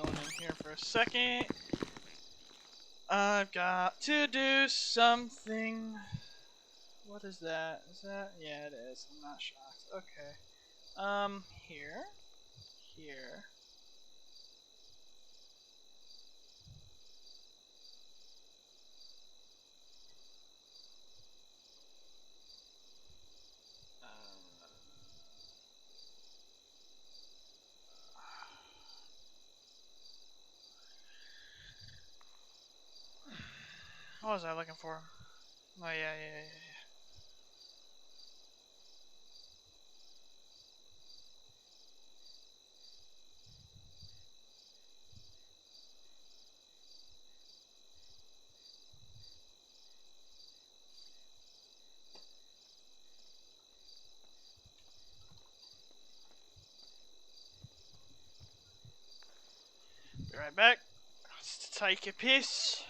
phone in here for a second. I've got to do something. What is that? Is that? Yeah, it is. I'm not shocked. Okay. Here. Here. What was I looking for? Oh, yeah. Be right back. Let's take a piss.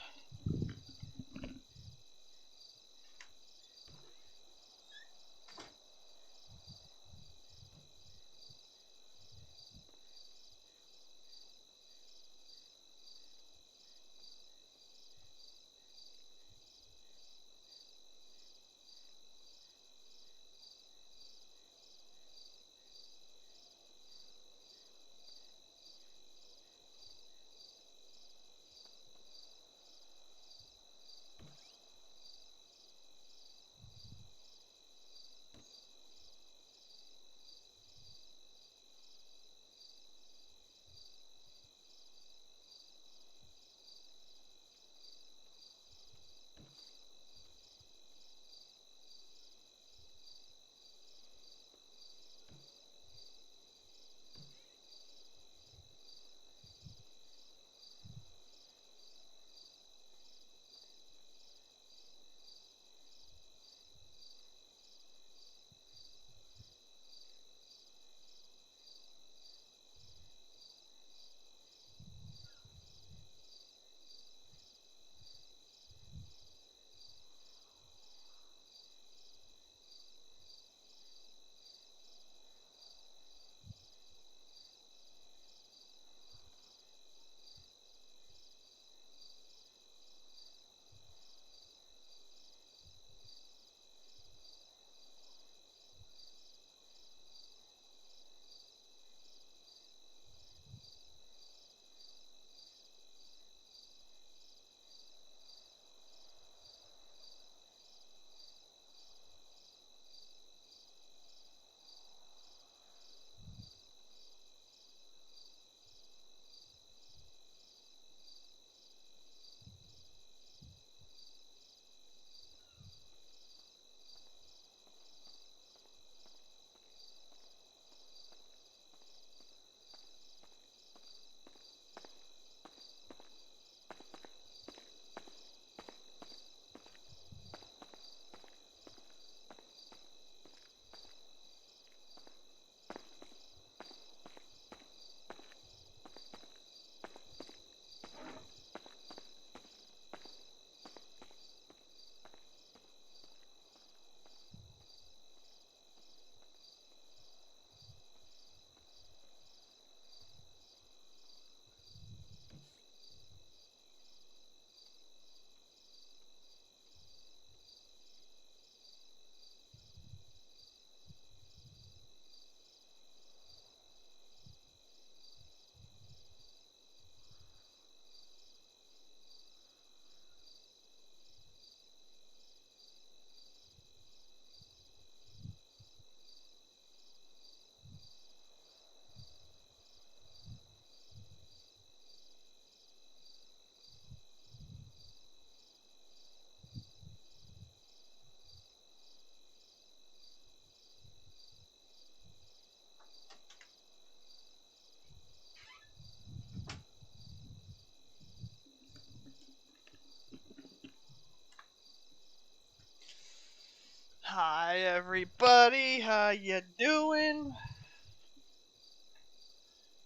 Hi everybody, how you doing?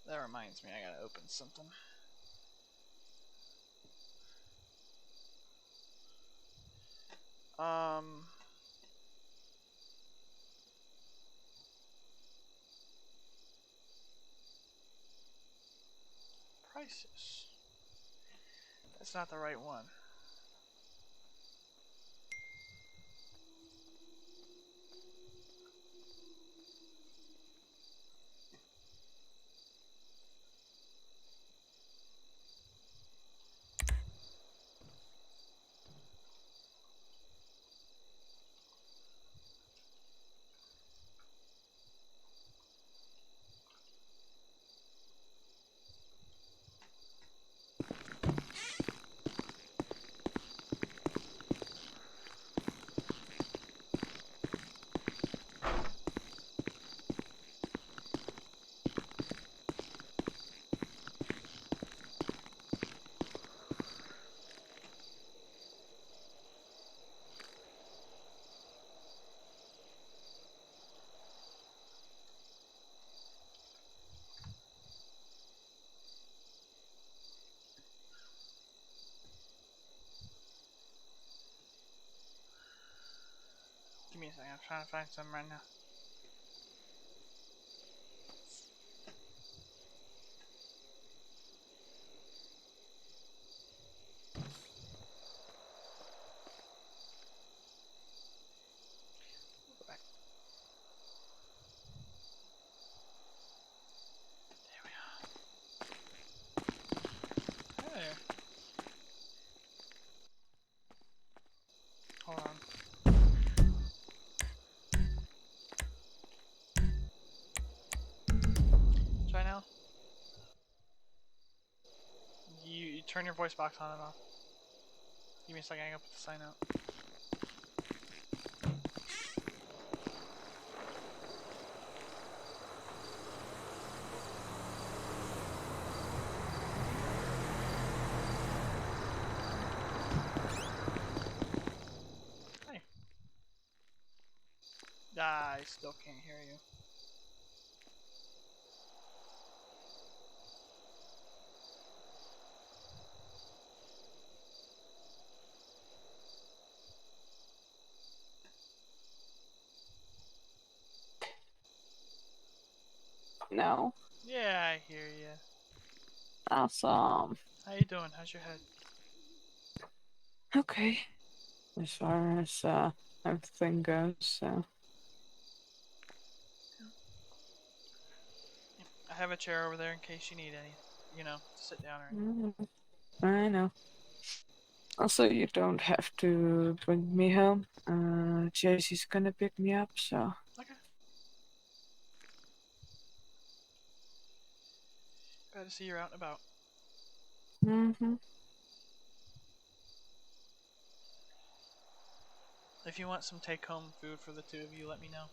That reminds me, I gotta open something. Crisis. That's not the right one. Give me a second, I'm trying to find some right now. Go back. There we are. Hey. Hold on. Try now. You turn your voice box on and off. Give me a second, I gotta put the sign out. Hey. I still can't hear you. No. Yeah, I hear you. Awesome. How you doing? How's your head? Okay. As far as everything goes, so. I have a chair over there in case you need any, to sit down or anything. I know. Also, you don't have to bring me home. Jaycee's gonna pick me up, so. Okay. Glad to see you're out and about. Mm-hmm. If you want some take-home food for the two of you, let me know.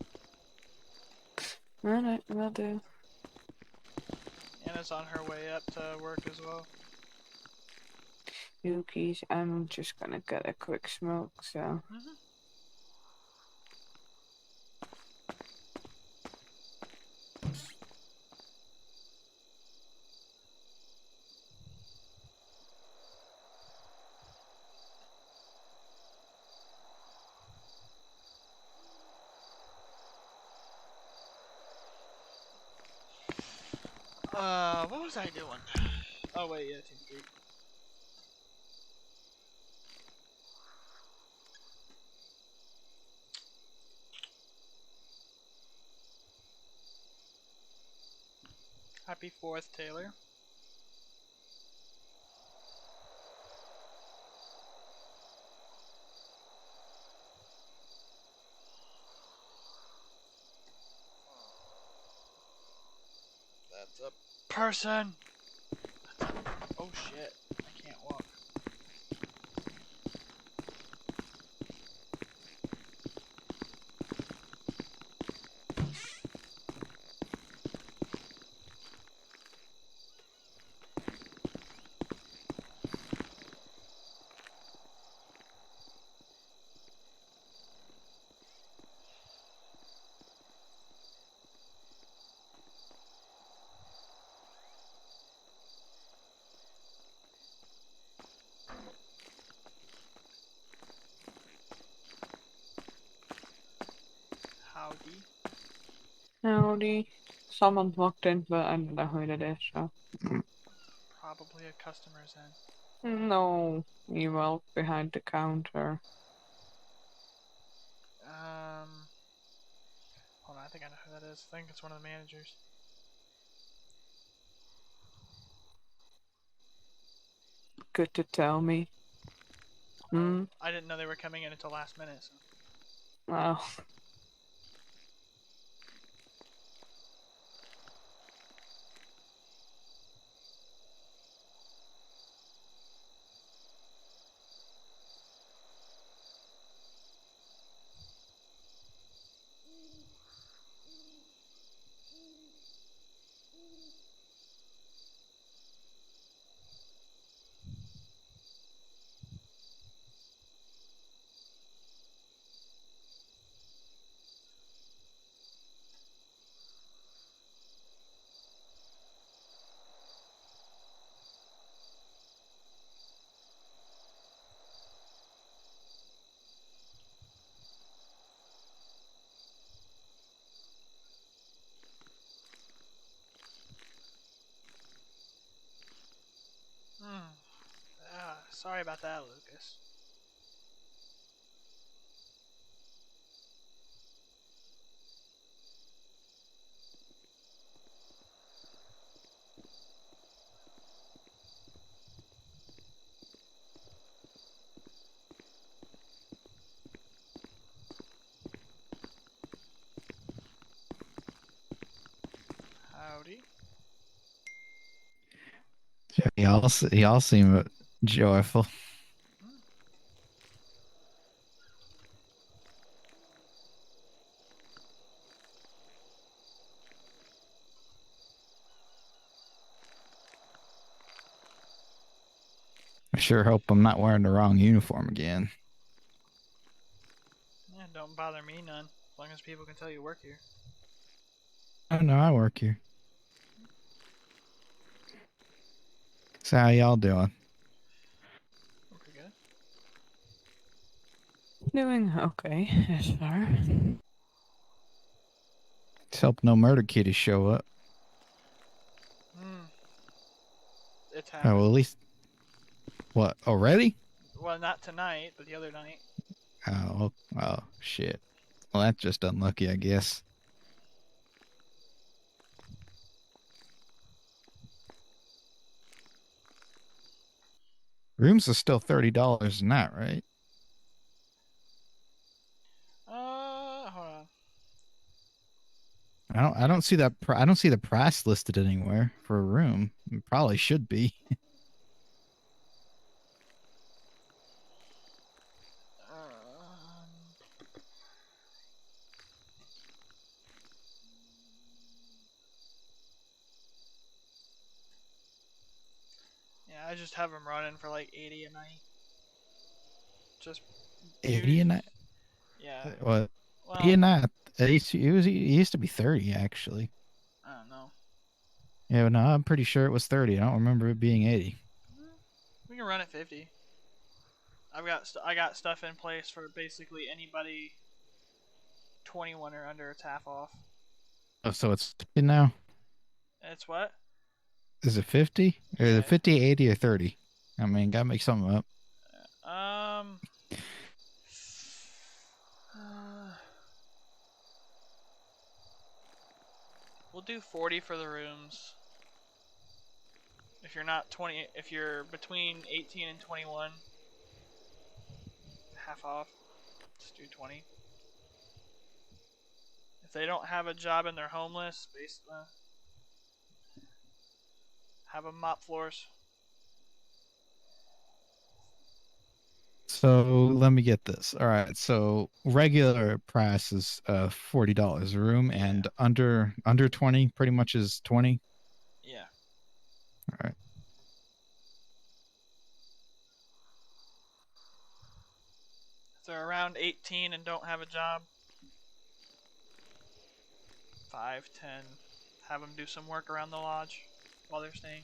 Alright, will do. Anna's on her way up to work as well. Yuki's, I'm just gonna get a quick smoke, so. What was I doing? Oh wait, yeah, Team 3. Happy 4th, Taylor. That's a person! Oh shit, I can't walk. Howdy. Howdy. Someone walked in, but I don't know who it is, so. Probably a customer's in. No, email behind the counter. Hold on, I think I know who that is. I think it's one of the managers. Good to tell me. Hmm. I didn't know they were coming in until last minute. So. Well. Sorry about that, Lucas. Howdy. Y'all seem joyful. I sure hope I'm not wearing the wrong uniform again. Yeah, don't bother me none. As long as people can tell you work here. Oh no, I work here. So how y'all doing? I'm pretty good. Doing okay, yes, sir. Let's hope no murder kitties show up. It's Oh, happened. well, at least... What, already? Well, not tonight, but the other night. Oh, shit. Well, that's just unlucky, I guess. Rooms are still $30 a night, right? Hold on. I don't see that. I don't see the price listed anywhere for a room. It probably should be. Yeah, I just have them running for like 80 a night. Just 80 a night. Yeah. What? Well, 80 a night. It used to be 30 actually. I don't know. Yeah, but no, I'm pretty sure it was 30. I don't remember it being 80. We can run at 50. I got stuff in place for basically anybody 21 or under. It's half off. Oh, so it's 50 now? It's what? Is it 50? Or is Yeah. it 50, 80, or 30? I mean, gotta make something up. We'll do 40 for the rooms. If you're not 20, if you're between 18 and 21, half off. Just do 20. If they don't have a job and they're homeless, basically, have them mop floors. So let me get this. All right. So regular price is $40 a room, and under 20 pretty much is 20. Yeah. All right. If they're around 18 and don't have a job, 5, 10, have them do some work around the lodge while they're staying.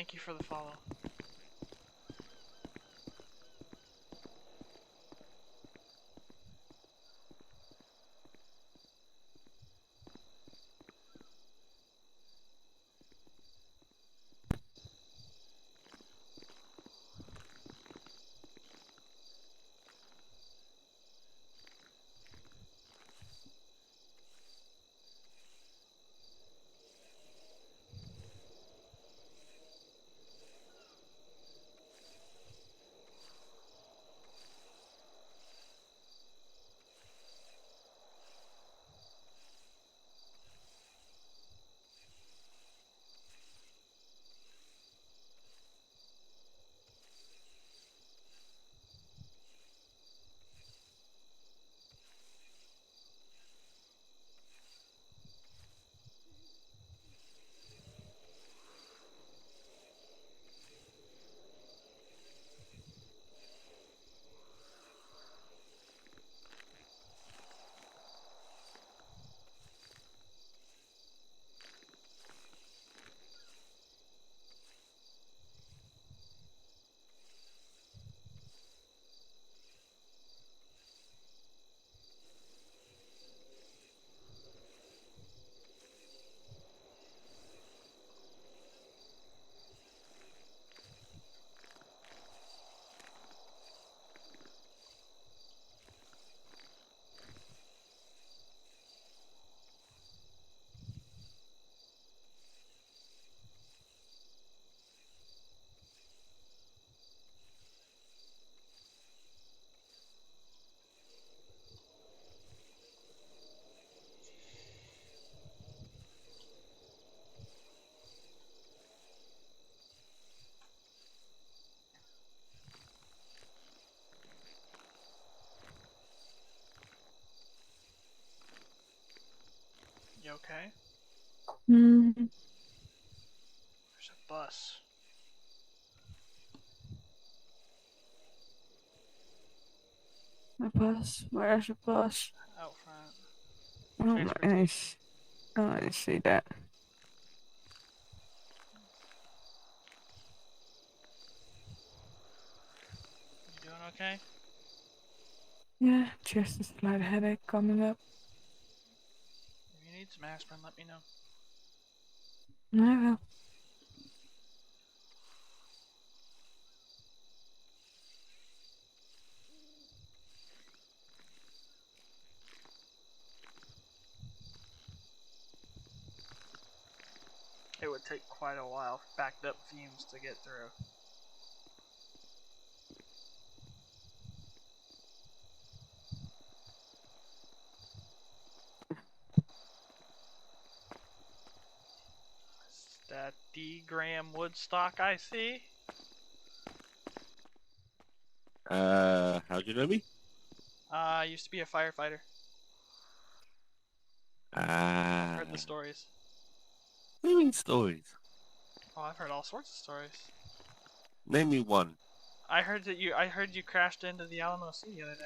Thank you for the follow. You okay? Hmm. There's a bus. A bus? Where's the bus? Out front. Oh, Transportation. nice. Oh, I see that. You doing okay? Yeah, just a slight headache coming up. If you need some aspirin, let me know. I will. It would take quite a while, backed up fumes to get through. Is that D. Graham Woodstock I see? How'd you know me? I used to be a firefighter. I've heard the stories. What do you mean stories? Oh, I've heard all sorts of stories. Name me one. I heard you crashed into the Alamo Sea the other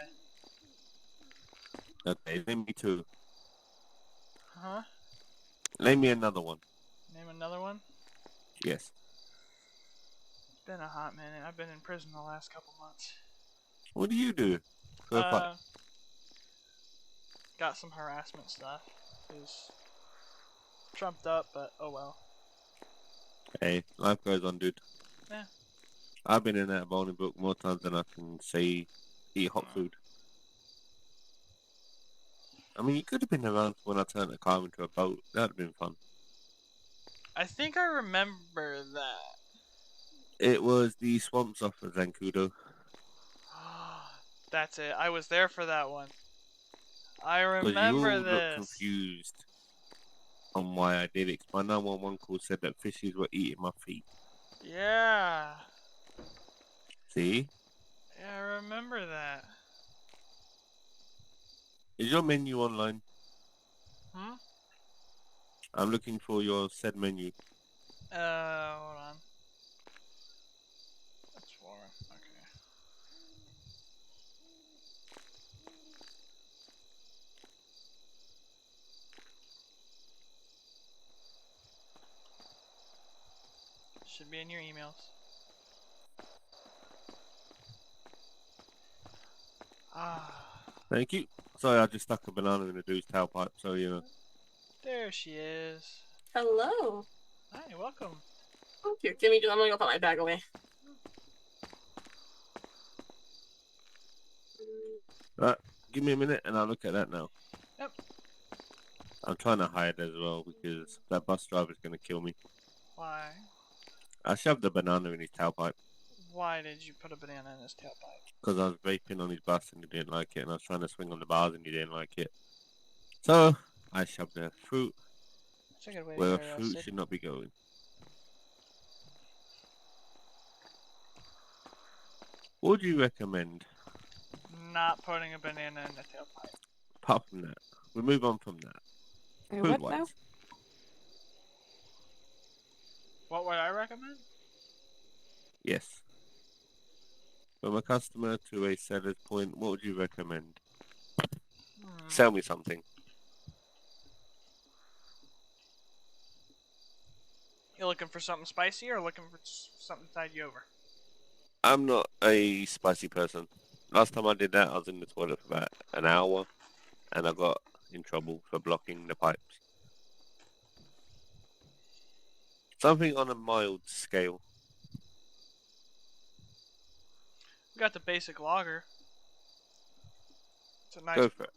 day. Okay, name me two. Huh? Name me another one. Name another one? Yes. It's been a hot minute. I've been in prison the last couple months. What do you do? For fun? Got some harassment stuff. It was trumped up, but oh well. Hey, life goes on, dude. Yeah. I've been in that bowling book more times than I can say eat hot food. I mean, you could have been around when I turned the car into a boat. That'd have been fun. I think I remember that. It was the swamps off of Zancudo. That's it. I was there for that one. I Because you remember all look this. confused on why I did it. 'Cause my 911 call said that fishes were eating my feet. Yeah. See? Yeah, I remember that. Is your menu online? Hmm? I'm looking for your said menu. Hold on. That's Warren. Okay. Should be in your emails. Ah, Thank you. Sorry, I just stuck a banana in a dude's tailpipe, so you know. there she is. Hello. Hi, welcome. Oh, here, give me. I'm gonna go put my bag away. Right, give me a minute and I'll look at that now. Yep. I'm trying to hide as well because that bus driver's gonna kill me. Why? I shoved a banana in his tailpipe Why did you put a banana in his tailpipe? because I was vaping on his bus and he didn't like it, and I was trying to swing on the bars and he didn't like it. So I shoved a fruit That's a good way to where get fruit arrested. should not be going. What would you recommend? Not putting a banana in the tailpipe. Apart from that, we move on from that. Hey, what Food-wise. now? What would I recommend? Yes. From a customer to a seller's point, what would you recommend? Sell me something. You looking for something spicy or looking for something to tide you over? I'm not a spicy person. Last time I did that, I was in the toilet for about an hour, and I got in trouble for blocking the pipes. Something on a mild scale. We got the basic lager. It's a nice, Go for it.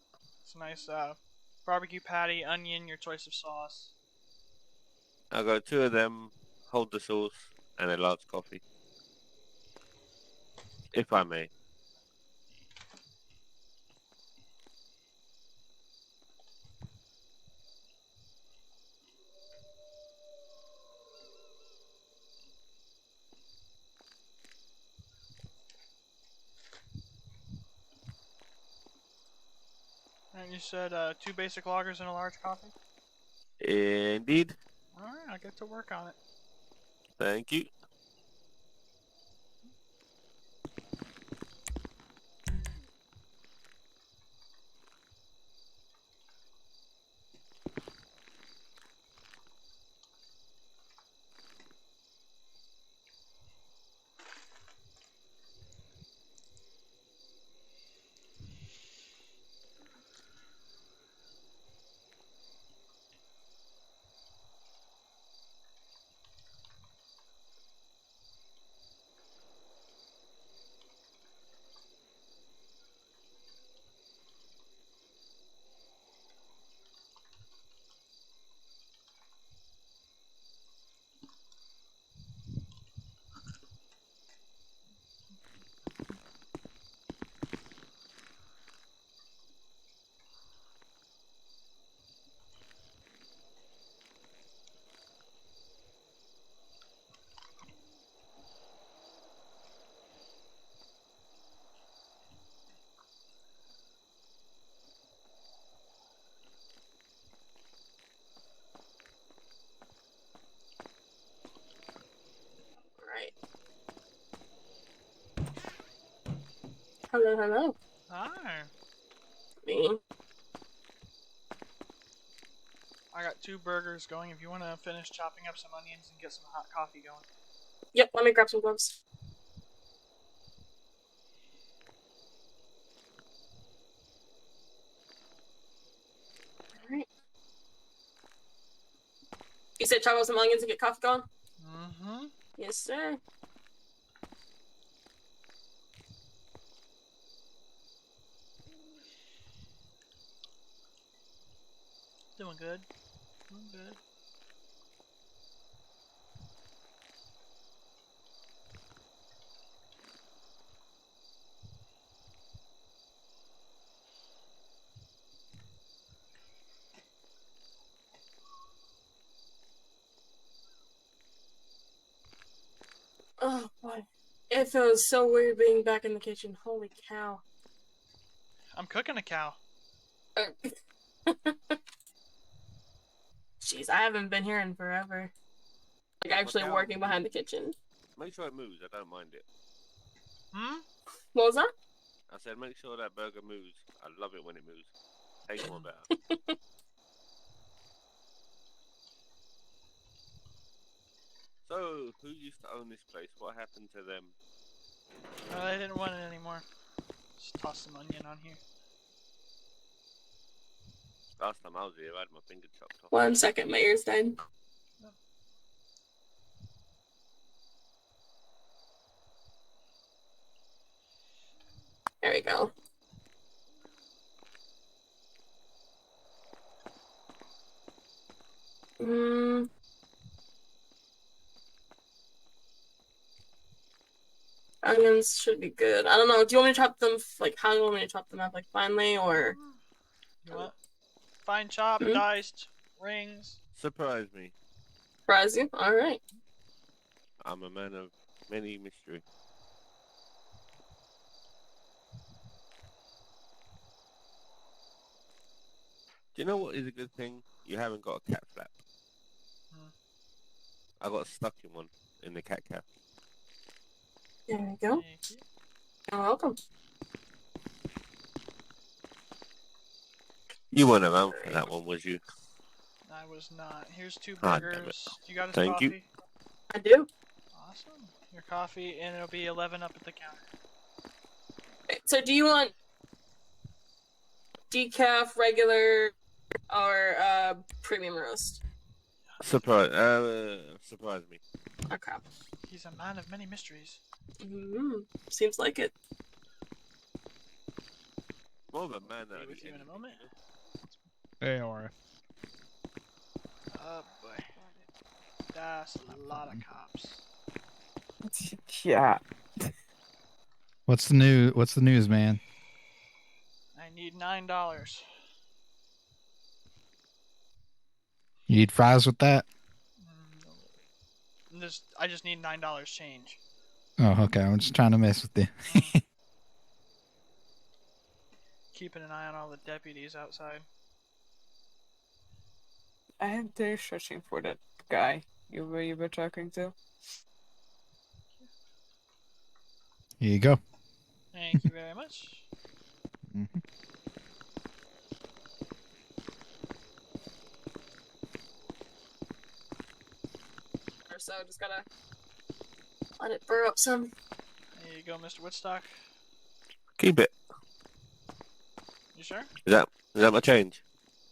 it's a nice barbecue patty, onion, your choice of sauce. I got 2 of them, hold the sauce, and a large coffee. If I may. And you said 2 basic lagers and a large coffee? Indeed. Alright, I'll get to work on it. Thank you. Right. Hello, hello. Hi. Me. I got 2 burgers going if you want to finish chopping up some onions and get some hot coffee going. Yep, let me grab some gloves. Alright. You said chop up some onions and get coffee going? Mm-hmm. Yes, sir. Doing good. Doing good. Oh, boy. It feels so weird being back in the kitchen. Holy cow. I'm cooking a cow. Jeez, I haven't been here in forever. Like, actually cow. working behind the kitchen. Make sure it moves. I don't mind it. Hmm? What was that? I said make sure that burger moves. I love it when it moves. Tastes more better. So, know who used to own this place. What happened to them? I didn't want it anymore. Just toss some onion on here. Last time I was here, I had my finger chopped off. 1 second, my ears died. There we go. Onions should be good. I don't know. Do you want me to chop them? Like, how do you want me to chop them up? Like, finely or? You want fine chop, diced, rings? Surprise me. Surprise you? All right. I'm a man of many mystery. Do you know what is a good thing? You haven't got a cat flap. I got stuck in one in the cat cap. There we go. Thank you. You're welcome. You weren't around for that one, was you? I was not. Here's 2 Ah, damn it. burgers. You got his Thank you. coffee? I do. Awesome. Your coffee, and it'll be 11 up at the counter. Okay, so do you want decaf, regular, or premium roast? Surprise me. Okay. He's a man of many mysteries. Seems like it. More of a man Be that with you in a moment. Hey, how are you? Oh boy. That's a lot of cops. Yeah. What's the news, man? I need $9. You need fries with that? I just need $9 change. Oh, okay. I'm just trying to mess with you. Keeping an eye on all the deputies outside. I am there searching for that guy you were talking to. Here you go. Thank you very much. Mm-hmm. So just gotta let it burr up some. There you go, Mr. Woodstock. Keep it. You sure? Is that my change?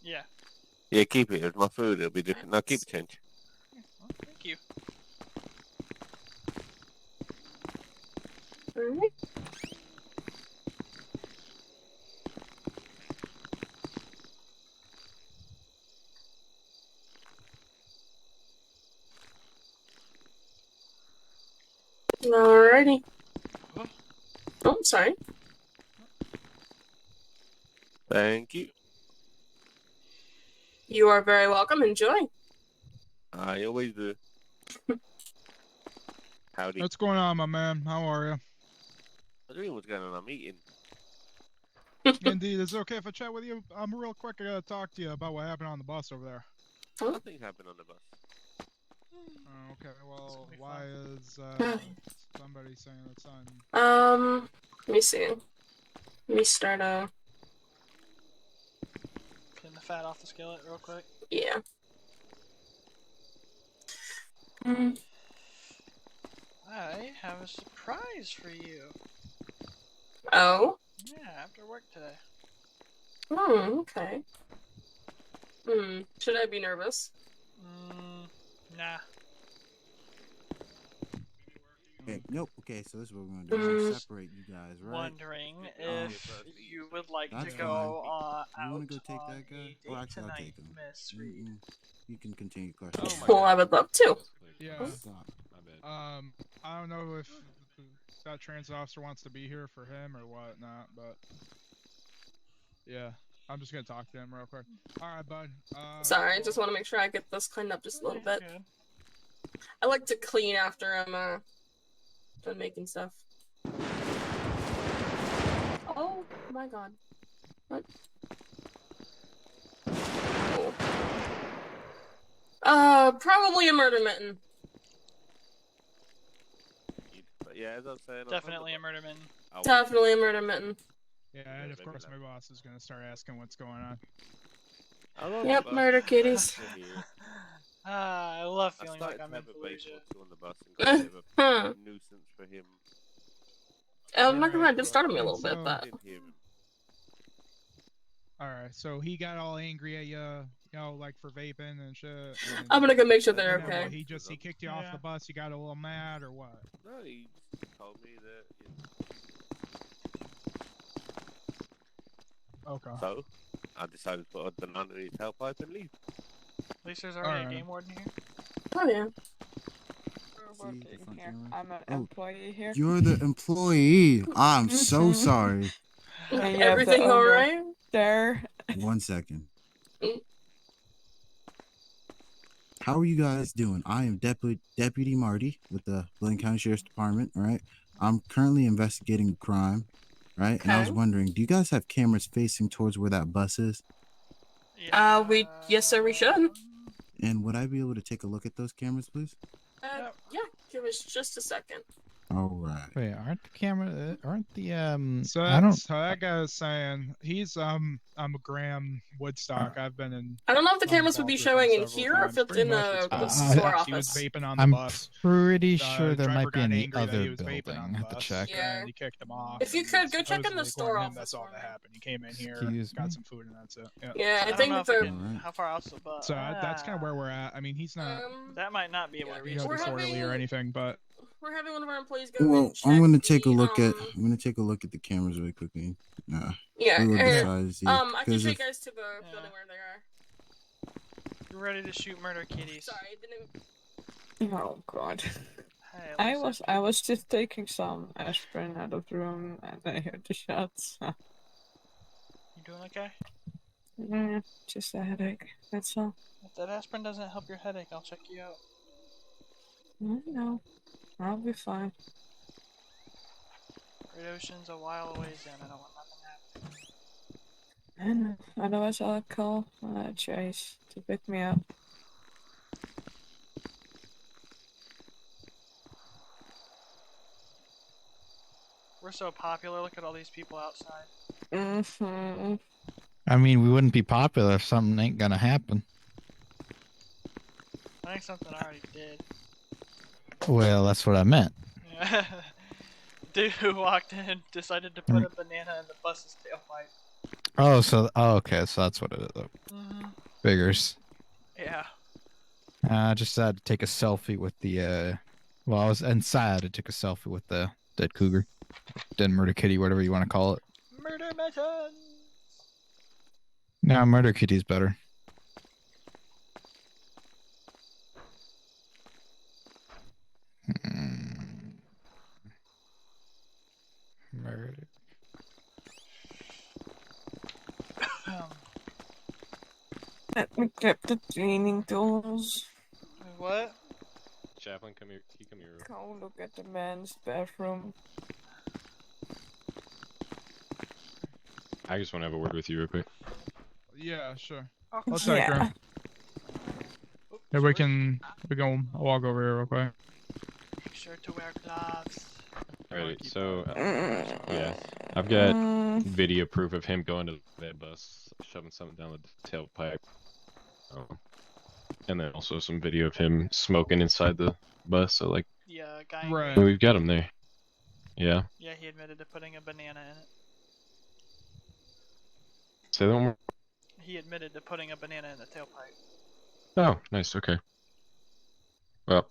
Yeah. Yeah, keep it. It's my food. It'll be different. No, keep the change. Well, thank you. Alright. Alrighty. Oh, sorry. Thank you. You are very welcome. Enjoy. I always do. Howdy. What's going on, my man? How are you? I don't know what's going on. I'm eating. Indeed. Is it okay if I chat with you? I'm real quick. I gotta talk to you about what happened on the bus over there. Nothing happened on the bus. Oh, okay. Well, It's why gonna is somebody saying it's on? Let me see. Let me start Clean the fat off the skillet real quick. yeah. I have a surprise for you. Oh? Yeah, after work today. Okay. Should I be nervous? Nah. Okay, nope. Okay, so this is what we're gonna do. We're gonna separate you guys, right? Wondering if you would like That's to go You out wanna go take on that guy? a Or date actually, I'll tonight, take him. Miss Reed. You can continue questioning. Oh my Well, God. I would love to. Yeah. Stop. I don't know if that trans officer wants to be here for him or whatnot, but yeah, I'm just gonna talk to him real quick. All right, bud. Sorry, I just want to make sure I get this cleaned up just a little bit. Good. I like to clean after I'm done making stuff. Oh my god. What? Oh. Probably a murder mitten. But yeah, as I was saying, Definitely a murder mitten. Definitely a murder mitten. Yeah, and of course my boss is gonna start asking what's going on. Yep, murder kitties. I love I feeling started like I'm to in have a vape Fallujah. or two on the bus and got a bit of Huh. a nuisance for him. I'm not gonna lie, Alright, it did startle me a and little bit, so- I but did hear him. Alright, so he got all angry at you know, like for vaping and shit. And, I'm gonna go make sure I they're and didn't then know what, okay. he kicked you off Yeah. the bus, you got a little mad or what? No, he told me that. Okay. So, I decided to put a banana in his tailpipe and leave. At least there's already a Alright. game warden here. Oh yeah. We're See the working front here. camera? I'm an Oh, employee here. You're the employee. I'm so sorry. And you have the Everything owner alright? there. 1 second. How are you guys doing? I am Deputy Marty with the Blaine County Sheriff's Department. All right. I'm currently investigating a crime. Right. And I was Okay. wondering, do you guys have cameras facing towards where that bus is? Yes sir, we should. And would I be able to take a look at those cameras, please? Yep. Yeah, give us just a second. All right. Wait, aren't the So, I don't so that guy's saying he's I'm a Graham Woodstock. I've been in. I don't know if the I'm cameras would be involved with showing him in several here or if times. it's Pretty in much what's the going store on. He was office. vaping on the I'm bus. pretty sure there driver might be got in the angry that he other was vaping on building. the I have to bus, check. Yeah. And he kicked him off. If you could, go check in the Supposedly, store according to him, office that's all for that me. happened. He came in here, Excuse got me? some food, and that's it. Yeah. Yeah, I I don't think know if the I can. Alright. How far out's the bus? So that's kind of where we're at. I mean, he's not That might not be able to reach. you know, We're disorderly or having- anything, but we're having one of our employees go Well, and check I'm gonna take a the, look at the cameras really quickly. Yeah, A little and, besides, see, I can 'cause show you if- guys to the Yeah. building where they are. You're ready to shoot murder kitties. Sorry, it didn't. Oh god. Hey, at I least was I- I was just taking some aspirin out of the room and I heard the shots. You doing okay? Just a headache. That's all. If that aspirin doesn't help your headache, I'll check you out. No, I'll be fine. Great Ocean's a while away in. I don't want nothing happening. I know. Otherwise, I'll call Chase to pick me up. We're so popular. Look at all these people outside. Mm-hmm. I mean, we wouldn't be popular if something ain't gonna happen. I think something already did. Well, that's what I meant. Yeah. Dude who walked in decided to put a banana in the bus's tailpipe. Okay, so that's what it is. Mm-hmm. Figures. Yeah. I just had to take a selfie with the well, I was inside. I took a selfie with the dead cougar, dead murder kitty, whatever you want to call it. Murder method. No, murder kitty's better. Murder. Let me grab the cleaning tools. What? Chaplain, come here. Can you come here? Go look at the man's bathroom. I just want to have a word with you real quick. yeah, sure. Oh, I'll take Yeah. her. Yeah, we can walk over here real quick. Make sure to wear gloves. Alright, so Mm, yeah, I've got mm, video proof of him going to that bus, shoving something down the tailpipe. And then also some video of him smoking inside the bus. So like, Yeah, guy. Right. we've got him there. Yeah. Yeah, he admitted to putting a banana in it. Say that one more. He admitted to putting a banana in the tailpipe. Oh, nice. Okay. Well,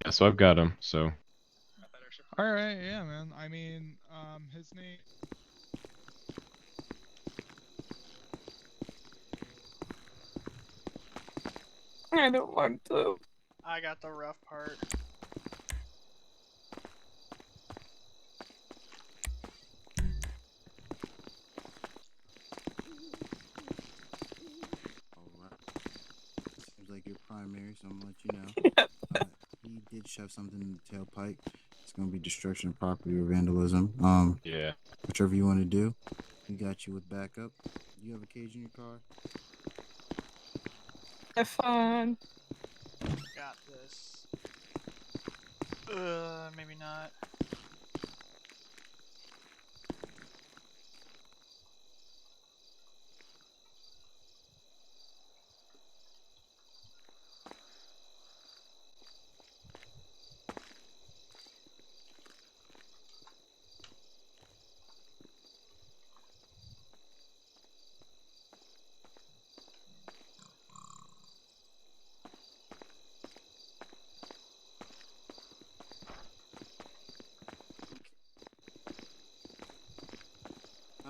yeah. So I've got him. So All right, yeah, man. I mean, his name. I don't want to. I got the rough part. Alright. Seems like you're primary, so I'm gonna let you know. He did shove something in the tailpipe. It's gonna be destruction of property or vandalism. yeah. Whichever you want to do. We got you with backup. Do you have a cage in your car? Have fun. Got this. Maybe not.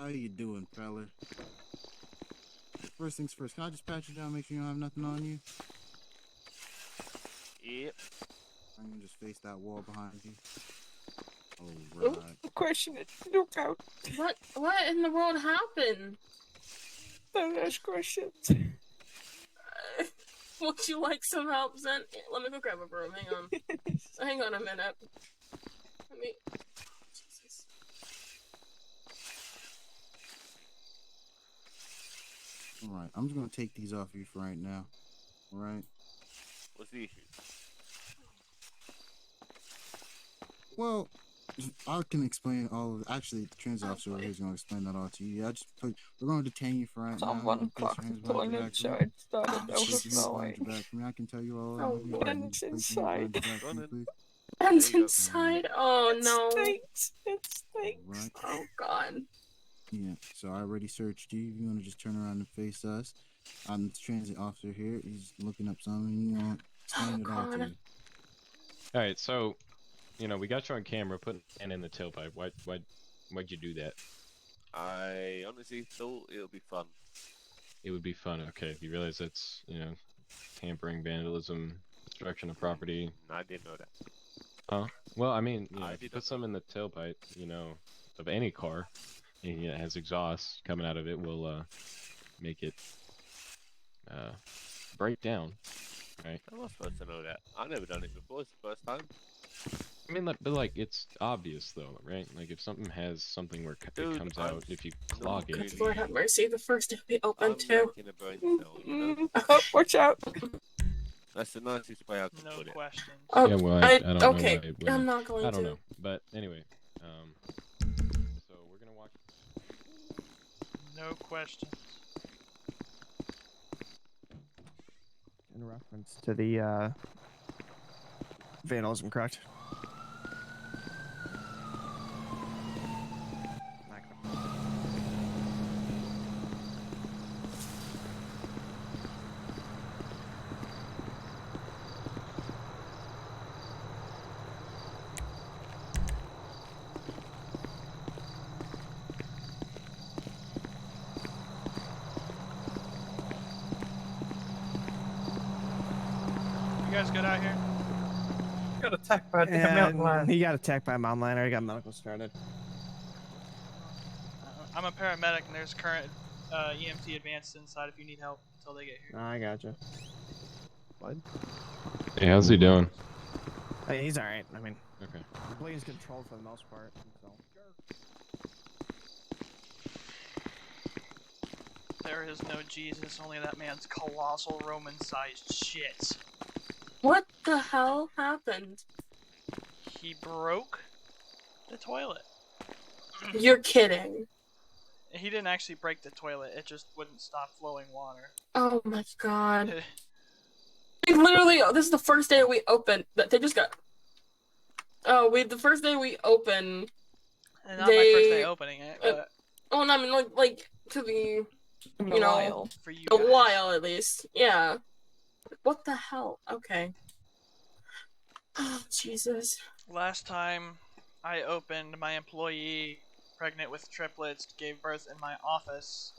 How you doing, fella? First things first, can I just pat you down, make sure you don't have nothing on you? Yep. I'm gonna just face that wall behind you. Ooh. Alright. Question it. Look out. What in the world happened? Don't ask questions. Would you like some help, Zen? Yeah, let me go grab a broom. Hang on. Hang on a minute. Let me. Jesus. Alright, I'm just gonna take these off you for right now. Alright? What's the issue? Well, I can explain all of it. Actually, the transit officer over here is gonna explain that all to you. Yeah, we're gonna detain you for right now. Someone Place your clocked hands the behind your toilet, back. so it started Place your hands behind overflowing. your back for me. I can tell you all Oh, over here. Lord. And it's Place your hands behind inside. your back for me, Running. please. And There you go. inside? Oh It no. stinks. It stinks. Right. Oh god. Yeah, so I already searched you. If you want to just turn around and face us, I'm the transit officer here. He's looking up something. You want to explain it all to God. you. All right, so we got you on camera putting hand in the tailpipe. Why'd you do that? I honestly thought it would be fun. It would be fun. Okay, you realize that's tampering, vandalism, destruction of property. I didn't know that. Huh? Well, I mean, I if you did put not some in the tailpipe, of any car, and it has exhaust coming out of it, will make it break down, right? I was supposed to know that. I've never done it before. It's the first time. I mean, but it's obvious though, right? Like if something has something where Dude, it comes I'm out, if you clog not it. really- Lord have mercy. The first day we opened I'm too. like in a brain cell, you know? Oh, watch out. That's the nicest way I can No put it. questions. Oh, Yeah, well, I don't know okay. why it wouldn't. I'm not going I don't to. know, but anyway, so we're gonna watch. No questions. In reference to the vandalism, correct? You guys good out here? Got attacked by a damn mountain lion. He got attacked by a mountain lion. I got medical started. I'm a paramedic and there's current EMT advanced inside if you need help until they get here. I gotcha. What? Hey, how's he doing? Hey, he's alright. I mean, Okay. the bleeding's controlled for the most part. So. There is no Jesus, only that man's colossal Roman-sized shit. What the hell happened? He broke the toilet. You're kidding. He didn't actually break the toilet, it just wouldn't stop flowing water. Oh my god. We literally, this is the first day we opened, they just got, the first day we opened, And not my first day they, opening it, but oh no, I mean, like to the, In you a know, while. for you a guys. while at least, yeah. What the hell? Okay. Oh, Jesus. Last time I opened, my employee, pregnant with triplets, gave birth in my office.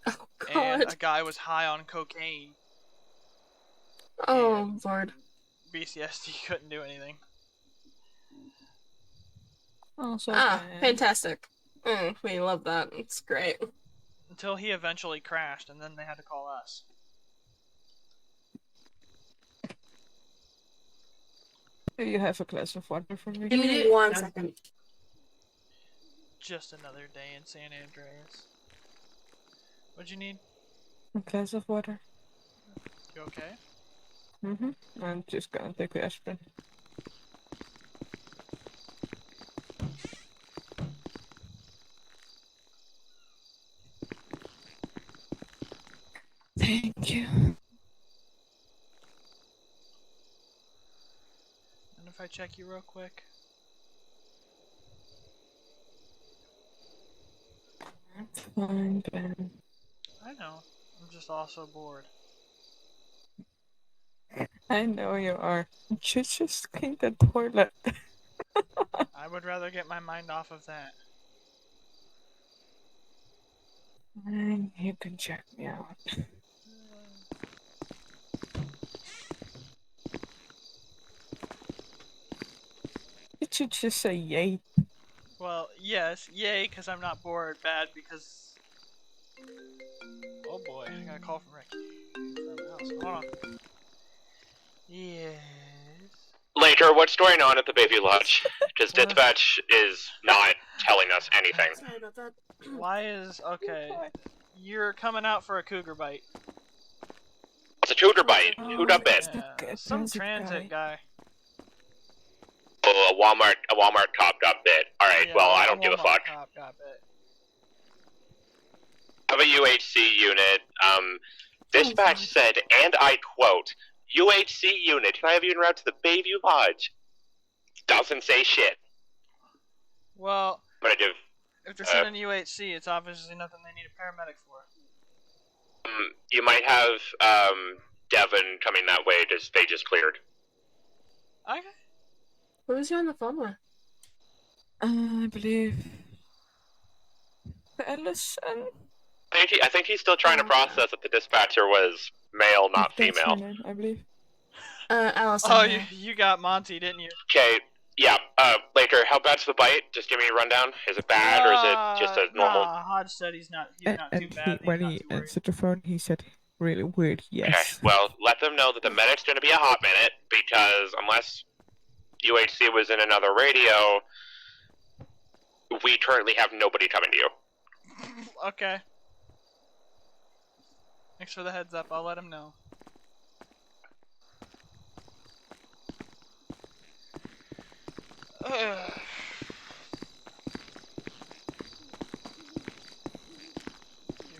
Oh And god. a guy was high on cocaine. Oh and lord. BCSD couldn't do anything. Oh, so Ah, bad. fantastic. We love that. It's great. Until he eventually crashed, and then they had to call us. Do you have a glass of water for me? Give me 1 second. Just another day in San Andreas. What'd you need? A glass of water. You okay? I'm just gonna take the aspirin. Thank you. And if I check you real quick? It's fine, Ben. I know. I'm just also bored. I know you are. You just clean the toilet. I would rather get my mind off of that. And you can check me out. Did you just say yay? Well, yes, yay, because I'm not bored. Bad, because... Oh boy, I got a call from Ricky. From the house. Hold on. Yes... Later, what's going on at the Bayview Lodge? Because dispatch is not telling us anything. Sorry about that. Why is... Okay. You're coming out for a cougar bite. It's a cougar bite. Who done bit? Yeah, some transit guy. Oh, a Walmart cop got bit. Alright, Yeah, well, I don't give a fuck. Cop got bit. Of a UHC unit, dispatch said, and I quote, UHC unit, can I have you en route to the Bayview Lodge? Doesn't say shit. Well, But I give... if they're sending UHC, it's obviously nothing they need a paramedic for. You might have, Devin coming that way, they just cleared. Okay. Who was you on the phone with? I believe... Ellison? I think he's still trying to process that the dispatcher was male, not That's female. her name, I believe. Allison. Oh, you got Monty, didn't you? Okay, yeah, later, how bad's the bite? Just give me a rundown. Is it bad, or is it just a normal... Nah, Hodge said he's not too bad. When he answered the phone, he said really weird yes. Okay, well, let them know that the medic's gonna be a hot minute, because unless UHC was in another radio, we currently have nobody coming to you. Okay. Thanks for the heads up, I'll let him know. Give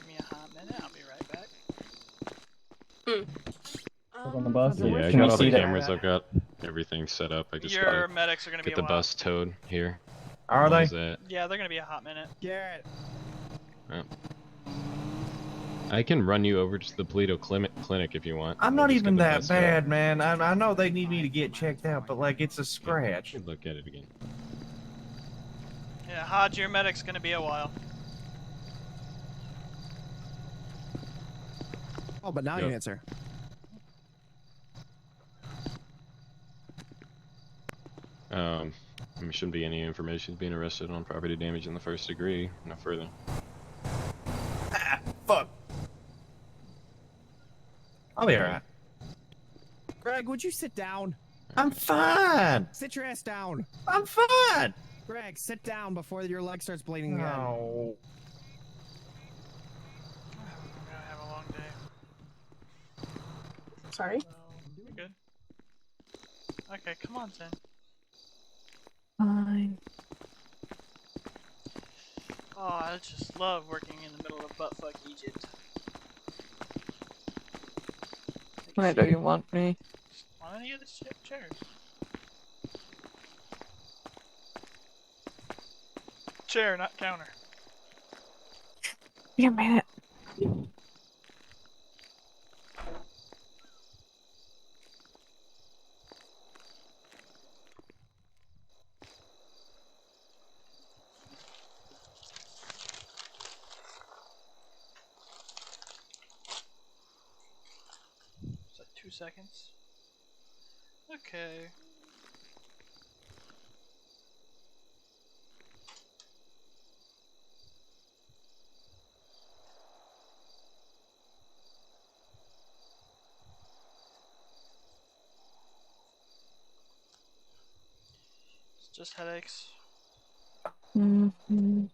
me a hot minute, I'll be right back. On the bus? Yeah, I Can got we all see the that? cameras. I've got everything set up. I just Your gotta medics are gonna be get a the while. bus towed here. Are How long they? is that? Yeah, they're gonna be a hot minute. Garrett. Oh. I can run you over to the Polito clinic if you want. I'm We'll not just get even the that bus towed. bad, man. I know they need me to get checked out, but like it's a scratch. Should look at it again. Yeah, Hodge, your medic's gonna be a while. Oh, but now you Yep. answer. There shouldn't be any information being arrested on property damage in the first degree. No further. Ah, fuck. I'll be alright. Greg, would you sit down? I'm fine. Sit your ass down. I'm fine. Greg, sit down before your leg starts bleeding again. No. I'm gonna have a long day. Sorry? So, you're good. Okay, come on, Zen. Fine. Oh, I just love working in the middle of buttfuck Egypt. Where do you want me? On any of the chairs. Chair, not counter. Wait a minute. It's like 2 seconds. Okay. It's just headaches. Mm-hmm.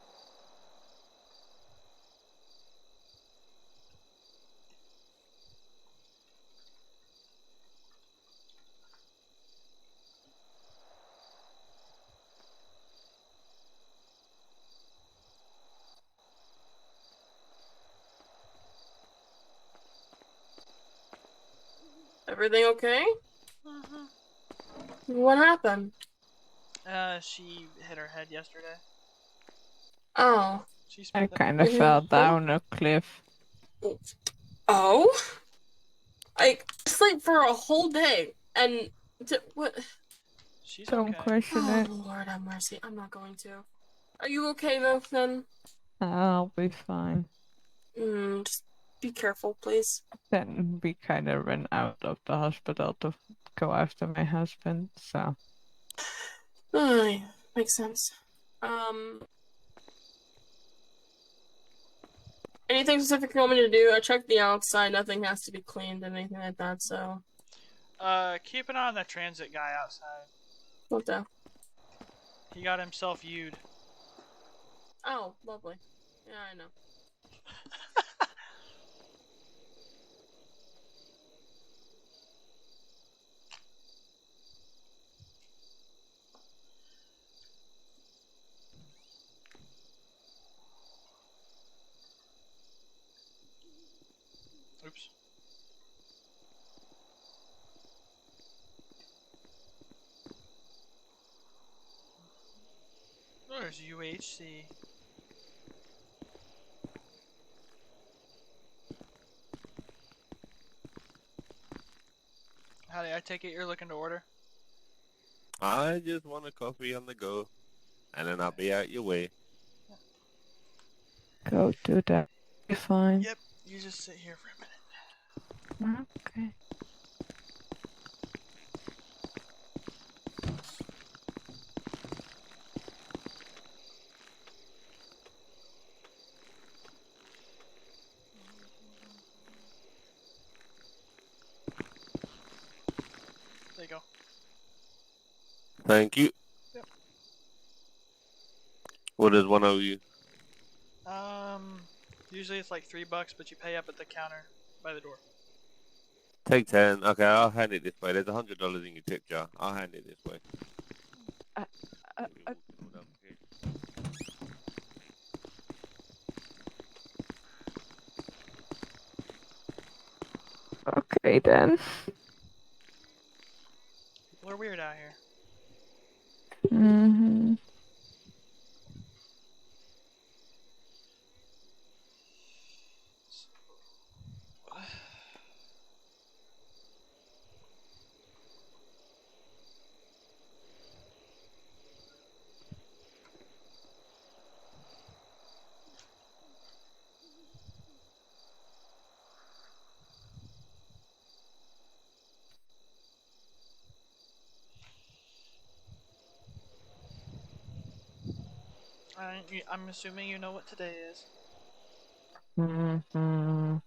Everything okay? Uh-huh. What happened? She hit her head yesterday. Oh. I kind of fell down a cliff. Oh? I sleep for a whole day and what? She's Don't okay. question Oh it. Lord have mercy. I'm not going to. Are you okay though, then? I'll be fine. Just be careful, please. Then we kind of ran out of the hospital to go after my husband, so. Makes sense. Anything specific you want me to do? I checked the outside. Nothing has to be cleaned, anything like that, so. Keep an eye on that transit guy outside. What the? He got himself viewed. Oh, lovely. Yeah, I know. Oops. There's UHC. Howdy, I take it you're looking to order? I just want a coffee on the go, and then I'll be out your way. Go do that. Be fine. Yep, you just sit here for a minute. Okay. There you go. Thank you. Yep. What does one owe you? Usually it's like $3, but you pay up at the counter by the door. Take 10. Okay, I'll hand it this way. There's $100 in your tip jar. I'll hand it this way. Okay then. People are weird out here. Mm-hmm. I'm assuming you know what today is. Mm-hmm.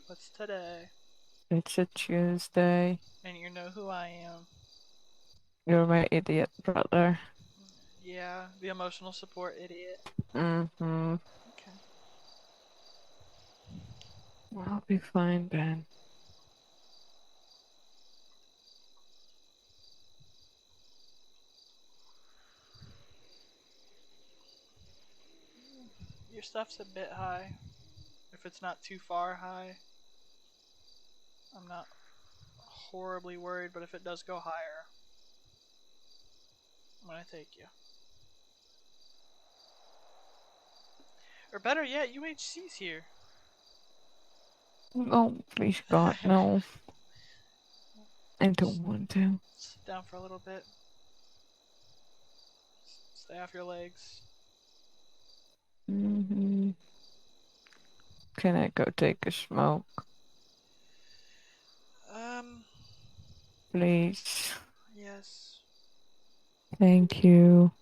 What's today? It's a Tuesday. And you know who I am. You're my idiot brother. Yeah, the emotional support idiot. Mm-hmm. Okay. I'll be fine, Ben. Your stuff's a bit high. If it's not too far high, I'm not horribly worried, but if it does go higher, I'm gonna take you. Or better yet, UHC's here. Oh, please God, no. I don't want to. Sit down for a little bit. Stay off your legs. Mm-hmm. Can I go take a smoke? Please. Yes. Thank you.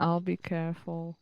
I'll be careful.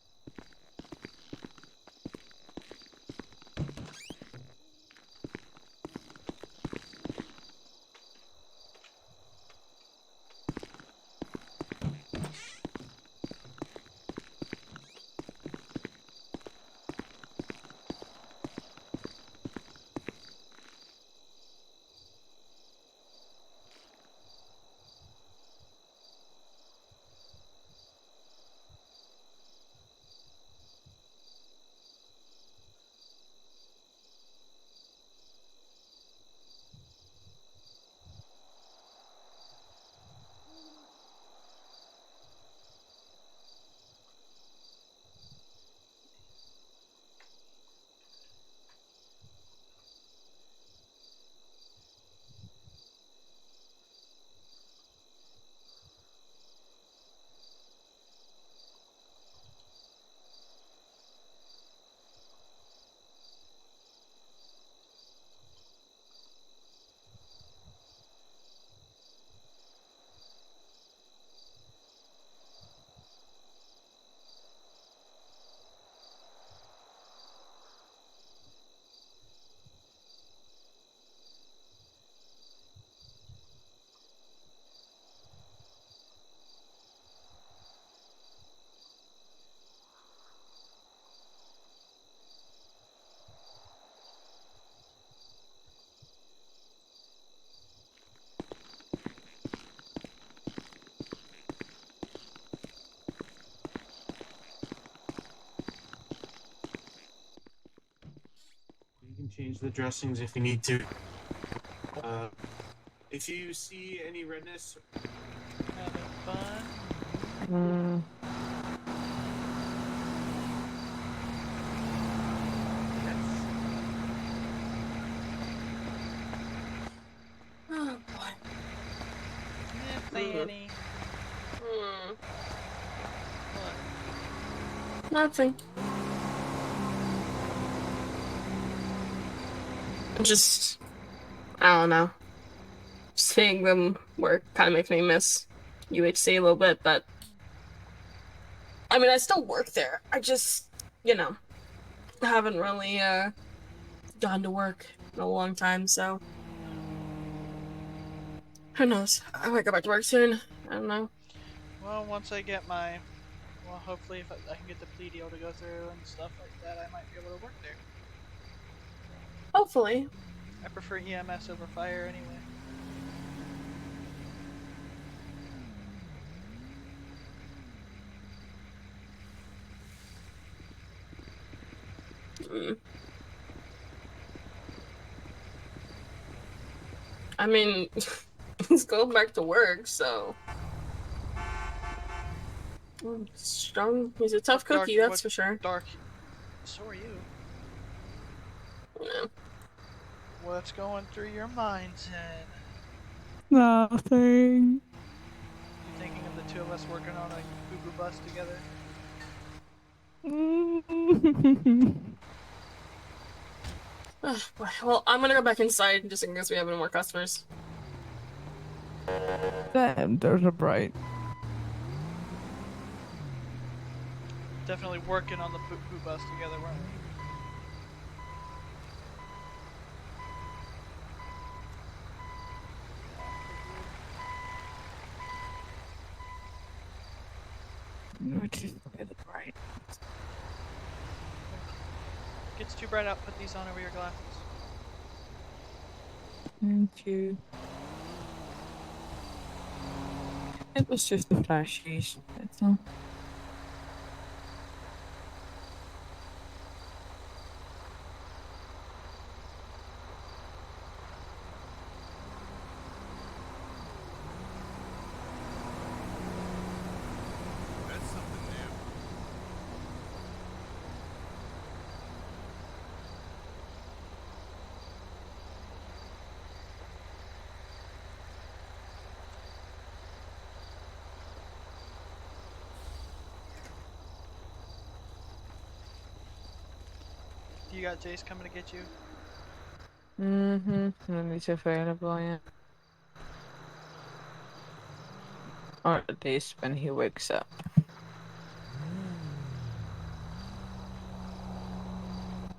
can change the dressings if you need to. If you see any redness, Having fun. Oh boy. Fanny. Nothing. Just, I don't know. Seeing them work kind of makes me miss UHC a little bit, but I mean, I still work there. I just, you know, haven't really gone to work in a long time, so who knows? I might go back to work soon. I don't know. Well, once I get my, well, hopefully if I can get the plea deal to go through and stuff like that, I might be able to work there. Hopefully. I prefer EMS over fire anyway. I mean, he's going back to work, so. Strong. He's a tough cookie, that's for sure. Dark. So are you. Yeah. What's going through your mind's head? Nothing. You thinking of the two of us working on a boo-boo bus together? Well, I'm gonna go back inside just in case we have any more customers. Damn, those are bright. Definitely working on the boo-boo bus together, weren't we? Bright. Gets too bright out, put these on over your glasses. Thank you. It was just the flashies, that's all. that's something new. Do you got Jace coming to get you? When it's available, yeah. Or at least when he wakes up.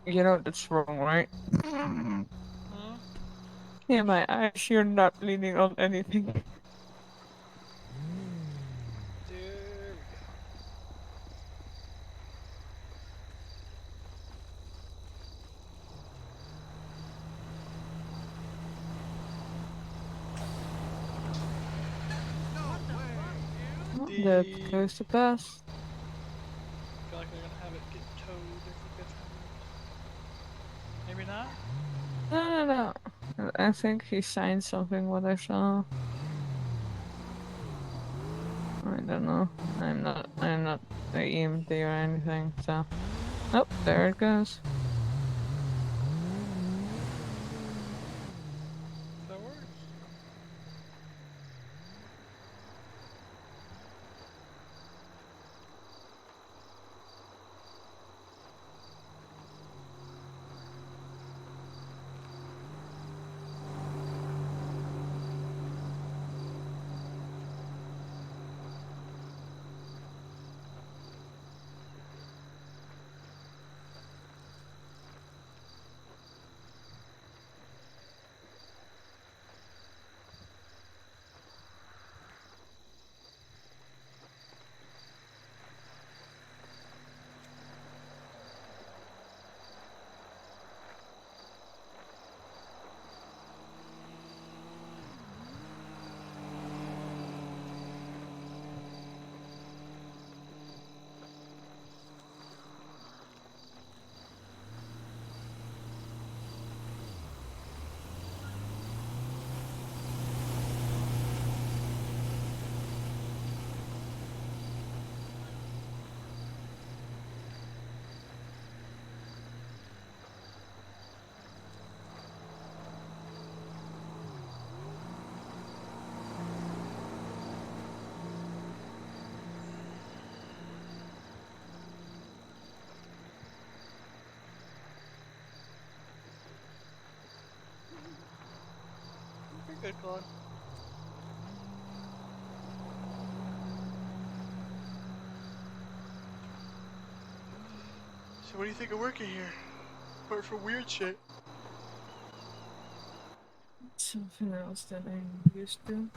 You know that's wrong, right? Yeah, my eyes, you're not leaning on anything. There we go. That goes to pass. I feel like they're gonna have it get towed if it gets moved. Maybe not? No. I think he signed something what I saw. I don't know. I'm not the EMT or anything, so. Oh, there it goes. That works. good, Claude. So what do you think of working here? Apart from weird shit. Something else than I'm used to.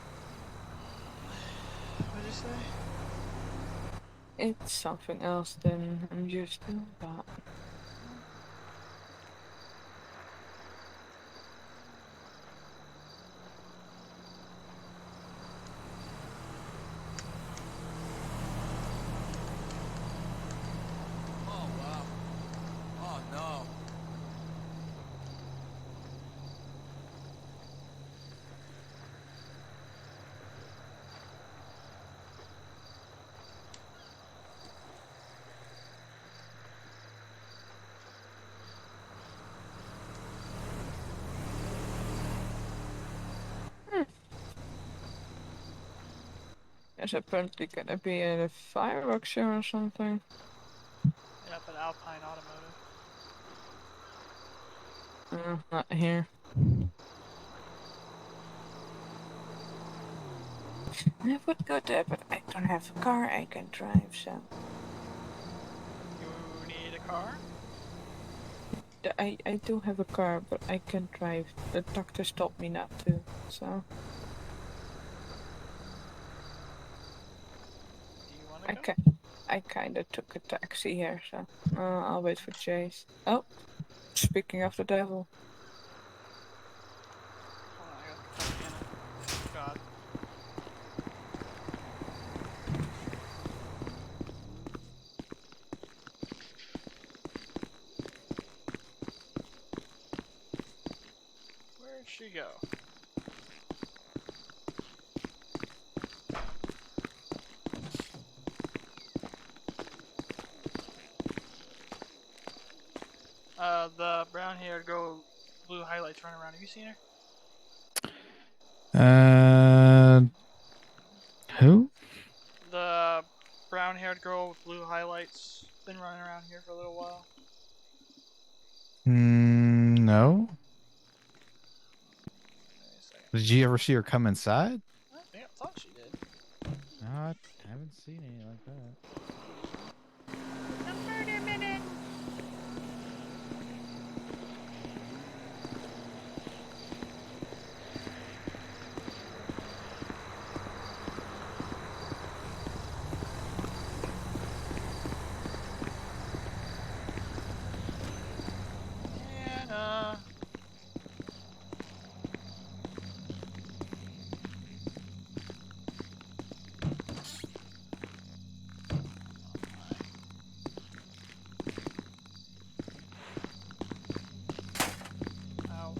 What'd you say? It's something else than I'm used to, but Oh, wow. Oh, no. there's apparently gonna be a fireworks show or something. Yep, an Alpine Automotive. Not here. I would go there, but I don't have a car I can drive, so. You need a car? I do have a car, but I can't drive. The doctors told me not to, so. Do you wanna go? I kinda took a taxi here, so. I'll wait for Chase. Oh, speaking of the devil. Hold on, I got the in it. God. Where'd she go? The brown-haired girl, blue highlights running around. Have you seen her? Who? The brown-haired girl with blue highlights been running around here for a little while. No. Wait a second. Did you ever see her come inside? I think I thought she did. No, I haven't seen any like that. A murder minute. Anna. Ow.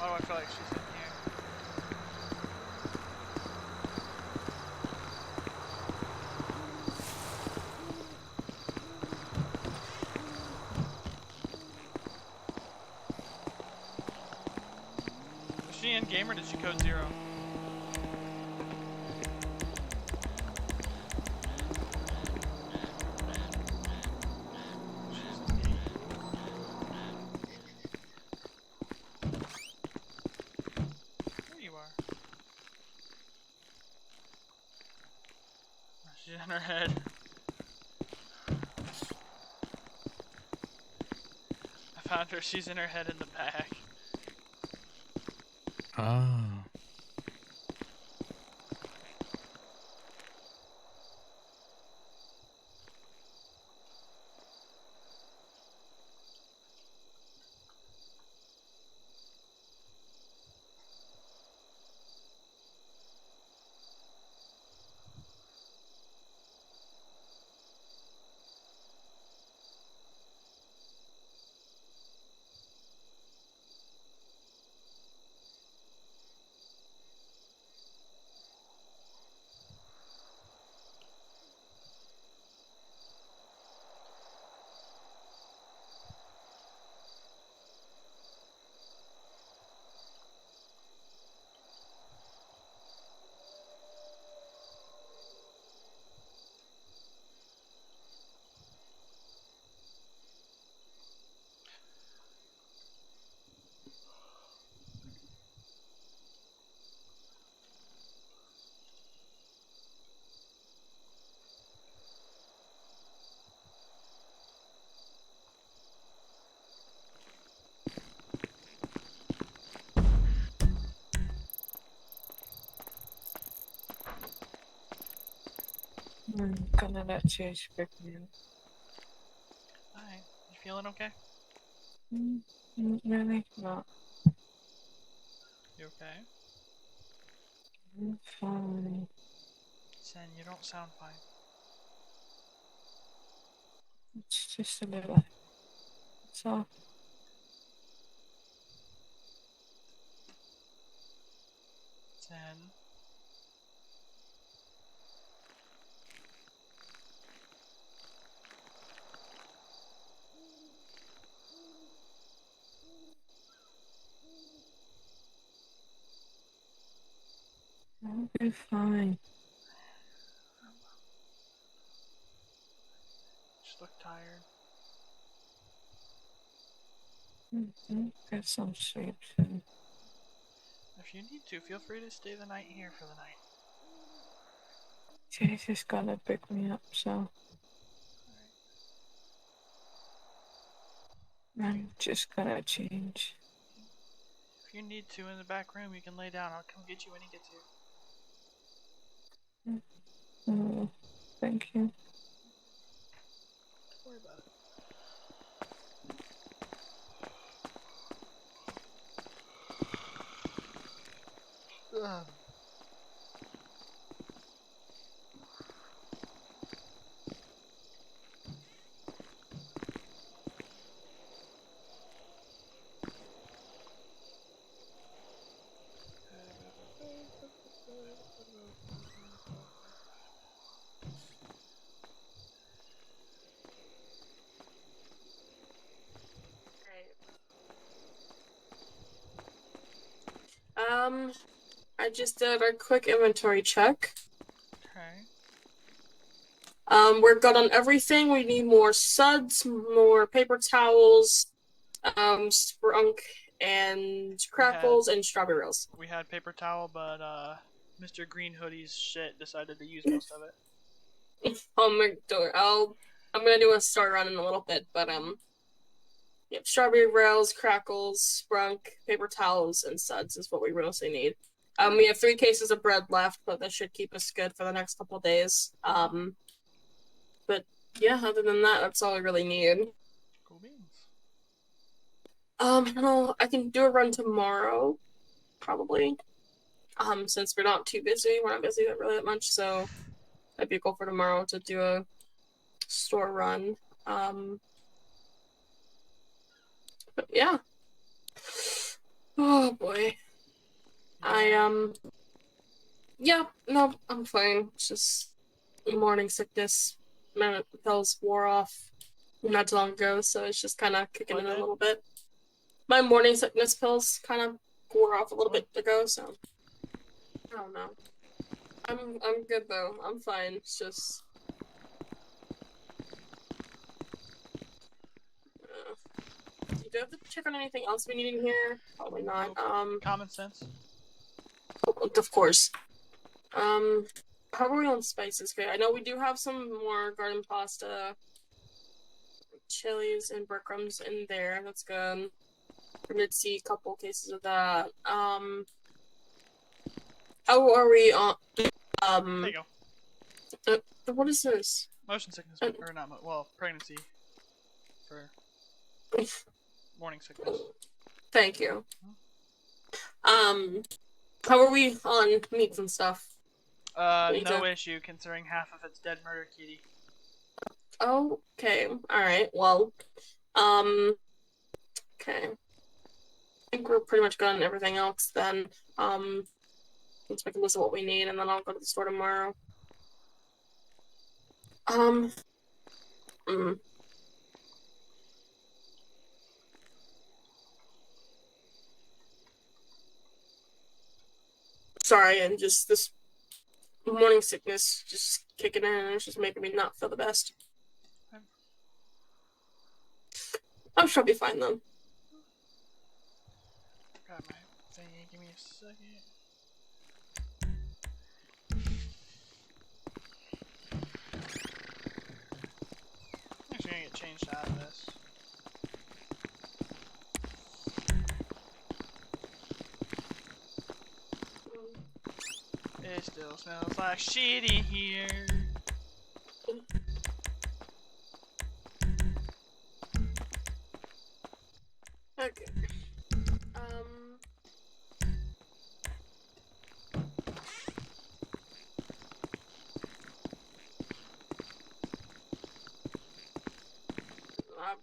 Why do I feel like she's in here? Was she in game or did she code 0? There you are. Oh, she's in her head. I found her. She's in her head in the back. Oh. I'm gonna let Chase pick me up. Alright. You feeling okay? Really? Not. You okay? I'm fine. Sen, you don't sound fine. It's just a little. So. Sen. I'll be fine. Just look tired. Get some sleep soon. If you need to, feel free to stay the night here for the night. Chase is gonna pick me up, so. I'm just gonna change. If you need to in the back room, you can lay down. I'll come get you when he gets here. Thank you. Don't worry about it. Ugh. I just did a quick inventory check. Okay. We're good on everything. We need more suds, more paper towels, sprunk, and crackles, and strawberry rolls. We had paper towel, but Mr. Green Hoodie's shit decided to use most of it. I'm gonna do a start run in a little bit, but yep, strawberry rails, crackles, sprunk, paper towels, and suds is what we mostly need. We have 3 cases of bread left, but that should keep us good for the next couple of days. But yeah, other than that, that's all we really need. Cool beans. I can do a run tomorrow, probably. Since we're not too busy, we're not busy really that much, so that'd be a goal for tomorrow to do a store run. But yeah. Oh boy. Yeah, no, I'm fine. It's just morning sickness. My pills wore off not too long ago, so it's just kind of kicking in a little bit. My morning sickness pills kind of wore off a little bit ago, so I don't know. I'm good though. I'm fine. It's just do you have to check on anything else we need in here? Probably not. Common sense. Of course. How are we on spices? Okay, I know we do have some more garden pasta, chilies, and breadcrumbs in there. That's good. We did see a couple cases of that. How are we on? There you go. What is this? Motion sickness, or not? Well, pregnancy for morning sickness. Thank you. How are we on meats and stuff? No issue considering half of it's dead murder kitty. Okay, alright, well, okay. I think we're pretty much good on everything else then. Let's make a list of what we need and then I'll go to the store tomorrow. Sorry, and just this morning sickness just kicking in and it's just making me not feel the best. I'm sure I'll be fine though. Got my thingy, give me a second. I'm actually gonna get changed out of this. It still smells like shit in here. Okay.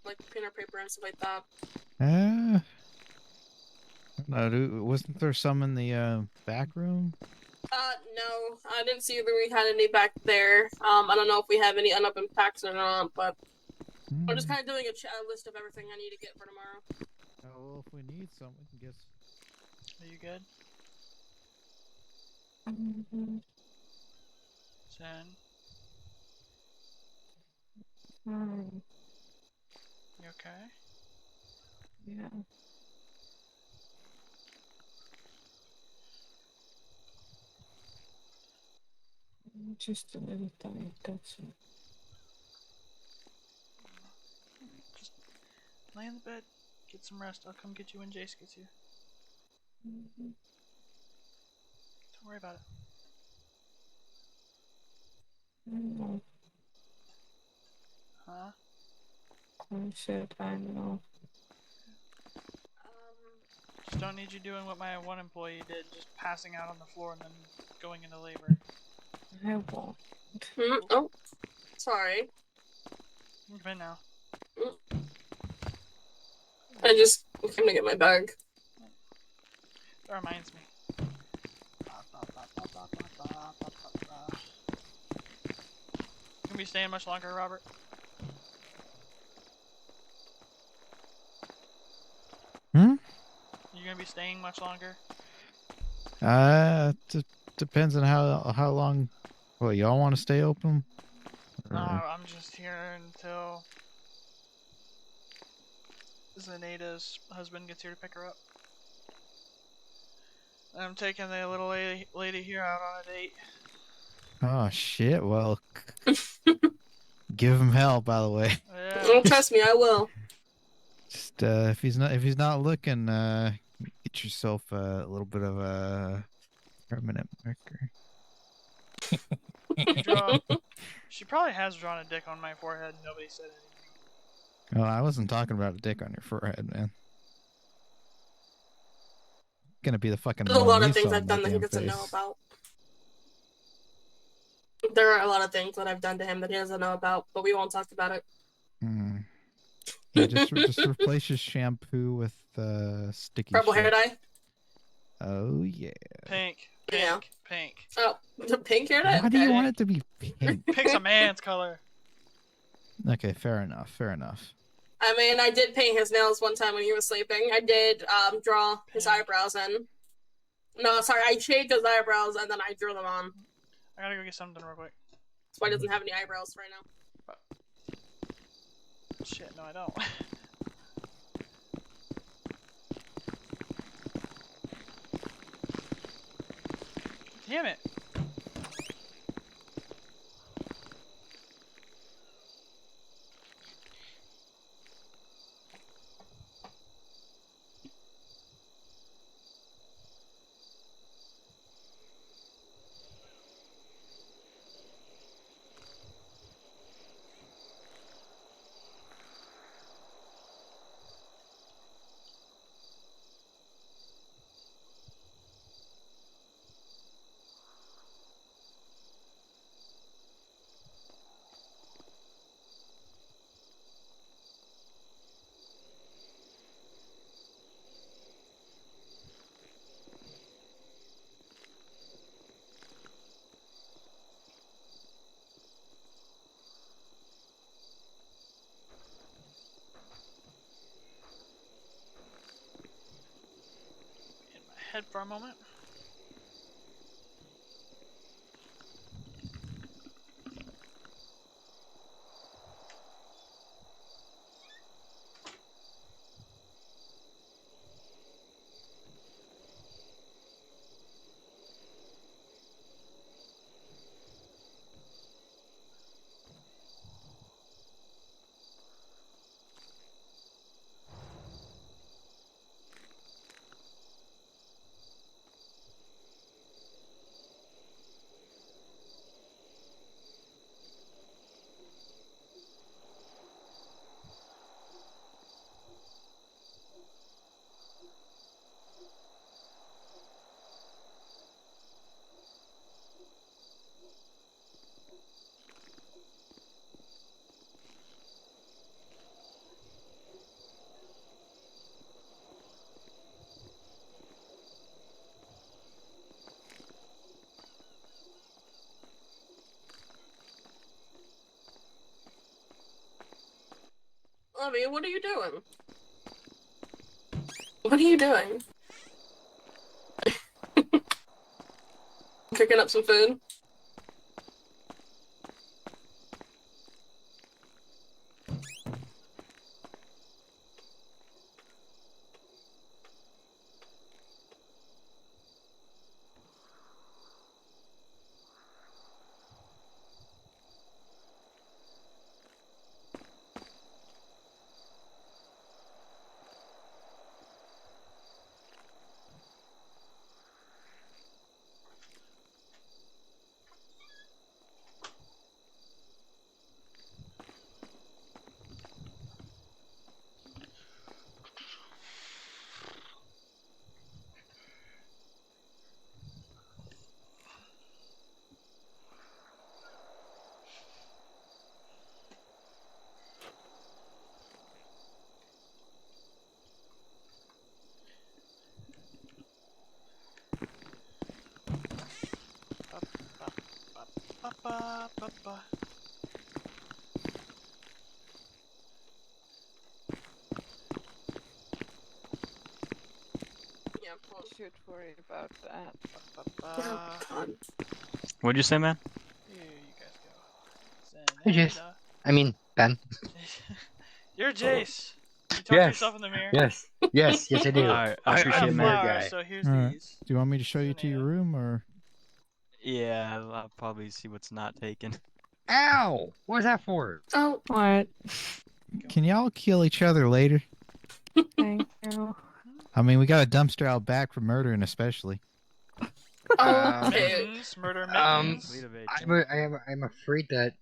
Like printer paper and stuff like that. No, wasn't there some in the back room? No, I didn't see that we had any back there. I don't know if we have any unopened packs or not, but I'm just kind of doing a list of everything I need to get for tomorrow. Oh, well, if we need some, we can get. Are you good? 10. You okay? Yeah. Just a little tired, that's it. Just lay in the bed, get some rest. I'll come get you when Jace gets you. Don't worry about it. Huh? I said I know. Just don't need you doing what my one employee did, just passing out on the floor and then going into labor. I won't. Oh, sorry. Come in now. I'm gonna get my bag. That reminds me. You gonna be staying much longer, Robert? You gonna be staying much longer? Depends on how long. Well, y'all want to stay open? No, I'm just here until Zenaita's husband gets here to pick her up. I'm taking the little lady here out on a date. Oh shit! Well, give him hell, by the way. Yeah. Oh, trust me, I will. Just if he's not looking, get yourself a little bit of a permanent marker. She probably has drawn a dick on my forehead. Nobody said anything. Oh, I wasn't talking about a dick on your forehead, man. Gonna be the fucking. There's a lot Mona of things Lisa on I've done my that he damn doesn't know face. about. There are a lot of things that I've done to him that he doesn't know about, but we won't talk about it. Yeah, just replace his shampoo with sticky Purple shit. hair dye? Oh yeah. Pink. Pink. Oh, the pink hair dye? Why do you want it to be pink? Pink's a man's color. Okay, fair enough. I mean, I did paint his nails one time when he was sleeping. I did draw his eyebrows in. No, sorry, I shaved his eyebrows and then I drew them on. I gotta go get something real quick. That's why he doesn't have any eyebrows right now. Shit, no I don't. Damn it. In my head for a moment. Lovey, what are you doing? What are you doing? Cooking up some food? Ba-ba-ba-ba. Yeah, Should worry about that. Oh, God. What'd you say, man? Here you guys go. Hey, Jace. I mean, Ben. You're Jace. You talk to Yes. yourself in the mirror. Yes. Yes, I do. Alright, I I appreciate got it, man. flowers, so here's Alright. these. Do you want me to show you to your room or? Yeah, I'll probably see what's not taken. Ow! What was that for? Oh, What? Can y'all kill each other later? Thank you. I mean, we got a dumpster out back for murdering, especially. Okay. Mittens, murder mittens. I'm afraid that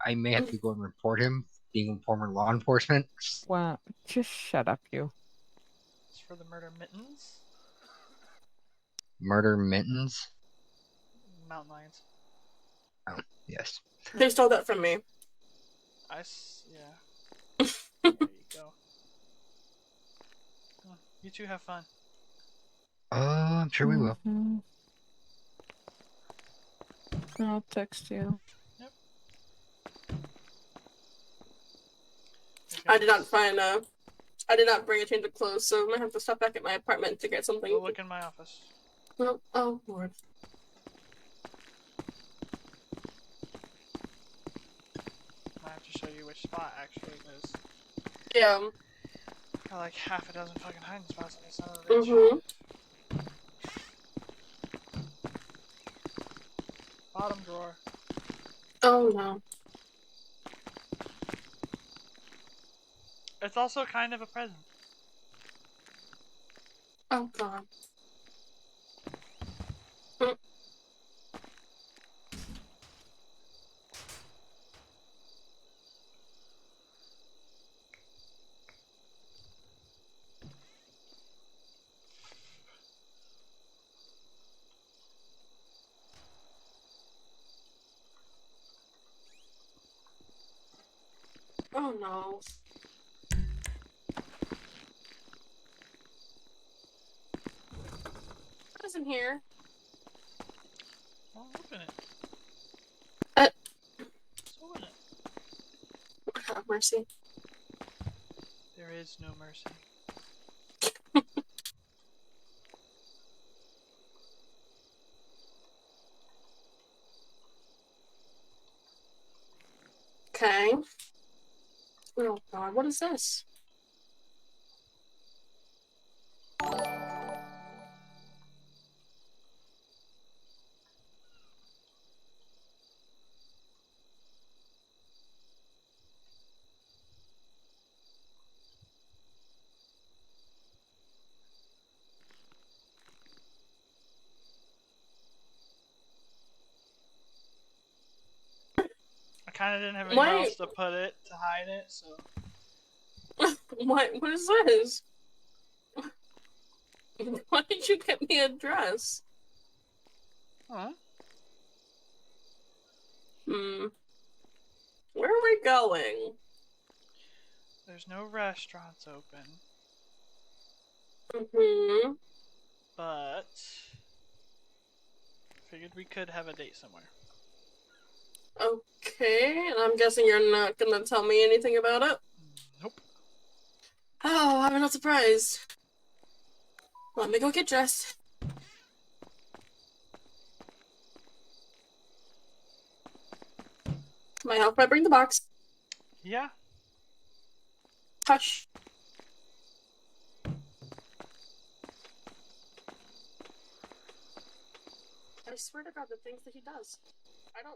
I may have to go and report him, being a former law enforcement. Well, just shut up, you. It's for the murder mittens. Murder mittens? Mountain lions. Oh, yes. They stole that from me. Yeah. There you go. Well, you two have fun. Oh, I'm sure we will. I'll text you. Yep. I did not find I did not bring a change of clothes, so I might have to stop back at my apartment to get something. Go look in my office. Oh, oh Lord. I have to show you which spot actually, because Yeah. got like half a dozen fucking hiding spots in this son of a bitch. Bottom drawer. Oh no. It's also kind of a present. Oh God. Oh no. What is in here? Well, open it. Let's open it. Have mercy. There is no mercy. Okay. Oh God, what is this? I kind of didn't have anywhere Wait. else to put it to hide it, so. What is this? Why did you get me a dress? Huh? Where are we going? There's no restaurants open, but figured we could have a date somewhere. Okay, and I'm guessing you're not gonna tell me anything about it? Nope. Oh, I'm not surprised. Let me go get dressed. Can I help if I bring the box? Yeah. Hush. I swear to God, the things that he does. I don't.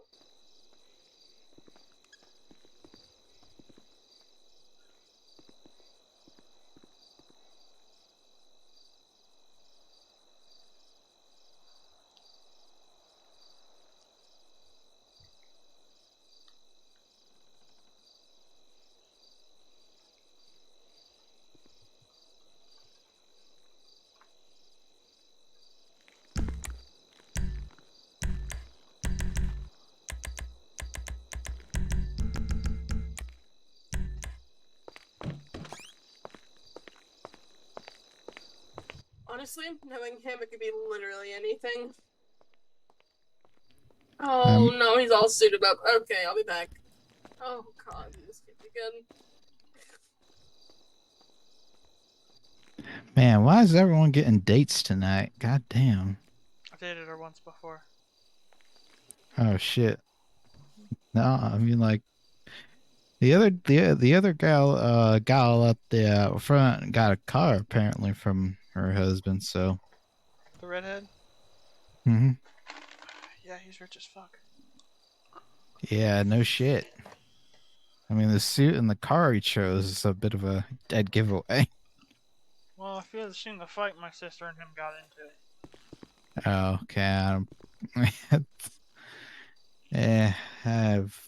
Honestly, knowing him, it could be literally anything. Oh no, he's all suited up. Okay, I'll be back. Oh God, this can't be good. Man, why is everyone getting dates tonight? God damn. I've dated her once before. Oh shit. No, I mean like the other gal up the front got a car apparently from her husband. So. The redhead? Hmm. Yeah, he's rich as fuck. Yeah, no shit. I mean, the suit and the car he chose is a bit of a dead giveaway. Well, I feel the seen the fight my sister and him got into it. Oh, okay. I've.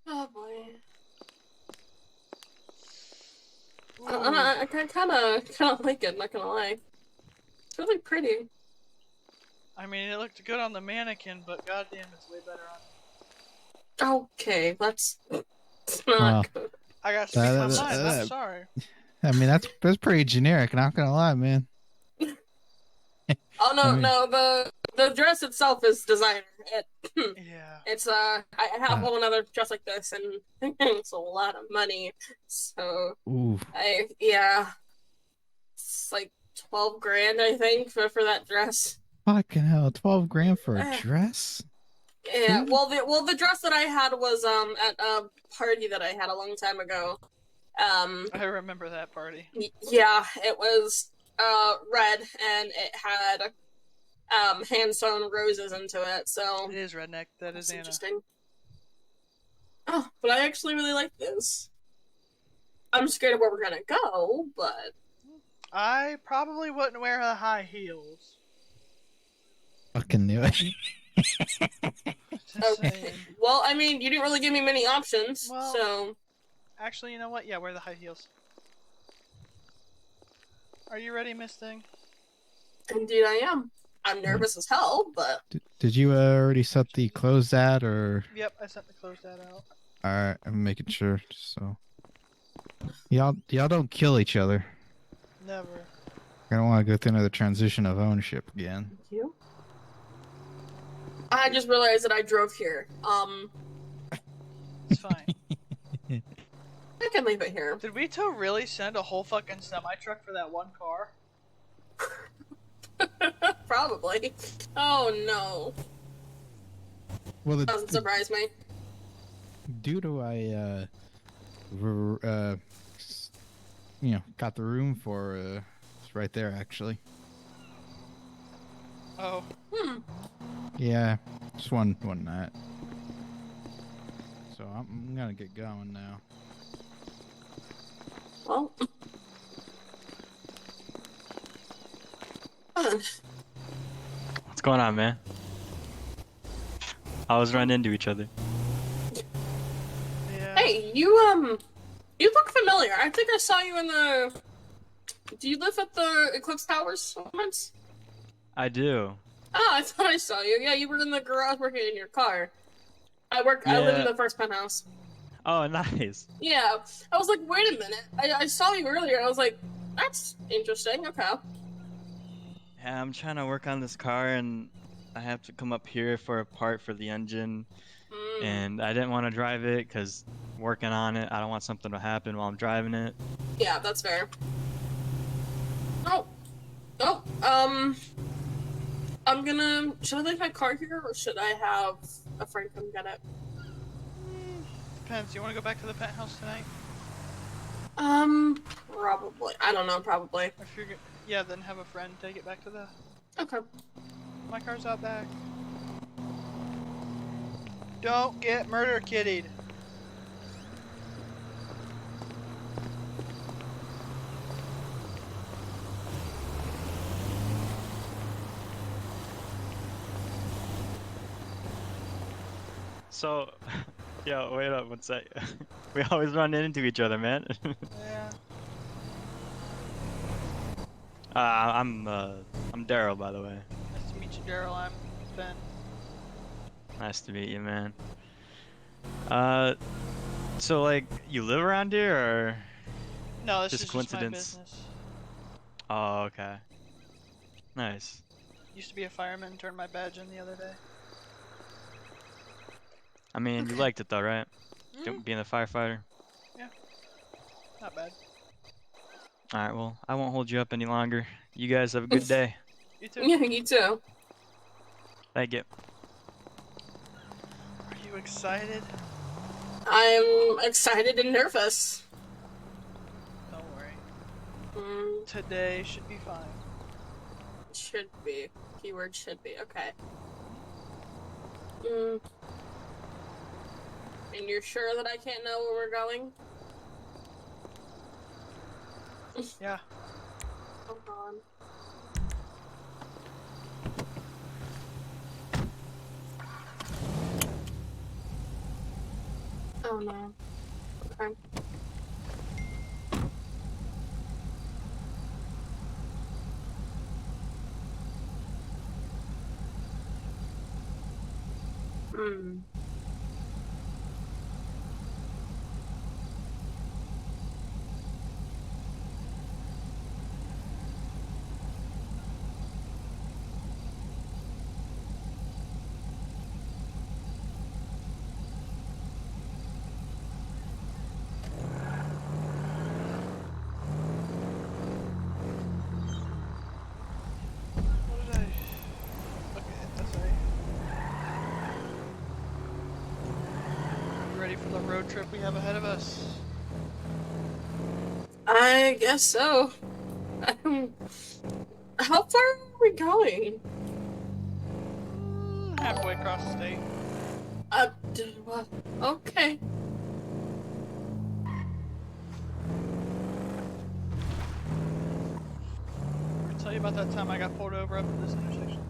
Oh boy. I kind of like it. Not gonna lie. It's really pretty. I mean, it looked good on the mannequin, but goddamn, it's way better on me. Okay, that's not Well, good. I gotta speak my mind. I'm sorry. I mean, that's pretty generic. Not gonna lie, man. Oh no, I mean- no, the dress itself is designer. Yeah. It's I have one other dress like this, and it's a lot of money. So Ooh. yeah, it's like 12 grand I think for that dress. Fucking hell, 12 grand for a dress? Yeah, Dude. well the dress that I had was at a party that I had a long time ago. I remember that party. Yeah, it was red and it had hand sewn roses into it. So it is redneck. That is Anna. Interesting. Oh, but I actually really like this. I'm scared of where we're gonna go, but I probably wouldn't wear the high heels. fucking knew it. Just Okay. saying. Well, I mean, you didn't really give me many options, Well- so. Actually, you know what? Yeah, wear the high heels. Are you ready, Miss Thing? Indeed, I am. I'm nervous as hell, but. Did you already set the closed ad or? Yep, I sent the closed ad out. All right, I'm making sure. So y'all don't kill each other. Never. I don't want to go through another transition of ownership again. Thank you. I just realized that I drove here. It's fine. I can leave it here. Did we two really send a whole fucking semi truck for that one car? Probably. Oh no. Well, Doesn't surprise me. due to got the room for it's right there actually. Oh. Yeah, just one night. So I'm gonna get going now. Well. What's going on, man? I was running into each other. Yeah. Hey, you look familiar. I think I saw you in the. Do you live at the Eclipse Towers once? I do. Oh, I thought I saw you. Yeah, you were in the garage working in your car. I live in Yeah. the first penthouse. Oh, nice. Yeah, I was like, wait a minute. I saw you earlier. I was like, that's interesting. Okay. Yeah, I'm trying to work on this car, and I have to come up here for a part for the engine. And I didn't want to drive it because working on it, I don't want something to happen while I'm driving it. Yeah, that's fair. Oh. I'm gonna. Should I leave my car here, or should I have a friend come get it? Depends. You want to go back to the penthouse tonight? Probably. I don't know. Probably. If you're yeah, then have a friend take it back to the. Okay. My car's out back. Don't get murder kittied. So, yo, wait up one sec. We always run into each other, man. Yeah. I'm Daryl, by the way. Nice to meet you, Daryl. I'm Ben. Nice to meet you, man. So like, you live around here, or No, this just is coincidence? just my business. Oh, okay. Nice. Used to be a fireman, turned my badge in the other day. I mean, you liked it though, right? Being a firefighter. Yeah. Not bad. Alright, well, I won't hold you up any longer. You guys have a good day. You too. Yeah, you too. Thank you. Are you excited? I'm excited and nervous. Don't worry. Today should be fine. Should be. Keyword should be. Okay. And you're sure that I can't know where we're going? Yeah. Hold on. Oh no. Okay. What did I? Okay, that's right. You ready for the road trip we have ahead of us? I guess so. How far are we going? Halfway across the state. What? Okay. I'll tell you about that time I got pulled over up at this intersection.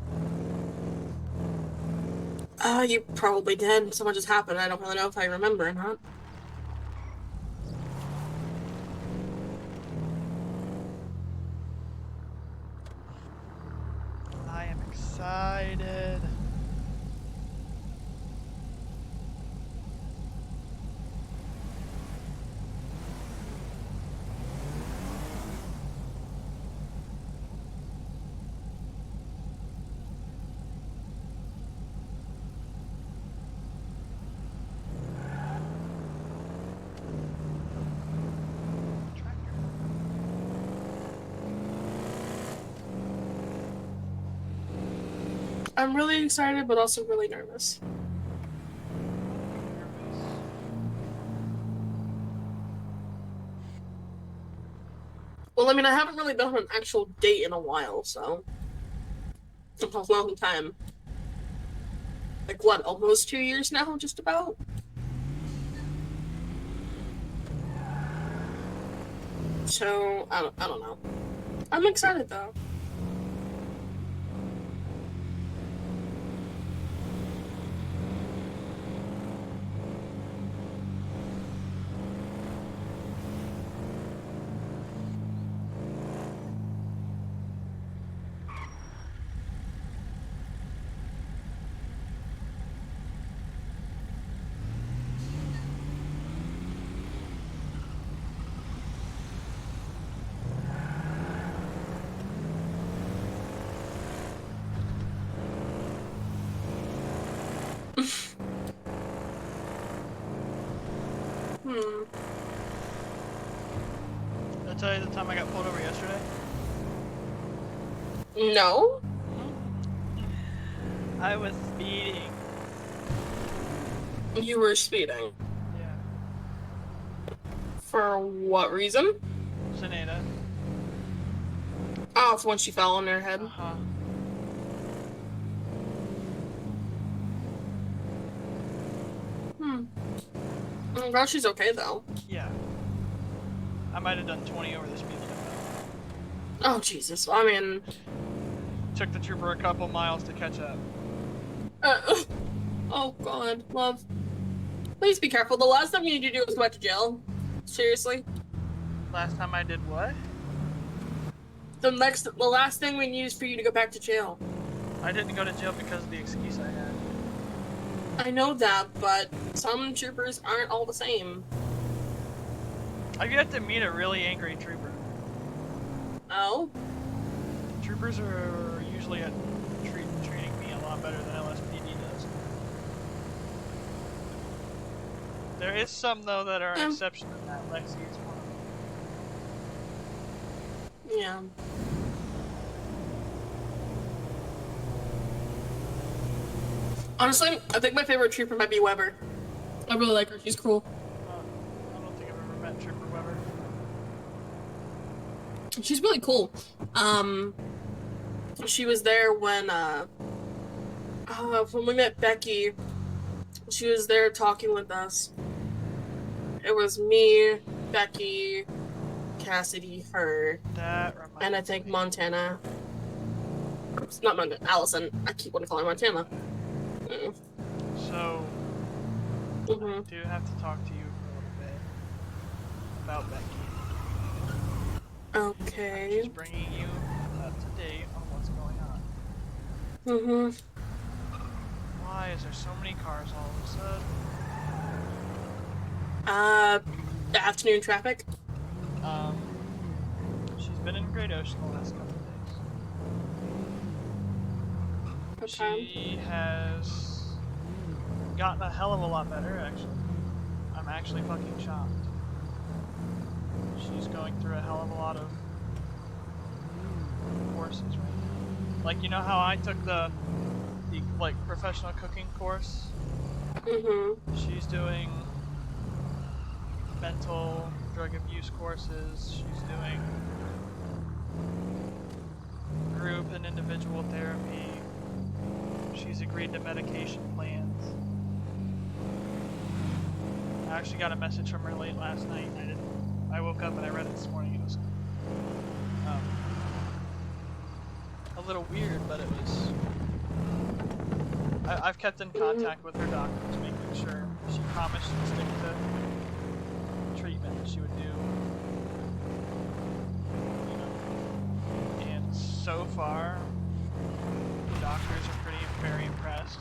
You probably did. Someone just happened. I don't really know if I remember or not. I am excited. I'm really excited, but also really nervous. Well, I mean, I haven't really been on an actual date in a while, so it's a long time. Like, what, almost 2 years now, just about? So, I don't know. I'm excited, though. Did I tell you the time I got pulled over yesterday? No? I was speeding. You were speeding. Yeah. For what reason? Sinead. Oh, for when she fell on her head. Uh-huh. I'm glad she's okay, though. Yeah. I might have done 20 over the speed limit. Oh, Jesus. I mean... Took the trooper a couple miles to catch up. Oh, God. Love. Please be careful. The last thing you need to do is go back to jail. Seriously. Last time I did what? The last thing we need is for you to go back to jail. I didn't go to jail because of the excuse I had. I know that, but some troopers aren't all the same. I've yet to meet a really angry trooper. Oh? Troopers are usually treating me a lot better than LSPD does. There is some, though, that are an exception to that. Lexi is one of them. Yeah. Honestly, I think my favorite trooper might be Weber. I really like her. She's cool. I don't think I've ever met Trooper Weber. She's really cool. She was there when we met Bekey. She was there talking with us. It was me, Bekey, Cassidy, her, and I think Montana. It's not Montana, Allison. I keep wanting to call her Montana. So, I do have to talk to you for a little bit about Bekey. Okay. I'm just bringing you up to date on what's going on. Why is there so many cars all of a sudden? Afternoon traffic. She's been in Great Ocean the last couple of days. She has gotten a hell of a lot better, actually. I'm actually fucking shocked. She's going through a hell of a lot of courses right now. Like, you know how I took the like professional cooking course? She's doing mental drug abuse courses. She's doing group and individual therapy. She's agreed to medication plans. I actually got a message from her late last night. I woke up and I read it this morning. It was a little weird, but it was I've kept in contact with her doctors, making sure she promised to stick to treatment that she would do. You know. And so far, the doctors are very impressed.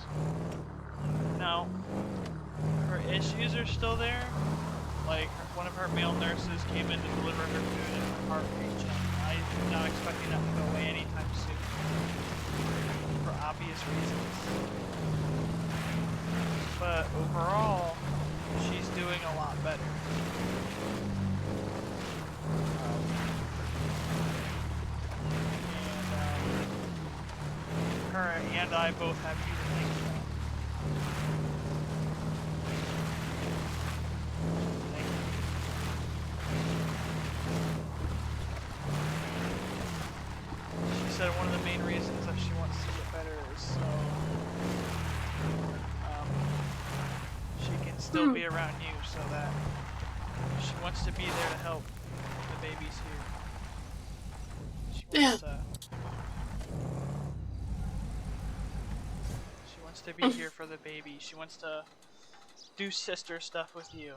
Now, her issues are still there. Like, one of her male nurses came in to deliver her food and her heart rate changed. I'm not expecting that to go away anytime soon. For obvious reasons. But overall, she's doing a lot better. Her and I both have you to thank for that. Thank you. She said one of the main reasons that she wants to get better is so she can still be around you, so that she wants to be there to help the babies here. She wants to be here for the baby. She wants to do sister stuff with you.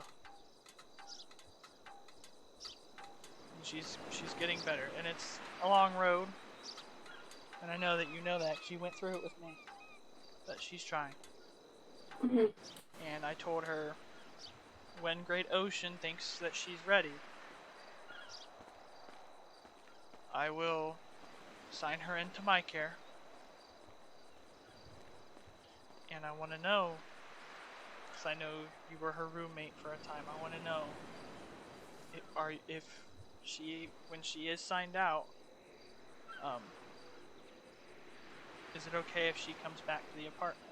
And she's getting better, and it's a long road. And I know that you know that. She went through it with me. But she's trying. And I told her when Great Ocean thinks that she's ready, I will sign her into my care. And I want to know, because I know you were her roommate for a time, I want to know if she, when she is signed out, is it okay if she comes back to the apartment?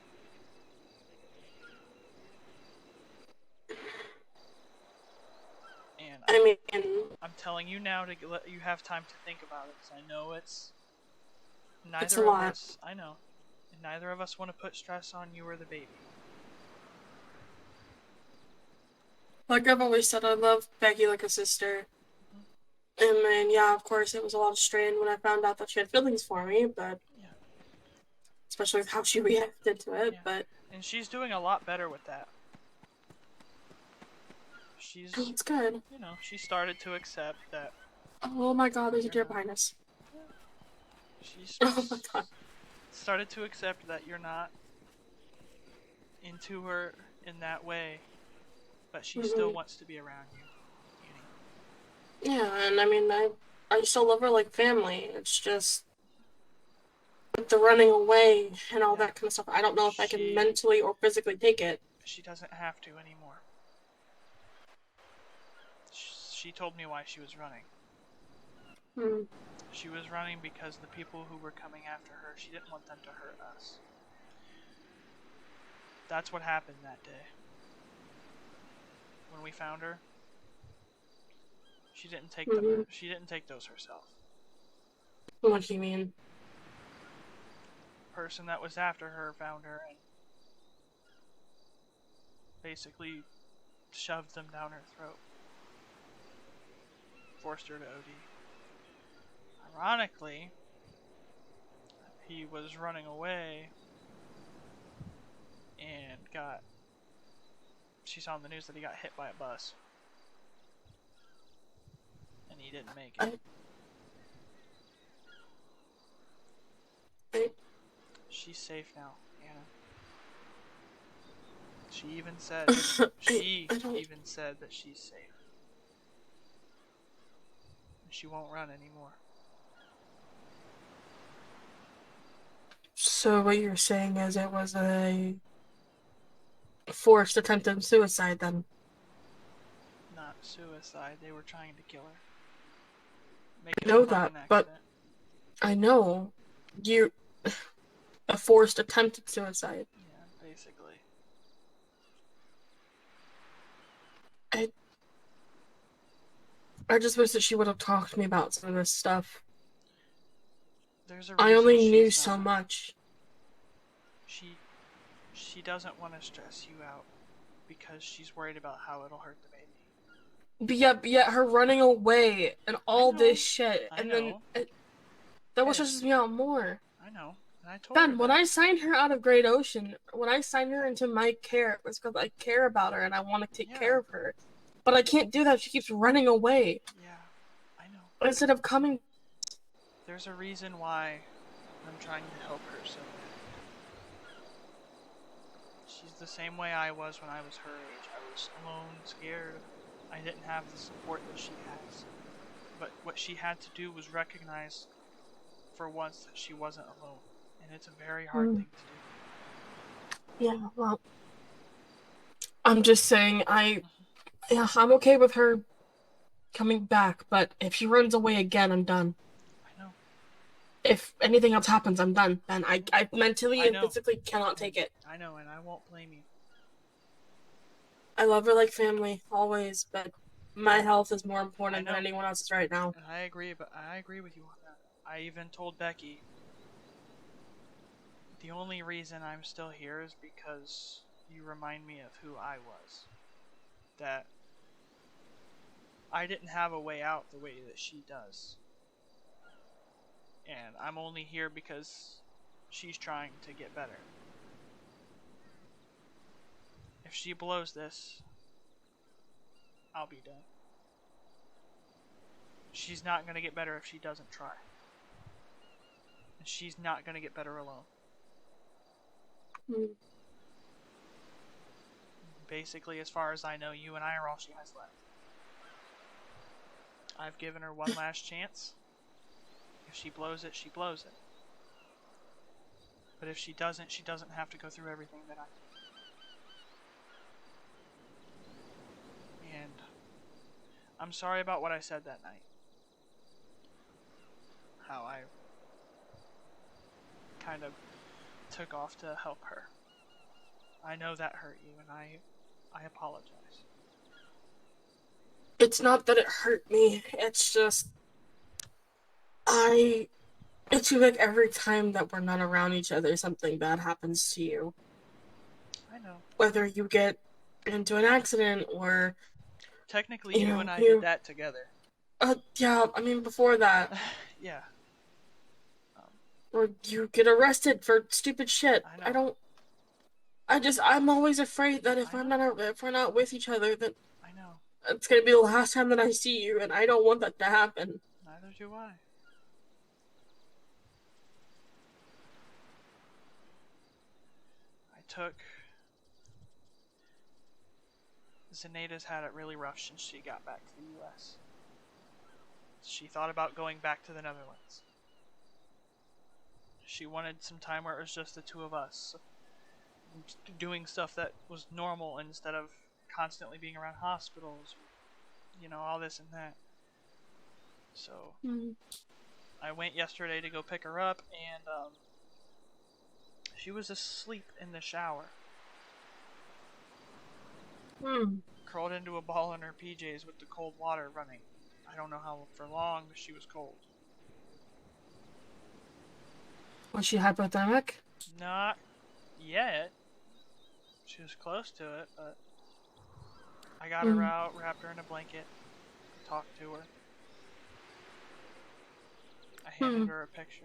And I'm telling you now to let you have time to think about it, because I know it's neither of us. I know, and neither of us want to put stress on you or the baby. Like I've always said, I love Bekey like a sister. And then, yeah, of course, it was a lot of strain when I found out that she had feelings for me, but especially with how she reacted to it. But and she's doing a lot better with that. It's good. You know, she started to accept that. Oh my God, there's a deer behind us. She's oh my God. Started to accept that you're not into her in that way, but she still wants to be around you. Yeah, and I mean, I still love her like family. It's just with the running away and all that kind of stuff. I don't know if I can mentally or physically take it. She doesn't have to anymore. She told me why she was running. She was running because the people who were coming after her, she didn't want them to hurt us. That's what happened that day. When we found her, she didn't take them. She didn't take those herself. What do you mean? The person that was after her found her and basically shoved them down her throat. Forced her to OD. Ironically, he was running away and she saw on the news that he got hit by a bus. And he didn't make it. She's safe now, Anna. She even said that she's safe. She won't run anymore. So what you're saying is it was a forced attempted suicide then? Not suicide, they were trying to kill her. I know that, but I know a forced attempted suicide. Yeah, basically. I just wish that she would have talked to me about some of this stuff. There's a I reason only knew she's so not. much. She doesn't want to stress you out because she's worried about how it'll hurt the baby. But yet her running away and all this shit, and then that what stresses me out more. I know, And I told her Ben, when that. I signed her out of Great Ocean, when I signed her into my care, it was because I care about her and I want to take care of her. But I can't do that. She keeps running away. Yeah, I know. Instead of coming. There's a reason why I'm trying to help her so bad. She's the same way I was when I was her age. I was alone, scared. I didn't have the support that she has. But what she had to do was recognize for once that she wasn't alone. And it's a very hard thing to do. Yeah, well, I'm just saying, I'm okay with her coming back, but if she runs away again, I'm done. I know. If anything else happens, I'm done. And I mentally and physically cannot take it. I know, and I won't blame you. I love her like family, always, but my health is more important than anyone else's right now. And I agree, but I agree with you on that. I even told Bekey the only reason I'm still here is because you remind me of who I was. That I didn't have a way out the way that she does. And I'm only here because she's trying to get better. If she blows this, I'll be done. She's not going to get better if she doesn't try. And she's not going to get better alone. Basically, as far as I know, you and I are all she has left. I've given her one last chance. If she blows it, she blows it. But if she doesn't have to go through everything that I did. And I'm sorry about what I said that night. How I kind of took off to help her. I know that hurt you, and I apologize. It's not that it hurt me, it's just it seems like every time that we're not around each other, something bad happens to you. I know. Whether you get into an accident or... Technically, you and I did that together. Yeah, I mean, before that. Yeah. Or you get arrested for stupid shit. I know. I'm always afraid that if we're not with each other, that it's gonna be the last time that I see you, and I don't want that to happen. Neither do I. Zenaita's had it really rough since she got back to the U.S. She thought about going back to the Netherlands. She wanted some time where it was just the two of us, doing stuff that was normal instead of constantly being around hospitals, all this and that. So I went yesterday to go pick her up, and she was asleep in the shower. Curled into a ball in her PJs with the cold water running. I don't know how for long, but she was cold. Was she hypothermic? Not yet. She was close to it, but I got her out, wrapped her in a blanket, talked to her. I handed her a picture,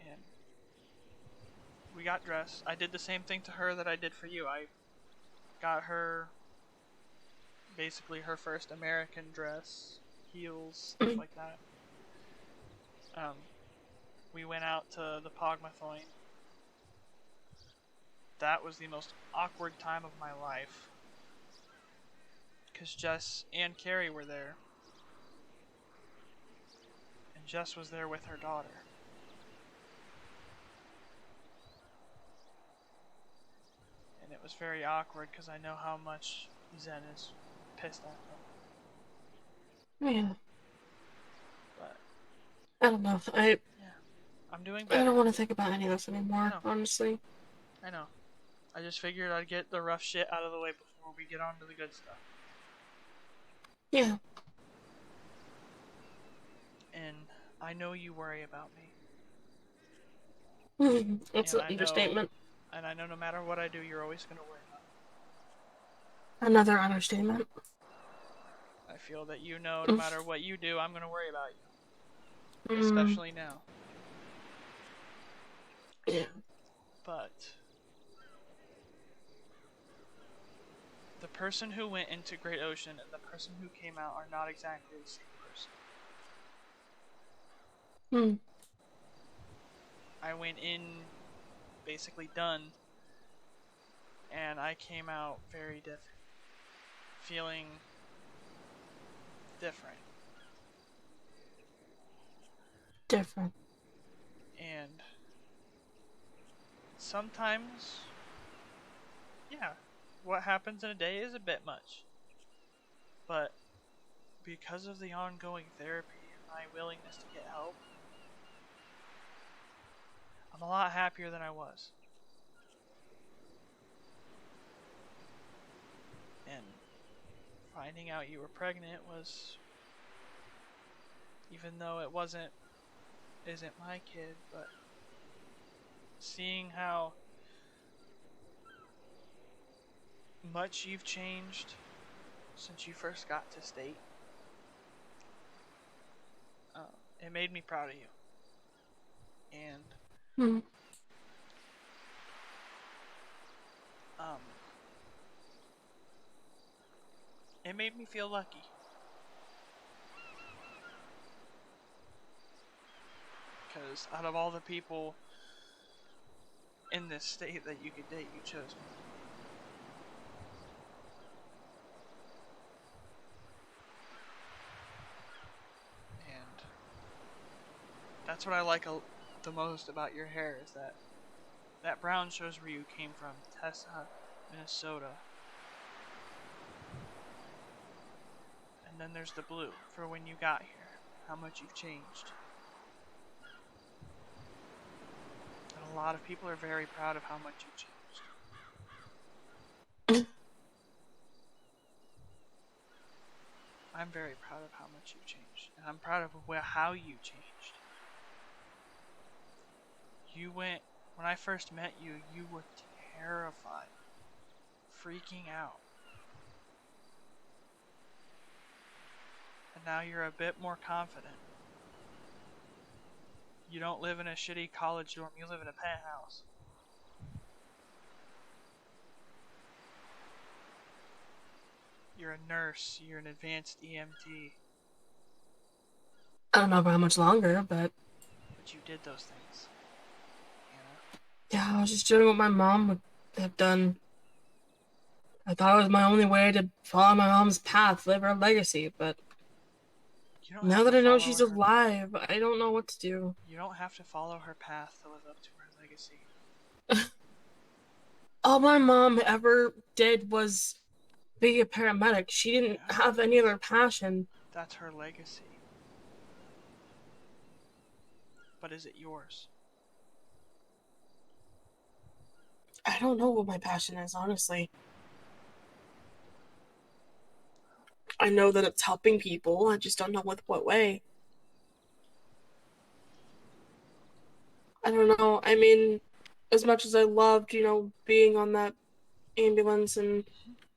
and we got dressed. I did the same thing to her that I did for you. I got her basically her first American dress, heels, stuff like that. We went out to the Pogmathoin. That was the most awkward time of my life. Because Jess and Carrie were there. And Jess was there with her daughter. And it was very awkward because I know how much Zen is pissed at me. Yeah. But I don't know. I'm doing better. I don't want to think about any of this anymore, honestly. I know. I just figured I'd get the rough shit out of the way before we get on to the good stuff. Yeah. And I know you worry about me. That's an understatement. And I know no matter what I do, you're always going to worry about me. Another understatement. I feel that no matter what you do, I'm going to worry about you. Especially now. Yeah. But the person who went into Great Ocean and the person who came out are not exactly the same person. I went in basically done, and I came out very different, feeling different. And sometimes, yeah, what happens in a day is a bit much. But because of the ongoing therapy and my willingness to get help, I'm a lot happier than I was. And finding out you were pregnant was, even though it isn't my kid, but seeing how much you've changed since you first got to state, it made me proud of you. And it made me feel lucky. Because out of all the people in this state that you could date, you chose me. And that's what I like the most about your hair, is that brown shows where you came from, Tessa, Minnesota. And then there's the blue for when you got here, how much you've changed. And a lot of people are very proud of how much you've changed. I'm very proud of how much you've changed. And I'm proud of how you changed. When I first met you, you were terrified, freaking out. And now you're a bit more confident. You don't live in a shitty college dorm, you live in a penthouse. You're a nurse, you're an advanced EMT. I don't know about how much longer, but you did those things. Yeah, I was just doing what my mom would have done. I thought it was my only way to follow my mom's path, live her legacy, but now that I know she's alive, I don't know what to do. You don't have to follow her path to live up to her legacy. All my mom ever did was be a paramedic. She didn't have any other passion. That's her legacy. But is it yours? I don't know what my passion is, honestly. I know that it's helping people, I just don't know with what way. I don't know. I mean, as much as I loved, being on that ambulance and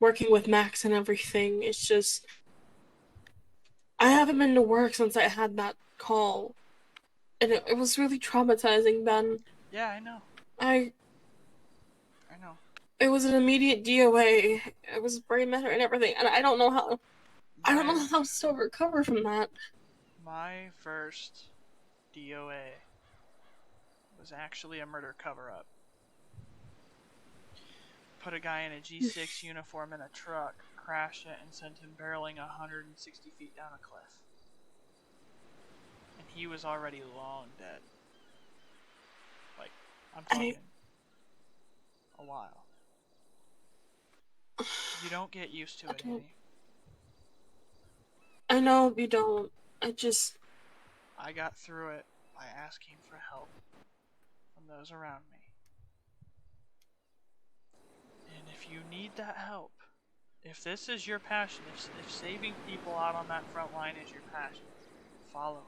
working with Max and everything, it's just, I haven't been to work since I had that call. And it was really traumatizing, Ben. Yeah, I know. I know. It was an immediate DOA. It was brain matter and everything, and I don't know how to still recover from that. My first DOA was actually a murder cover-up. Put a guy in a G6 uniform in a truck, crashed it, and sent him barreling 160 feet down a cliff. And he was already long dead. Like, I'm talking a while. You don't get used to it, Amy. I know you don't. I got through it by asking for help from those around me. And if you need that help, if this is your passion, if saving people out on that front line is your passion, follow it.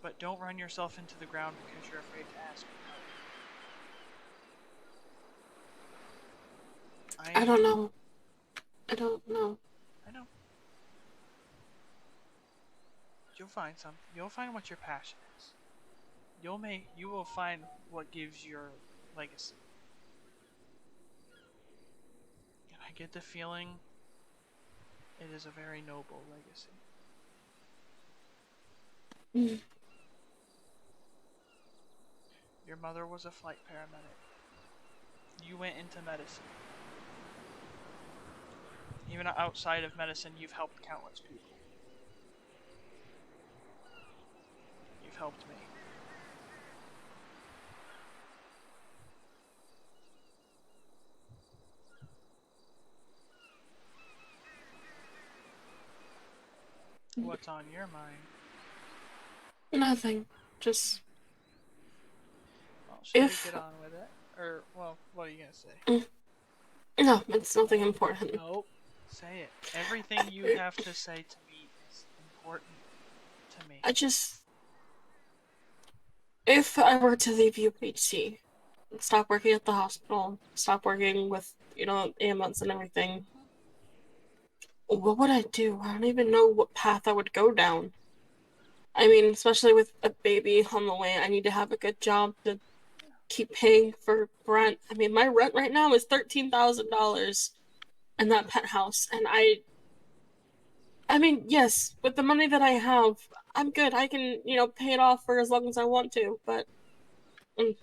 But don't run yourself into the ground because you're afraid to ask for help. I don't know. I don't know. I know. You'll find something. You'll find what your passion is. You will find what gives your legacy. And I get the feeling it is a very noble legacy. Your mother was a flight paramedic. You went into medicine. Even outside of medicine, you've helped countless people. You've helped me. What's on your mind? Nothing. Just. Well, should If. we get on with it? Or, well, what are you gonna say? No, it's nothing important. Nope. Say it. Everything you have to say to me is important to me. If I were to leave UHC, stop working at the hospital, stop working with, ambulance and everything, what would I do? I don't even know what path I would go down. I mean, especially with a baby on the way, I need to have a good job to keep paying for rent. I mean, my rent right now is $13,000 in that pet house, and I mean, yes, with the money that I have, I'm good. I can, pay it off for as long as I want to, but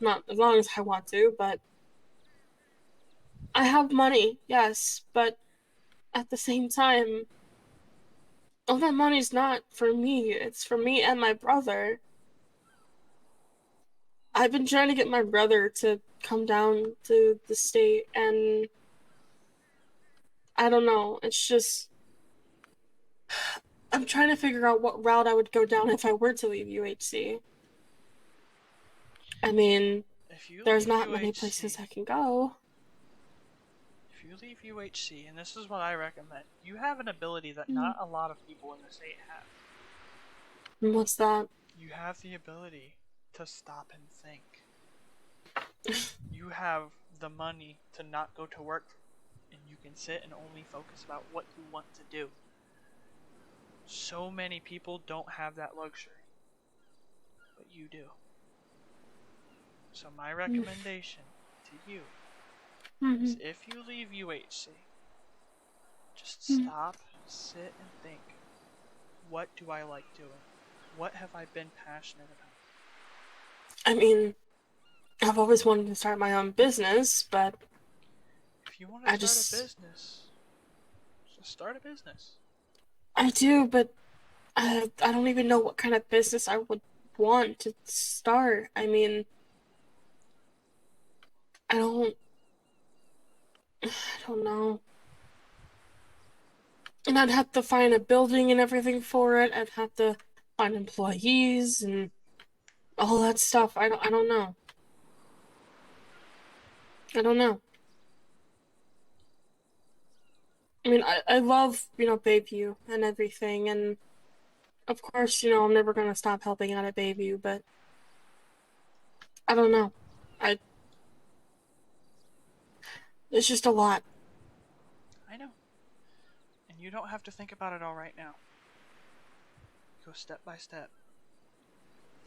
not as long as I want to, but I have money, yes, but at the same time, all that money's not for me. It's for me and my brother. I've been trying to get my brother to come down to the state, and I don't know. It's just I'm trying to figure out what route I would go down if I were to leave UHC. I mean, there's not many places I can go. If you leave UHC, and this is what I recommend, you have an ability that not a lot of people in the state have. What's that? You have the ability to stop and think. You have the money to not go to work, and you can sit and only focus about what you want to do. So many people don't have that luxury, but you do. So my recommendation to you is if you leave UHC, just stop, sit, and think. What do I like doing? What have I been passionate about? I mean, I've always wanted to start my own business, but if you want to start a business, just start a business. I do, but I don't even know what kind of business I would want to start. I mean, I don't know. And I'd have to find a building and everything for it. I'd have to find employees and all that stuff. I don't know. I don't know. I mean, I love, Bayview and everything, and of course, I'm never gonna stop helping out at Bayview, but I don't know. It's just a lot. I know. And you don't have to think about it all right now. Go step by step.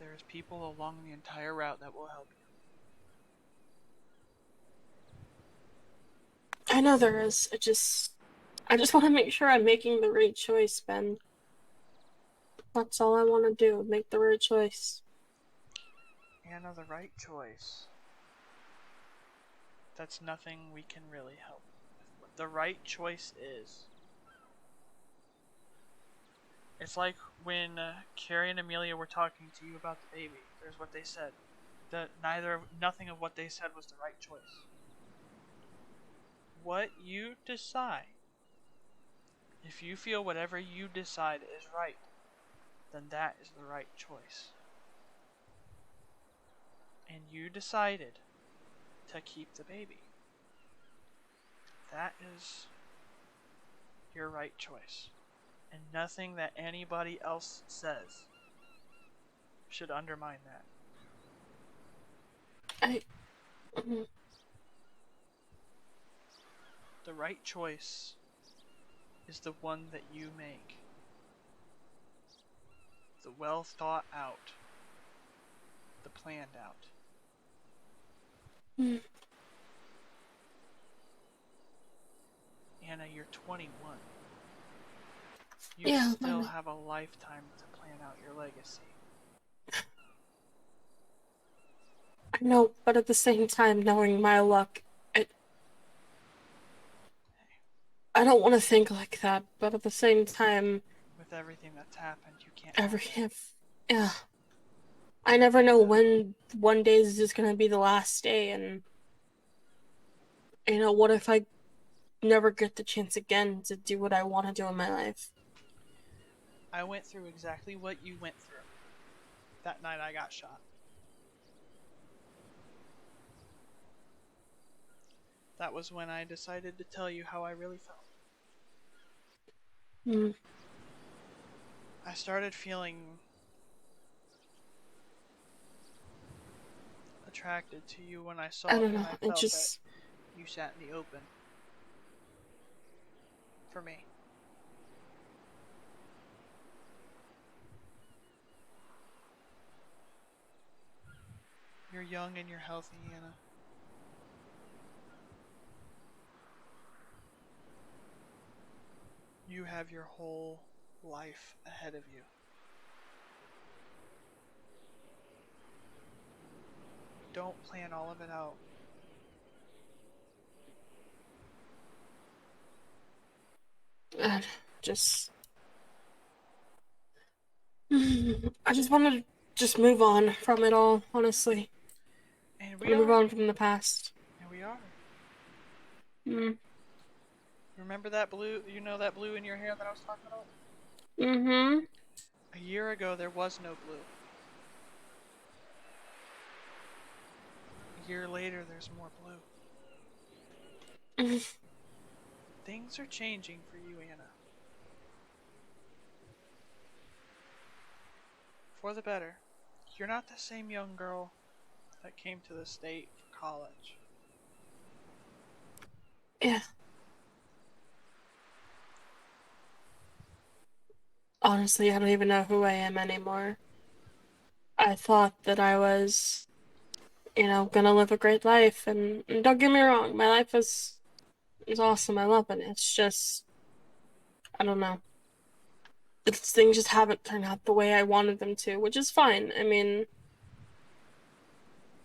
There's people along the entire route that will help you. I know there is. I just want to make sure I'm making the right choice, Ben. That's all I want to do, make the right choice. Anna, the right choice. That's nothing we can really help with. What the right choice is. It's like when Carrie and Amelia were talking to you about the baby. There's what they said. Nothing of what they said was the right choice. What you decide, if you feel whatever you decide is right, then that is the right choice. And you decided to keep the baby. That is your right choice. And nothing that anybody else says should undermine that. The right choice is the one that you make. The well thought out. the planned out. Mm. Anna, you're 21. You Yeah, still but have a lifetime to plan out your legacy. I know, but at the same time, knowing my luck, I don't want to think like that, but at the same time, With everything that's happened, you can't. yeah. I never know when one day is just gonna be the last day, and what if I never get the chance again to do what I want to do in my life? I went through exactly what you went through that night I got shot. That was when I decided to tell you how I really felt. Mm. I started feeling attracted to you when I saw I don't and know, I it felt just... that you sat in the open. For me. You're young and you're healthy, Anna. You have your whole life ahead of you. Don't plan all of it out. Just... I just want to just move on from it all, honestly. And we move are. on from the past. And we are. Mm. Remember that blue, that blue in your hair that I was talking about? Mm-hmm. A year ago, there was no blue. A year later, there's more blue. Things are changing for you, Anna. For the better. You're not the same young girl that came to the state for college. Yeah. Honestly, I don't even know who I am anymore. I thought that I was, gonna live a great life, and don't get me wrong, my life is awesome. I love it. It's just, I don't know. Things just haven't turned out the way I wanted them to, which is fine. I mean,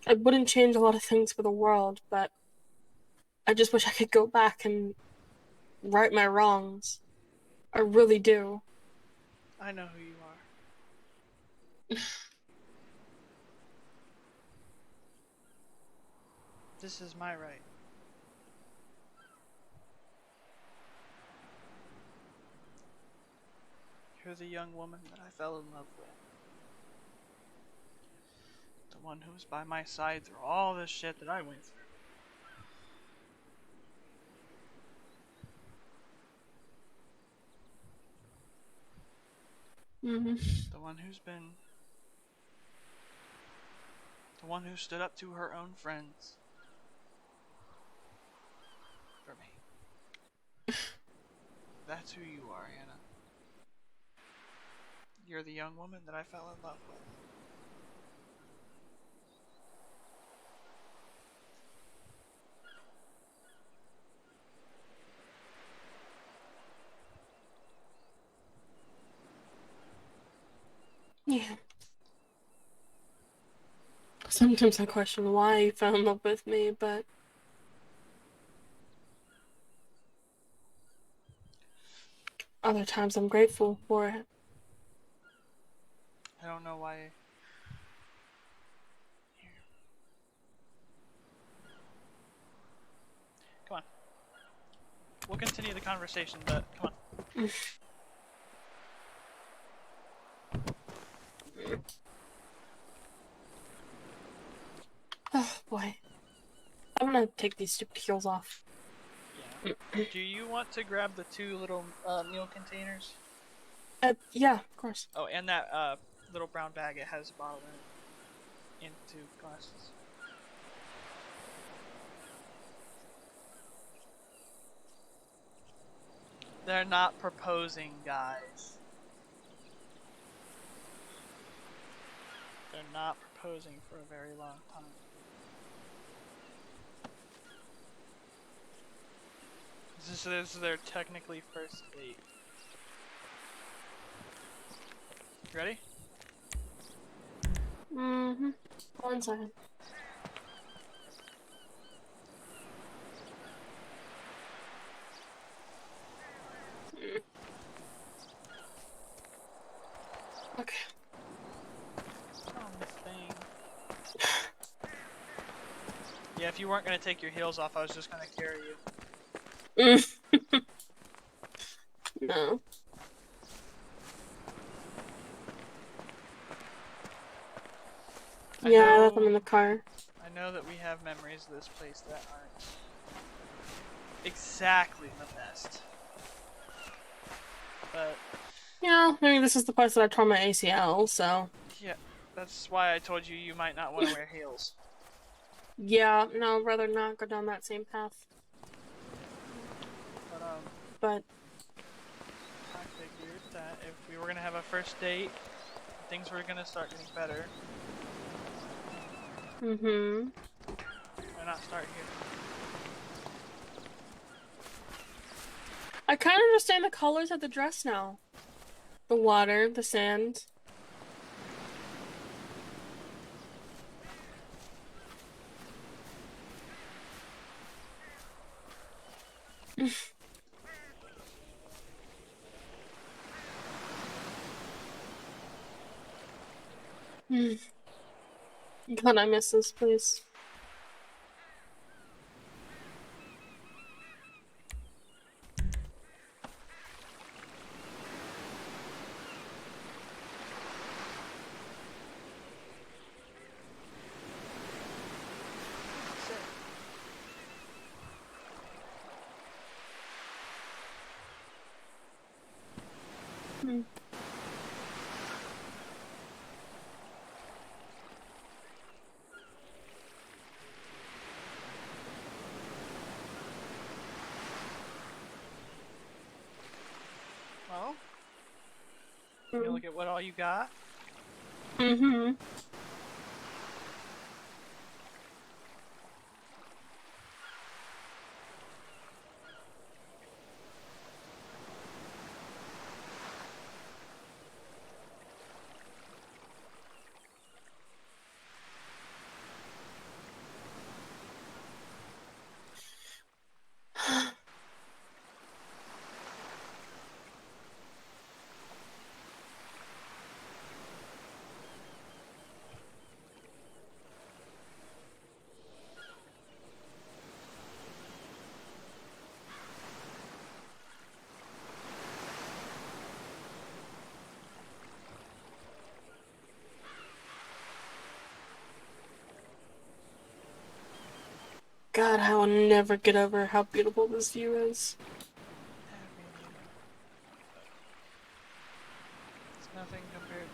I wouldn't change a lot of things for the world, but I just wish I could go back and right my wrongs. I really do. I know who you are. This is my right. You're the young woman that I fell in love with. The one who was by my side through all this shit that I went through. Mm-hmm. The one who stood up to her own friends. For me. That's who you are, Anna. You're the young woman that I fell in love with. Yeah. Sometimes I question why you fell in love with me, but other times I'm grateful for it. I don't know why. Here. Come on. We'll continue the conversation, but come on. Oh boy. I'm gonna take these stupid heels off. Yeah. Do you want to grab the two little meal containers? Yeah, of course. Oh, and that little brown bag, it has a bottle in it. And 2 glasses. They're not proposing, guys. They're not proposing. posing for a very long time. This is their technically first date. You ready? Mm-hmm. 1 second. Okay. On this thing. Yeah, if you weren't gonna take your heels off, I was just gonna carry you. No. Yeah, I left them in the car. I know that we have memories of this place that aren't exactly the best. But Yeah, I mean, this is the place that I tore my ACL, so. yeah, that's why I told you you might not want to wear heels. Yeah, no, I'd rather not go down that same path. But I figured that if we were gonna have a first date, things were gonna start getting better. Mm-hmm. Why not start here? I kind of understand the colors of the dress now. The water, the sand. God, I miss this place. Well, you look at what all you got. Mm-hmm. God, I will never get over how beautiful this view is. It's nothing compared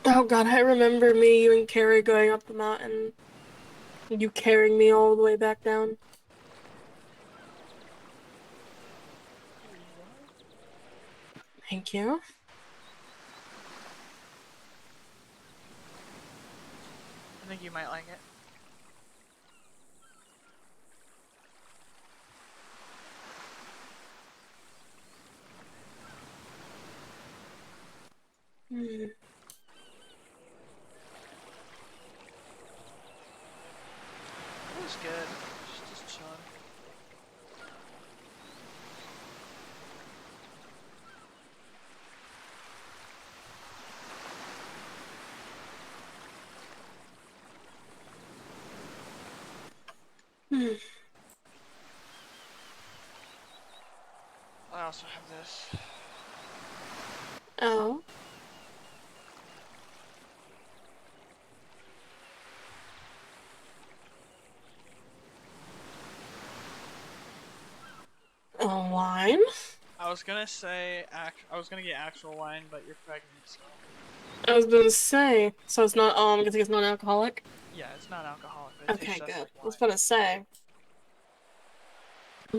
Oh God, I remember me, you and Carrie going up the mountain. You carrying me all the way back down. Thank you. I think you might like it. It was good. Just chilling. I also have this. Oh. A wine? I was gonna say I was gonna get actual wine, but you're pregnant, so. I was gonna say, so it's not, I'm guessing it's non-alcoholic? Yeah, it's not alcoholic, but it Okay, tastes just good. like I was gonna say.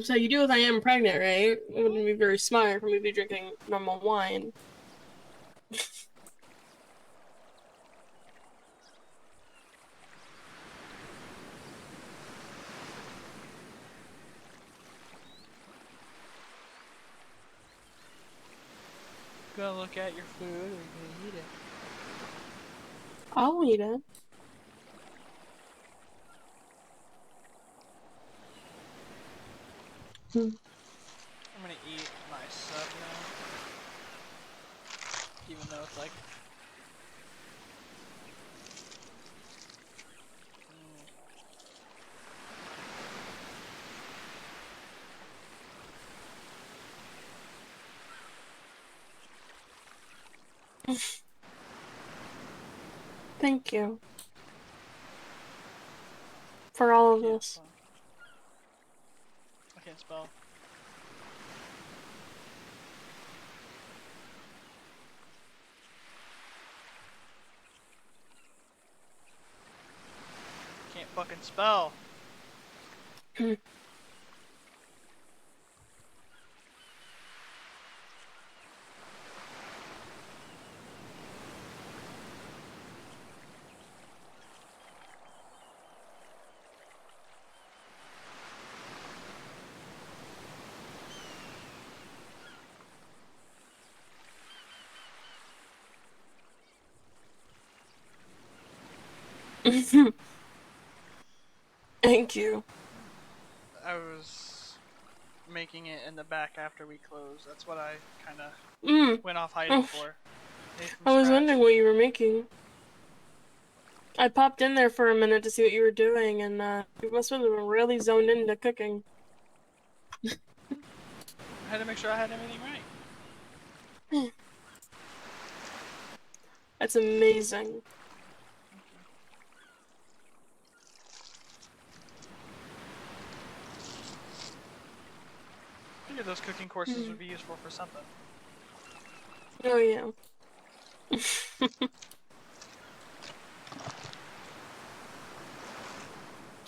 So you do with I am pregnant, right? It wouldn't be very smart for me to be drinking normal wine. Gonna look at your food or you gonna eat it? I'll eat it. I'm gonna eat my sub now. Even though it's like... Thank you. For all of this. I can't spell. Can't fucking spell. Thank you. I was making it in the back after we closed. That's what I kind of went off hiding for. Made from I was scratch. wondering what you were making. I popped in there for a minute to see what you were doing, and you must have been really zoned into cooking. I had to make sure I had everything right. That's amazing. I figured those cooking courses would be useful for something. Oh yeah.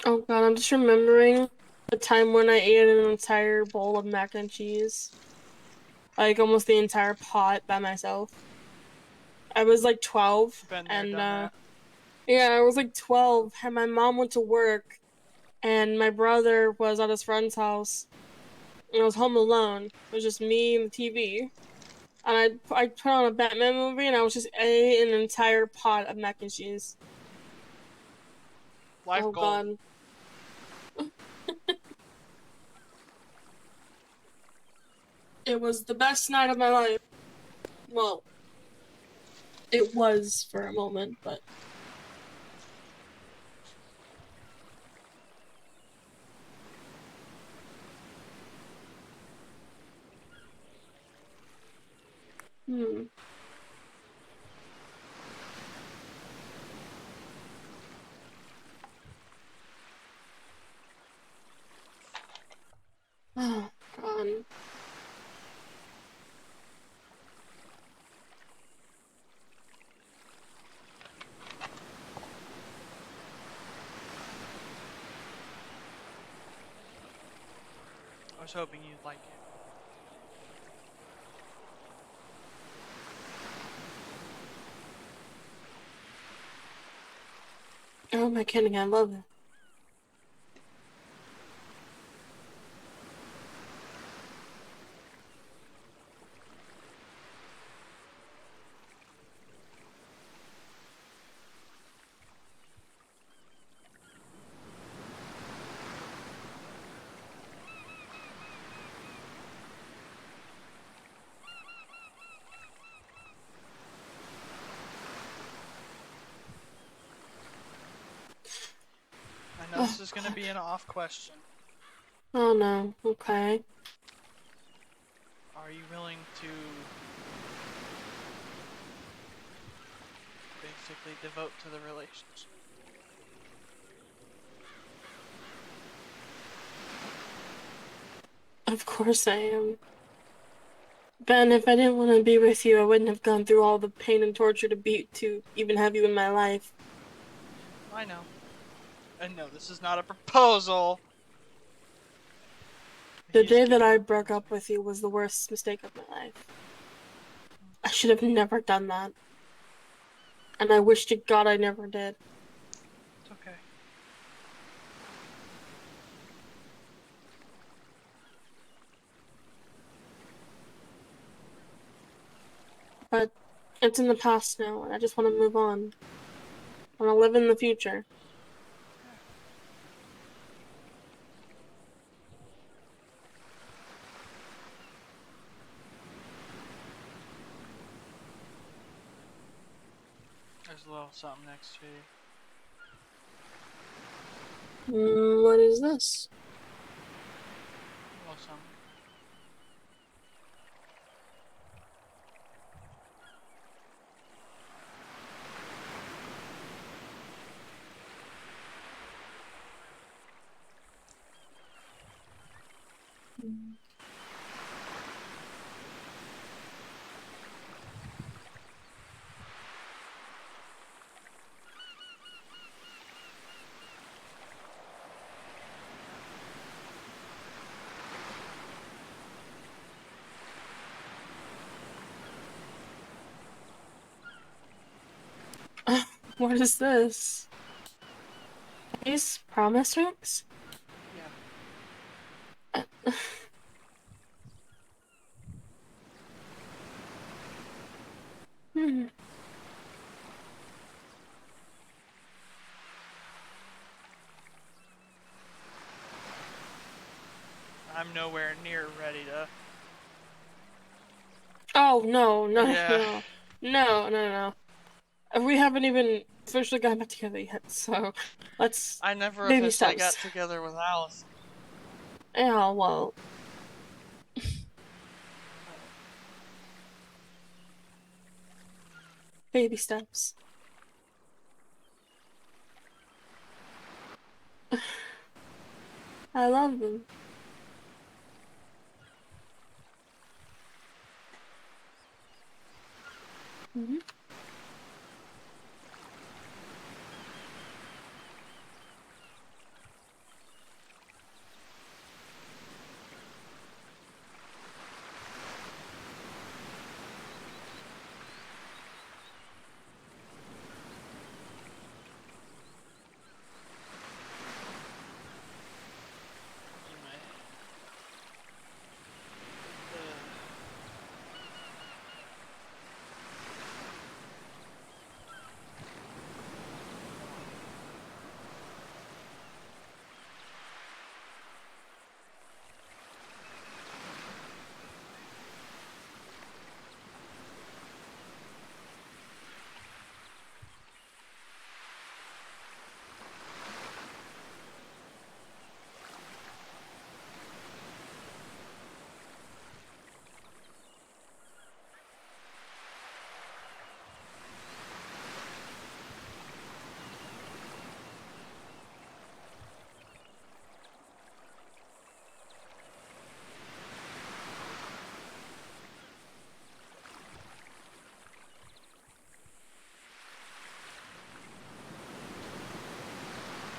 Oh god, I'm just remembering the time when I ate an entire bowl of mac and cheese. Like almost the entire pot by myself. I was like 12 Been there, and done that. yeah, I was like 12 and my mom went to work and my brother was at his friend's house. And I was home alone. It was just me and the TV. And I put on a Batman movie and I was just ate an entire pot of mac and cheese. Life oh goal. god. It was the best night of my life. Well, it was for a moment, but... Oh, god. I was hoping you'd like it. Oh my kidding, I love it. I know this is going to be an off question. Oh no, okay. Are you willing to basically devote to the relationship? Of course I am. Ben, if I didn't want to be with you, I wouldn't have gone through all the pain and torture to even have you in my life. I know. And no, this is not a proposal. The day that I broke up with you was the worst mistake of my life. I should have never done that. And I wish to God I never did. It's okay. But it's in the past now, and I just want to move on. I want to live in the future. There's a little something next to you. What is this? A little something. What is this? These promise rings? Yeah. Hmm. I'm nowhere near ready to. Oh, no, no, Yeah. no. We haven't even officially gotten back together yet, so let's I never baby officially steps. got together with Alice. Yeah, well. Baby steps. I love them. Mm-hmm.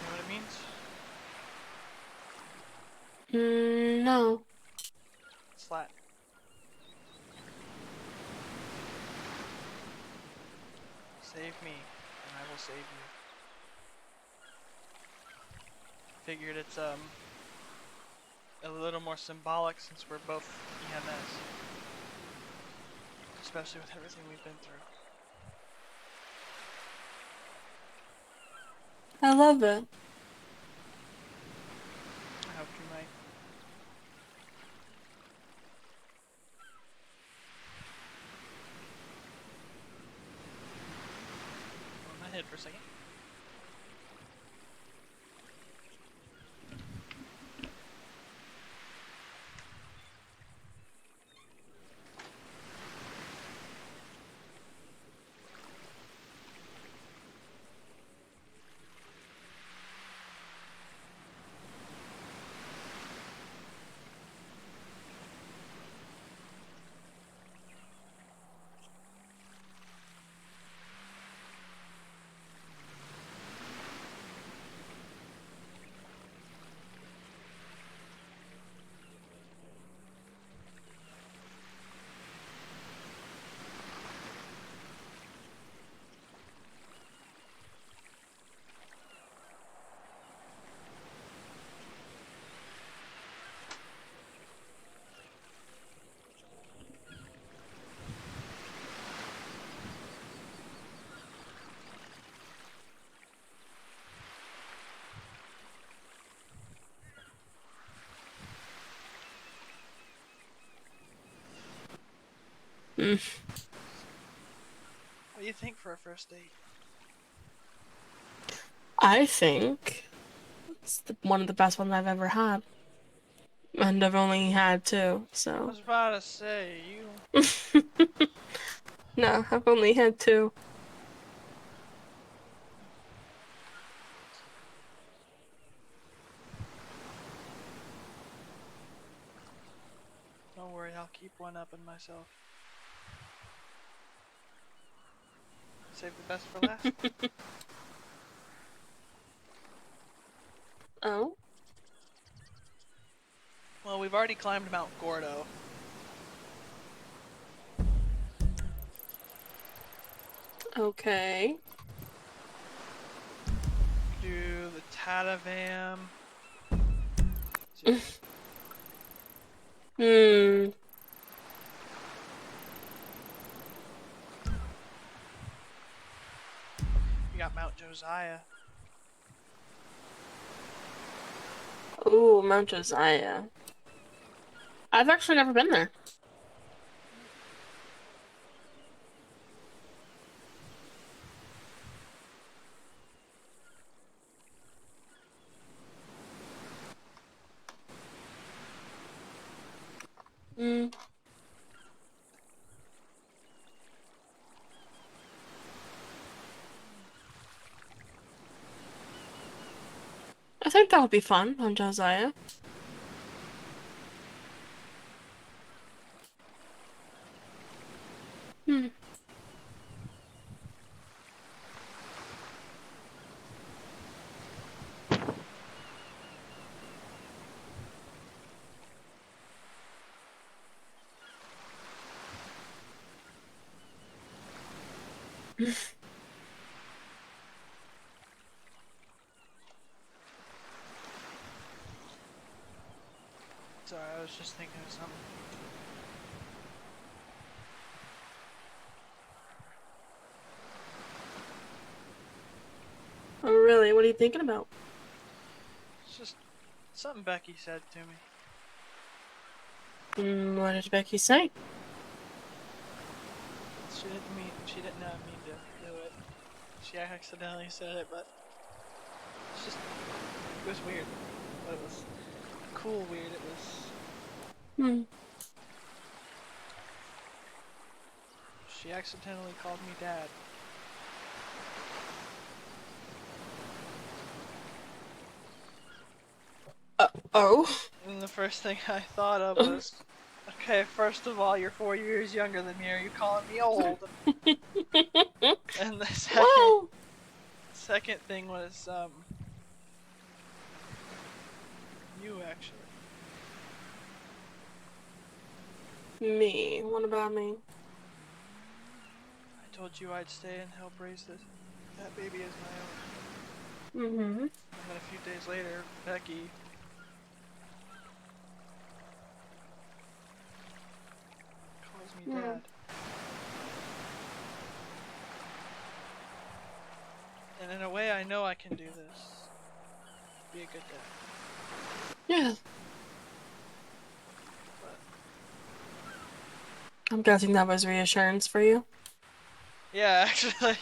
You know what it means? No. Slat. Save me, and I will save you. Figured it's a little more symbolic since we're both EMS. Especially with everything we've been through. I love it. I hope you might. On my head for a second. Mm. What do you think for a first date? I think it's one of the best ones I've ever had. And I've only had two, I so. was about to say, you... No, I've only had two. Don't worry, I'll keep one up in myself. Save the best for last. Oh? Well, we've already climbed Mount Gordo. Okay. Do the Tatavam. Hmm. You got Mount Josiah. Ooh, Mount Josiah. I've actually never been there. Hmm. I think that would be fun on Josiah. Hmm. Sorry, I was just thinking of something. Oh, really? What are you thinking about? It's just something Bekey said to me. What did Bekey say? She didn't mean to do it. She accidentally said it, but it's just, it was weird. But it was cool weird. It was... Hmm. She accidentally called me dad. Oh? And the first thing I thought of was, okay, first of all, you're 4 years younger than me. Are you calling me old? And the second thing was, you actually. Me? What about me? I told you I'd stay and help raise that baby as my own. Mm-hmm. And then a few days later, Bekey calls me dad. And in a way, I know I can do this. Be a good dad. Yeah. I'm guessing that was reassurance for you. Yeah, actually,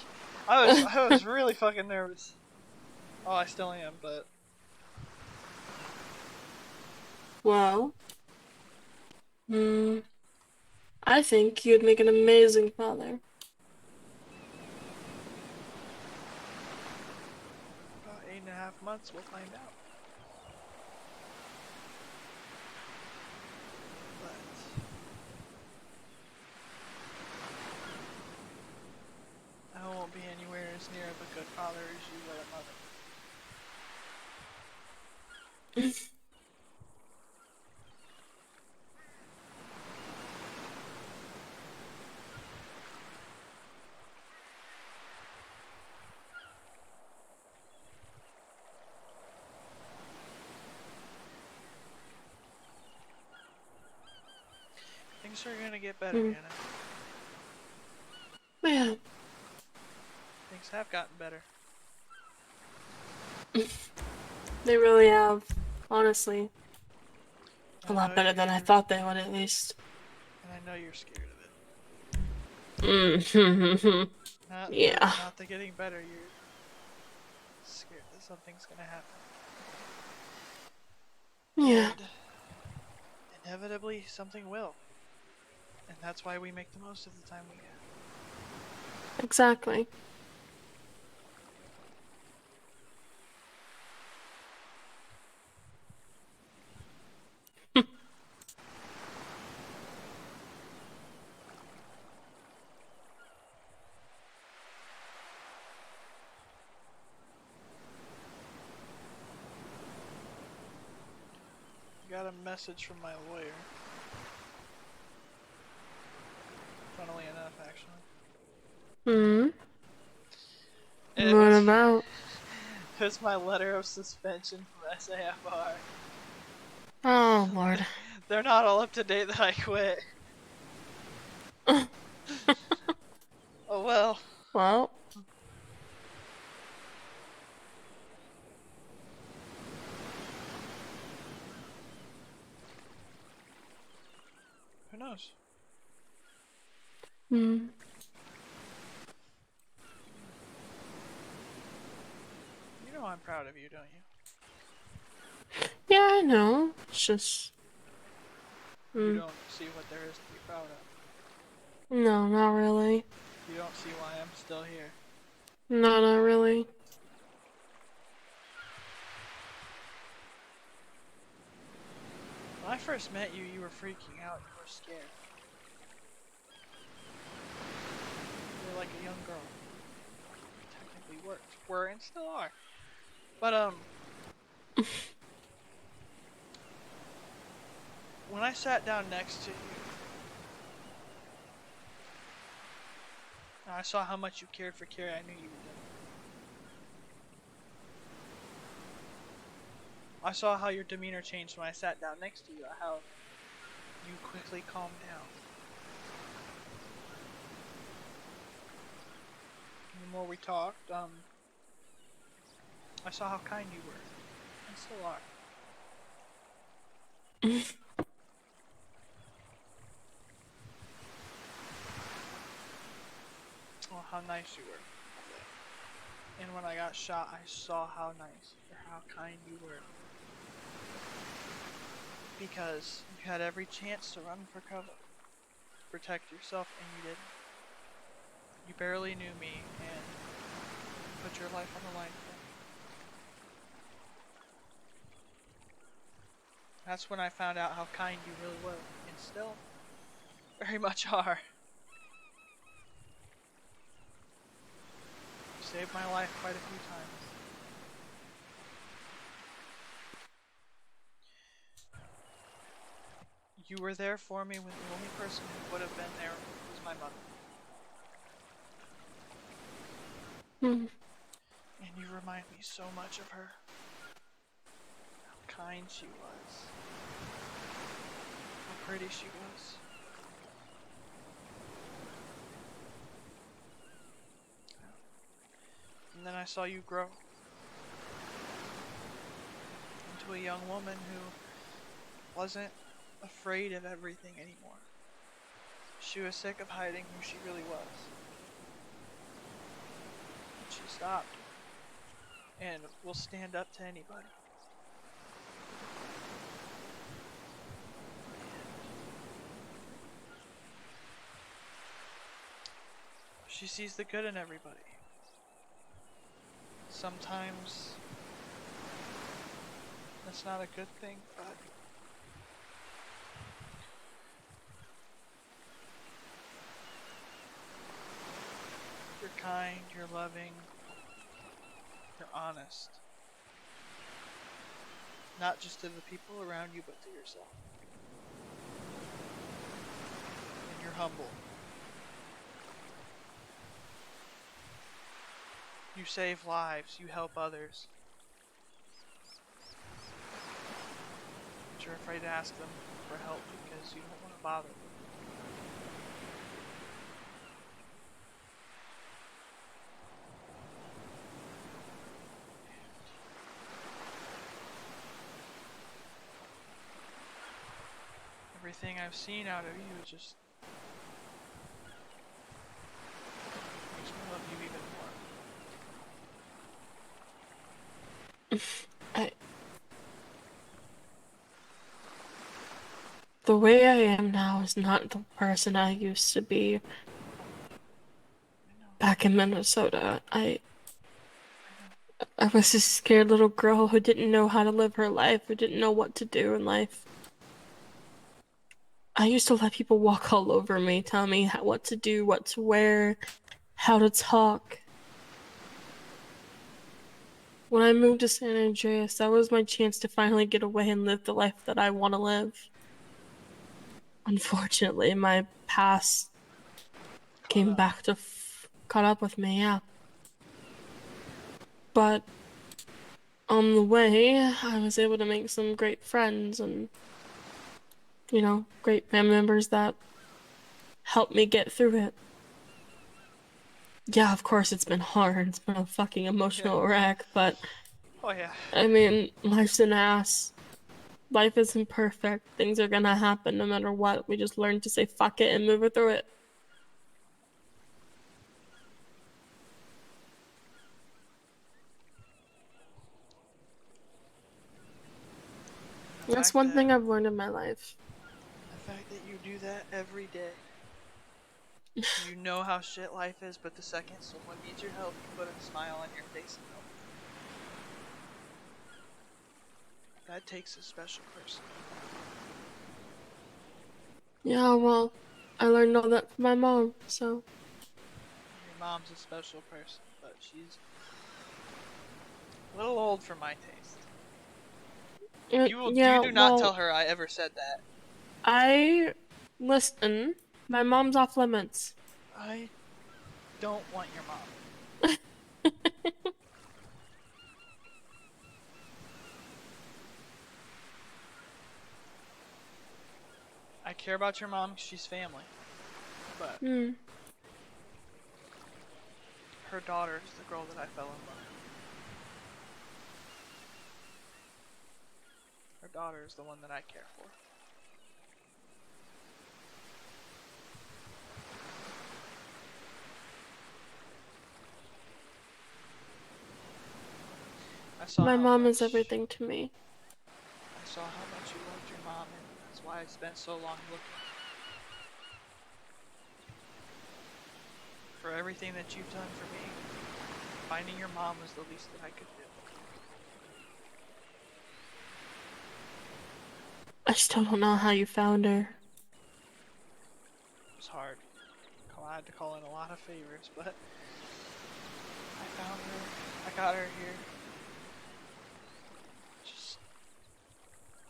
I was really fucking nervous. Oh, I still am, but Well, I think you'd make an amazing father. about 8.5 months, we'll find out. But I won't be anywhere as near of a good father as you were a mother. Things are gonna get better, Hannah. Yeah. Things have gotten better. They really have, honestly. A I lot know better than I you're- thought they would, at least. And I know you're scared of it. Mm-hmm. Yeah. Not the getting better. You're scared that something's gonna happen. Yeah. And inevitably, something will. And that's why we make the most of the time we have. Exactly. Got a message from my lawyer. Funnily enough, actually. Hmm. It What was, about? it was my letter of suspension from SAFR. Oh, Lord. They're not all up to date that I quit. Oh well. Well. Who knows? Hmm. You know I'm proud of you, don't you? Yeah, I know. It's just. You don't see what there is to be proud of. No, not really. You don't see why I'm still here. No, not really. When I first met you, you were freaking out. You were scared. You were like a young girl. Technically were and still are. But when I sat down next to you, and I saw how much you cared for Carrie, I knew you would. I saw how your demeanor changed when I sat down next to you, how you quickly calmed down. And the more we talked, I saw how kind you were, and still are. Oh, how nice you were. And when I got shot, I saw how nice or how kind you were. Because you had every chance to run for cover, protect yourself, and you didn't. You barely knew me and put your life on the line for me. That's when I found out how kind you really were, and still very much are. You saved my life quite a few times. You were there for me when the only person who would have been there was my mother. And you remind me so much of her. How kind she was. How pretty she was. And then I saw you grow into a young woman who wasn't afraid of everything anymore. She was sick of hiding who she really was. And she stopped. And will stand up to anybody. She sees the good in everybody. Sometimes that's not a good thing, but you're kind, you're loving, you're honest. Not just to the people around you, but to yourself. And you're humble. You save lives, you help others. But you're afraid to ask them for help because you don't want to bother them. Everything I've seen out of you is just I... The way I am now is not the person I used to be back in Minnesota. I was this scared little girl who didn't know how to live her life, who didn't know what to do in life. I used to let people walk all over me, tell me what to do, what to wear, how to talk. When I moved to San Andreas, that was my chance to finally get away and live the life that I want to live. Unfortunately, my past came back to caught up with me, yeah. But on the way, I was able to make some great friends and, you know, great family members that helped me get through it. Yeah, of course it's been hard. It's been a fucking emotional wreck, but Oh yeah. I mean, life's an ass. Life isn't perfect. Things are gonna happen no matter what. We just learn to say fuck it and move it through it. That's one thing I've learned in my life. The fact that you do that every day. You know how shit life is, but the second someone needs your help, you put a smile on your face and help. That takes a special person. Yeah, well, I learned all that from my mom, so. Your mom's a special person, but she's a little old for my taste. You do not tell her I ever said that. Listen, my mom's off limits. I don't want your mom. I care about your mom, she's family. But her daughter is the girl that I fell in love with. Her daughter is the one that I care for. My mom is everything to me. I saw how much you loved your mom, and that's why I spent so long looking. For everything that you've done for me, finding your mom was the least that I could do. I still don't know how you found her. It was hard. I had to call in a lot of favors, but I found her. I got her here. Just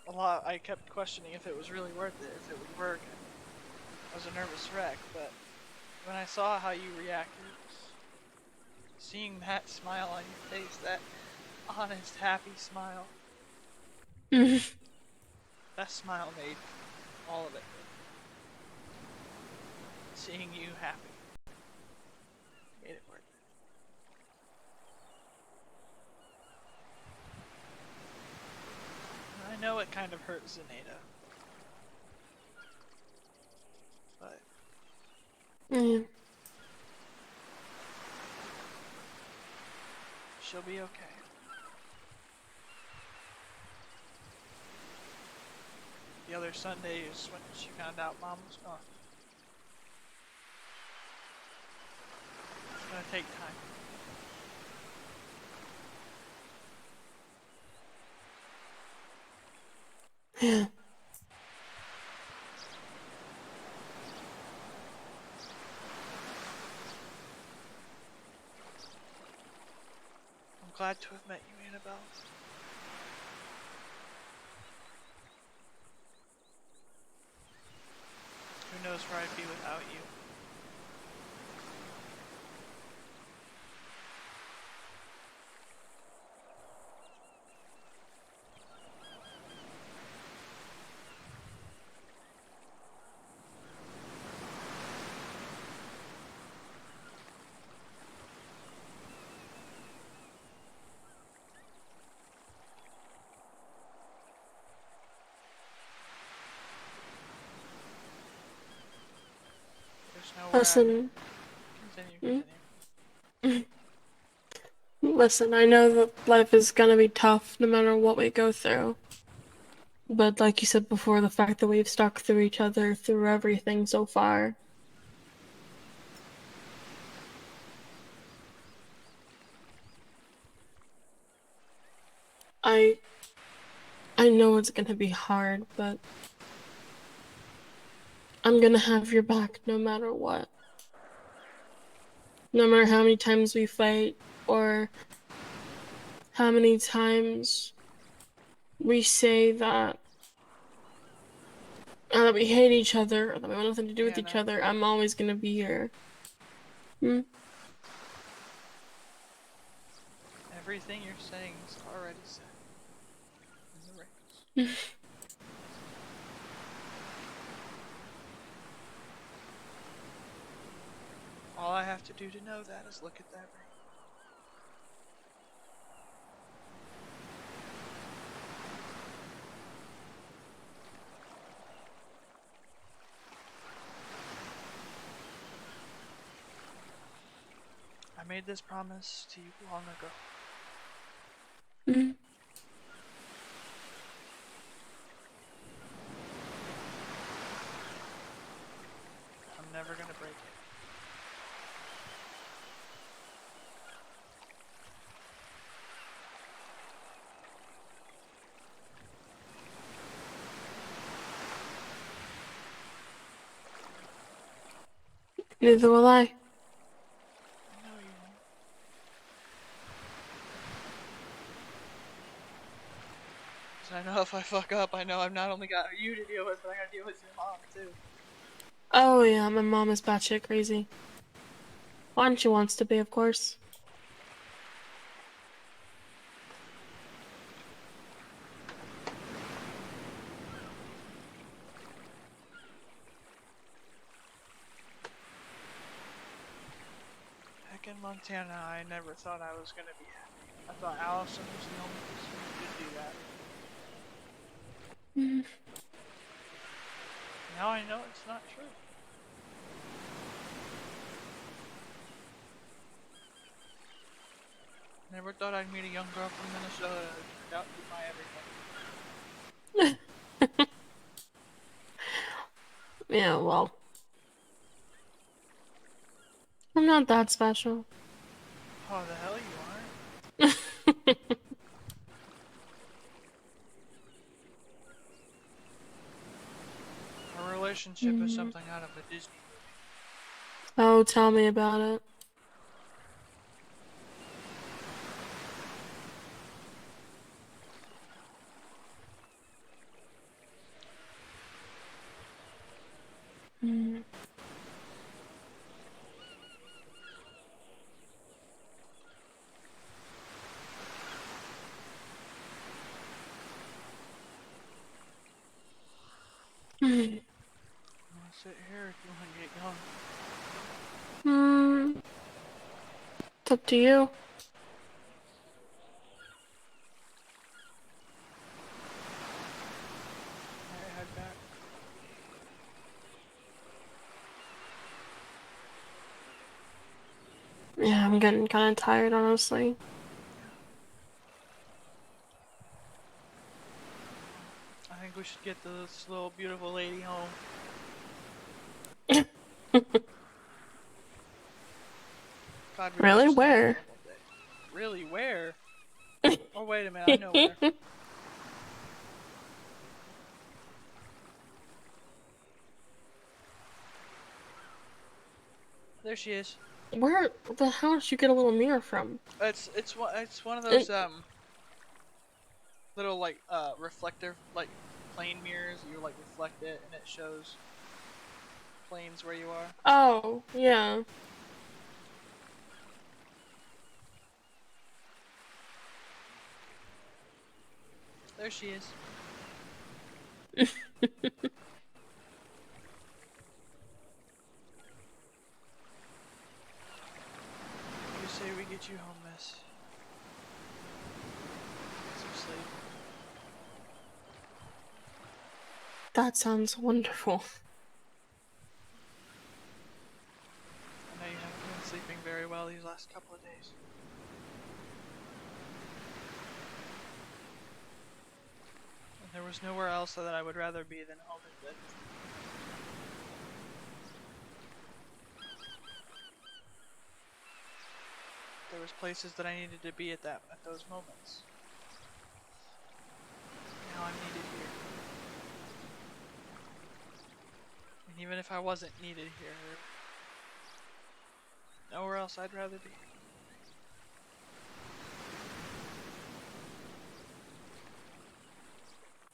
a lot. I kept questioning if it was really worth it, if it would work. I was a nervous wreck, but when I saw how you reacted, seeing that smile on your face, that honest, happy smile, that smile made all of it. Seeing you happy made it worth it. I know it kind of hurt Zaneta, but she'll be okay. The other Sunday is when she found out Mom was gone. It's gonna take time. Yeah. I'm glad to have met you, Annabelle. Who knows where I'd be without you? Listen. Continue. Listen, I know that life is gonna be tough no matter what we go through. But like you said before, the fact that we've stuck through each other through everything so far. I know it's gonna be hard, but I'm gonna have your back no matter what. No matter how many times we fight, or how many times we say that we hate each other, or that we want nothing to do with each other, I'm always gonna be here. Hmm? Everything you're saying is already said in the records. All I have to do to know that is look at that ring. I made this promise to you long ago. Mm-hmm. I'm never gonna break it. Neither will I. I know you won't. Cause I know if I fuck up, I know I've not only got you to deal with, but I gotta deal with your mom too. Oh yeah, my mom is batshit crazy. When she wants to be, of course. Back in Montana, I never thought I was gonna be happy. I thought Allison was the only person who could do that. Now I know it's not true. Never thought I'd meet a young girl from Minnesota who turned out to be my everything. Yeah, well. I'm not that special. Oh, the hell you aren't. Our relationship is something out of a Disney movie. Oh, tell me about it. I'm gonna sit here if you wanna get going. It's up to you. Alright, head back. Yeah, I'm getting kind of tired, honestly. I think we should get this little beautiful lady home. God, we Really? just had a Where? horrible day. Really, where? Oh, wait a minute, I know where. There she is. Where the hell did you get a little mirror from? It's one of those little like reflector like plane mirrors. You like reflect it and it shows planes where you are. Oh, yeah. There she is. You say we get you home, miss. Get some sleep. That sounds wonderful. I know you haven't been sleeping very well these last couple of days. was nowhere else that I would rather be than home in bed. There was places that I needed to be at those moments. Now I'm needed here. And even if I wasn't needed here, nowhere else I'd rather be.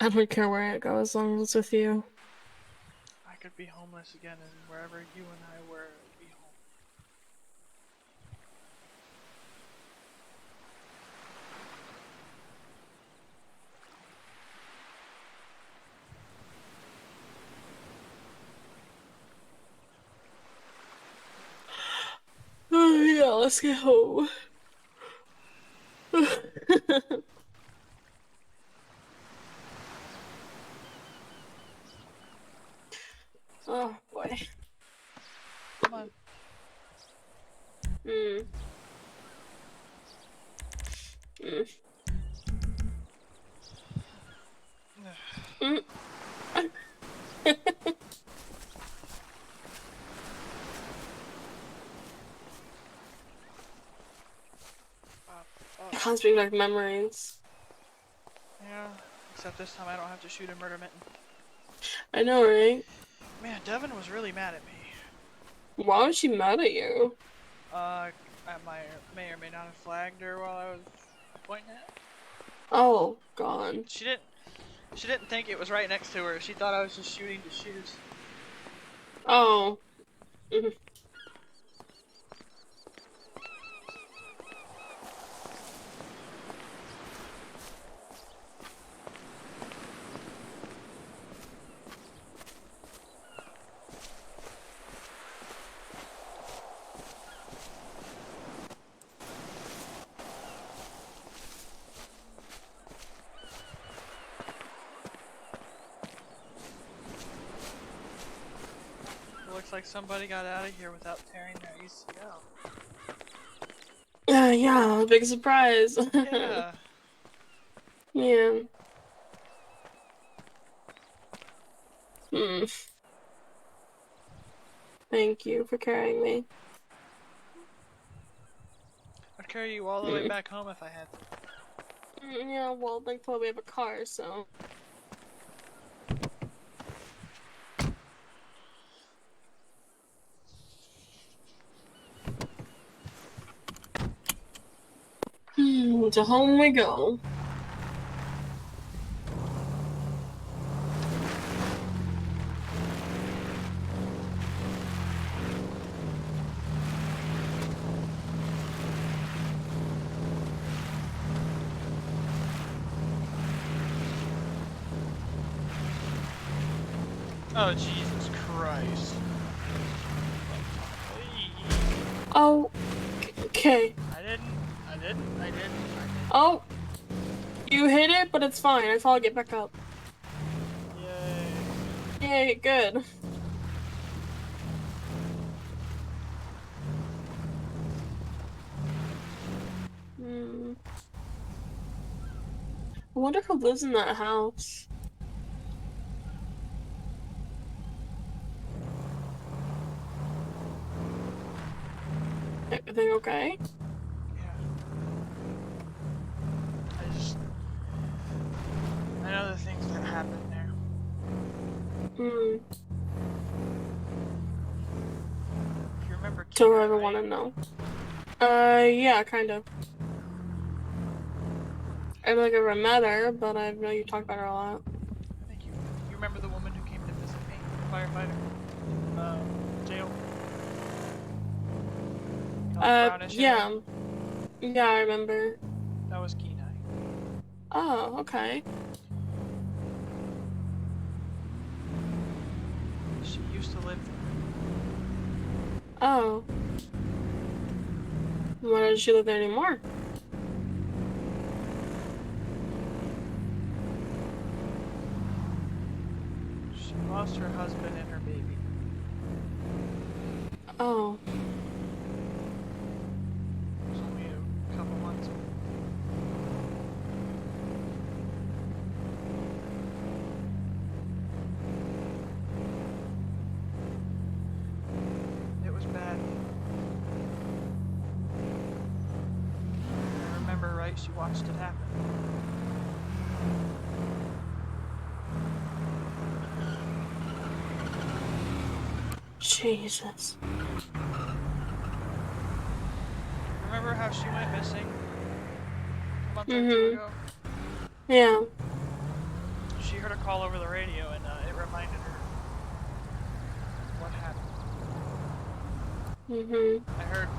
I don't care where I go as long as it's with you. I could be homeless again, and wherever you and I were, I'd be home. Oh yeah, let's get home. Oh boy. Come on. Mm. Mm. It has bring back memories. Yeah, except this time I don't have to shoot a murder mitten. I know, right? Man, Devin was really mad at me. Why was she mad at you? I may or may not have flagged her while I was pointing at. Oh God. She didn't think it was right next to her. She thought I was just shooting to shoot. Oh. Mhm. Looks like somebody got out of here without tearing their ACL. Yeah, big surprise. Yeah. Yeah. Hmm. Thank you for carrying me. I'd carry you all the way back home if I had to. Yeah, well, thankfully we have a car, so. To home we go. Oh, Jesus Christ. Oh, okay. I didn't. Oh, you hit it, but it's fine. I saw it get back up. Yay. Yay, good. I wonder who lives in that house. Everything okay? I know the things that happen there. Hmm. You remember Do Kira, I ever right? want to know? Yeah, kind of. I feel like I ever met her, but I know you talk about her a lot. I think you remember the woman who came to visit me, the firefighter, jail. Brownish hair. Yeah. Yeah, I remember. That was Kenai. Oh, okay. She used to live there. Oh. Why doesn't she live there anymore? She lost her husband and her baby. Oh. It was only a couple months ago. watched it happen. Jesus. Remember how she went missing a month or two ago? Yeah. She heard a call over the radio, and it reminded her what happened.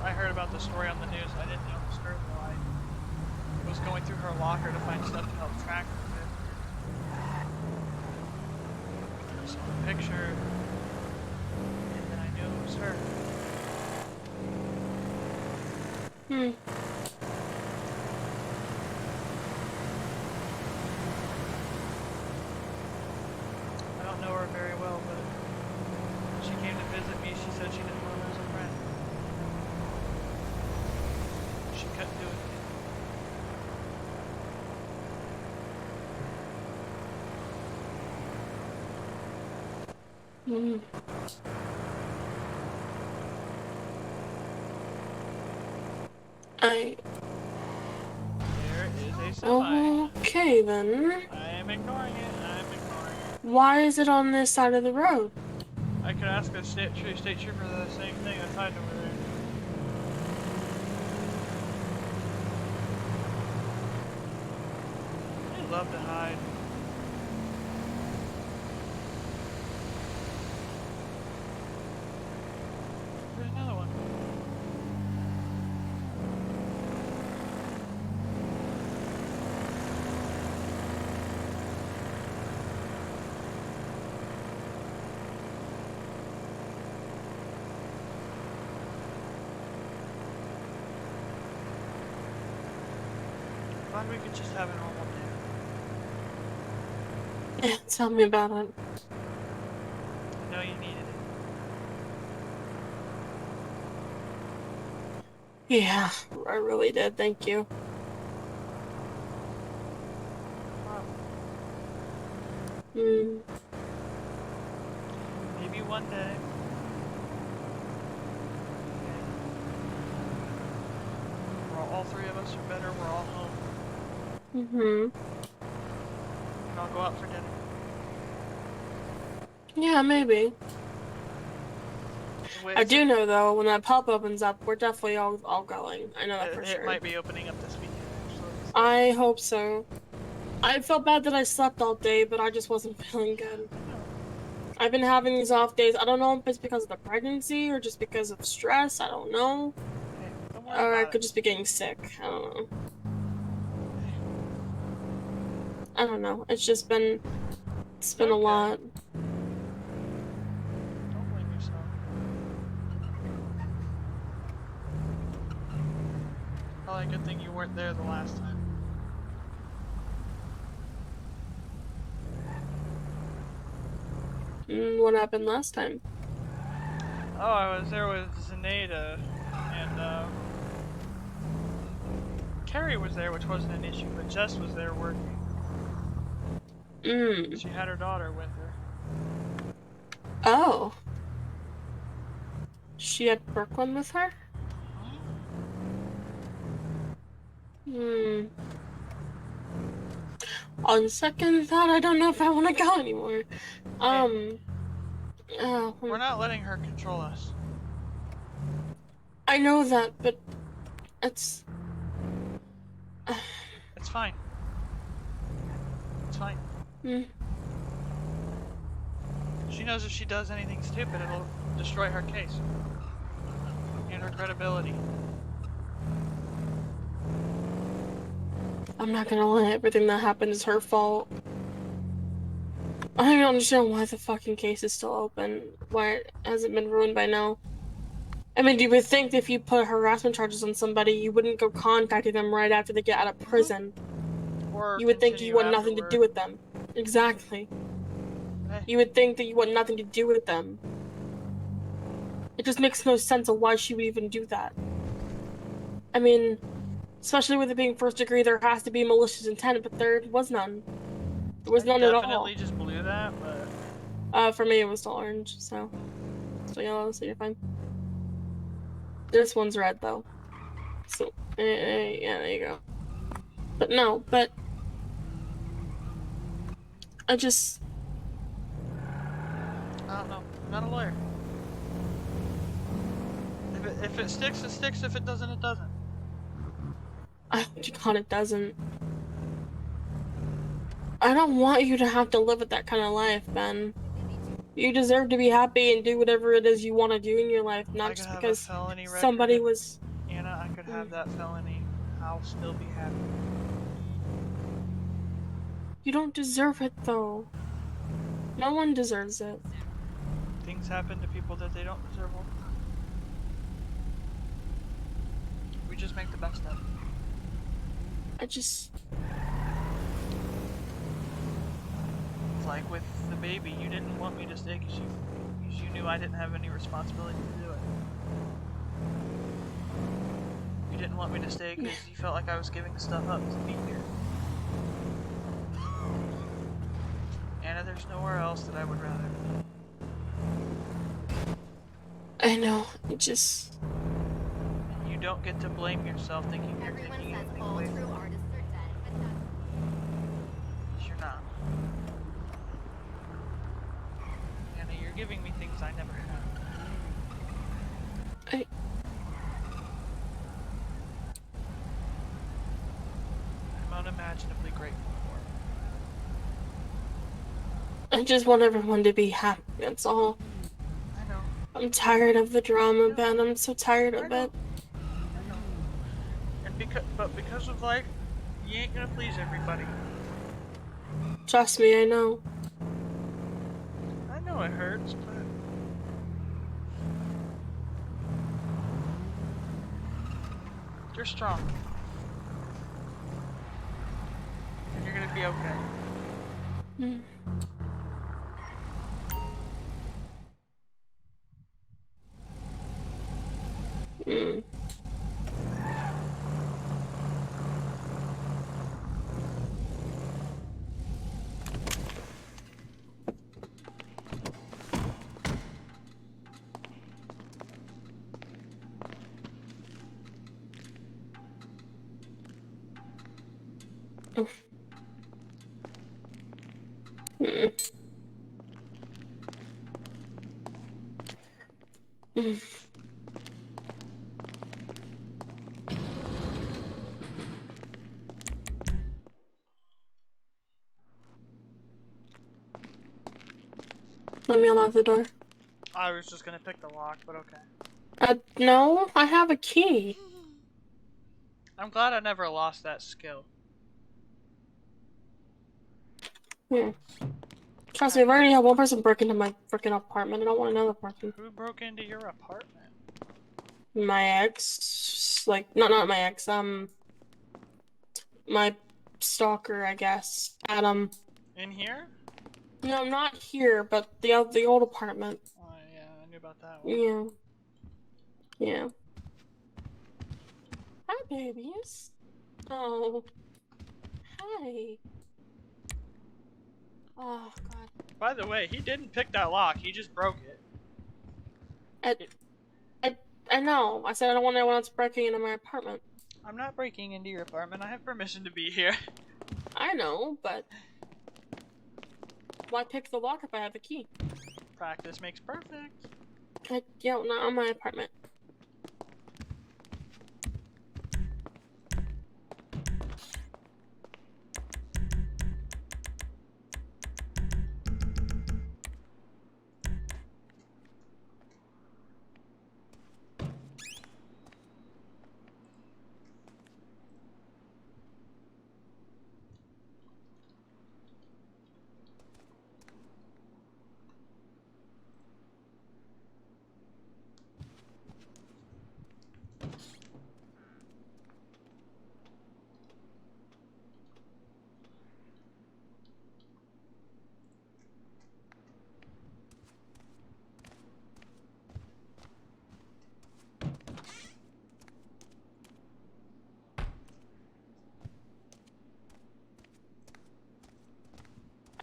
I heard about the story on the news. I didn't know the story though. I was going through her locker to find stuff to help track her with. I saw the picture, and then I knew it was her. I don't know her very well, but when she came to visit me, she said she didn't want to lose a friend. She couldn't do it. There is a semi. Okay then. I am ignoring it. Why is it on this side of the road? I could ask a state trooper the same thing. I tried over there. They love to hide. There's another one. Glad we could just have a normal day. Yeah, tell me about it. I know you needed it. Yeah, I really did, thank you. Maybe one day. All three of us are better. We're all home. And I'll go out for dinner. Yeah, maybe. Wait, I do know though, when that pub opens up, we're definitely all going. I know that for sure. It might be opening up this weekend, actually. I hope so. I felt bad that I slept all day, but I just wasn't feeling good. I've been having these off days. I don't know if it's because of the pregnancy or just because of stress. I don't know. Or I could just be getting sick. I don't know. I don't know. It's just been... It's been a lot. Don't blame yourself. Probably a good thing you weren't there the last time. What happened last time? Oh, I was there with Zenada, and Carrie was there, which wasn't an issue, but Jess was there working. She had her daughter with her. Oh. She had Brooklyn with her? On second thought, I don't know if I want to go anymore. We're not letting her control us. I know that, but it's... It's fine. It's fine. She knows if she does anything stupid, it'll destroy her case. And her credibility. I'm not gonna lie, everything that happened is her fault. I don't even understand why the fucking case is still open. Why it hasn't been ruined by now. I mean, you would think that if you put harassment charges on somebody, you wouldn't go contacting them right after they get out of prison. Or you would think you want nothing to do with them. Exactly. You would think that you want nothing to do with them. It just makes no sense of why she would even do that. I mean, especially with it being first degree, there has to be malicious intent, but there was none. There was none at all. Definitely just blew that, but... For me it was still orange, so yellow, so you're fine. This one's red, though. So, yeah, there you go. But no, but I just... I don't know. I'm not a lawyer. If it sticks, it sticks. If it doesn't, it doesn't. God, it doesn't. I don't want you to have to live with that kind of life, Ben. You deserve to be happy and do whatever it is you want to do in your life, I not could just have because a felony record. somebody was... Anna, I could have that felony. I'll still be happy. You don't deserve it, though. No one deserves it. Things happen to people that they don't deserve all the time. We just make the best of it. I just... It's like with the baby, you didn't want me to stay because you knew I didn't have any responsibility to do it. You didn't want me to stay because you felt like I was giving stuff up to be here. Anna, there's nowhere else that I would rather be. I know, it just... You don't get to blame yourself thinking you're taking anything away from me. Because you're not. Anna, you're giving me things I never had. I'm unimaginably grateful for it. I just want everyone to be happy, that's all. I know. I'm tired of the drama, Ben. I'm so tired of it. I know. And because of life, you ain't gonna please everybody. Trust me, I know. I know it hurts, but you're strong. And you're gonna be okay. Mm. Mm. Mm. Mm. Let me unlock the door. I was just gonna pick the lock, but okay. No, I have a key. I'm glad I never lost that skill. Yeah. Trust me, I've already had one person break into my freaking apartment. I don't want another person. Who broke into your apartment? My ex, like, not my ex, my stalker, I guess. Adam. In here? No, not here, but the old apartment. Oh yeah, I knew about that one. Yeah. Yeah. Hi, babies. Oh. Hi. Oh, God. By the way, he didn't pick that lock, he just broke it. I know. I said I don't want anyone else breaking into my apartment. I'm not breaking into your apartment, I have permission to be here. I know, but why pick the lock if I have the key? Practice makes perfect. Yeah, not on my apartment.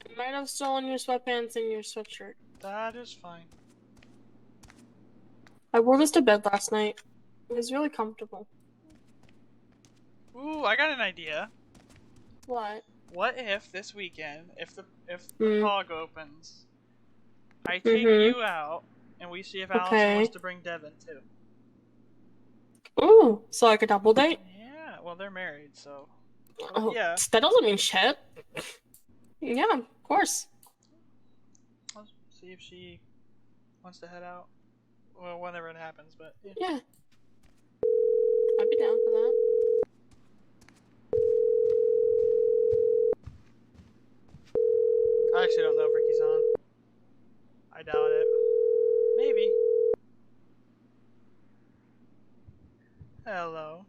I might have stolen your sweatpants and your sweatshirt. That is fine. I wore this to bed last night. It was really comfortable. Ooh, I got an idea. What? What if this weekend, if the Hmm. POG opens, I take you out and we see if Allison wants Okay. to bring Devin too. Ooh, so like a double date? Yeah, well they're married, so Oh, yeah. that doesn't mean shit. Yeah, of course. Let's see if she wants to head out. Well, whenever it happens, but yeah. Yeah. I'd be down for that. I actually don't know if Ricky's on. I doubt it. Maybe. Hello.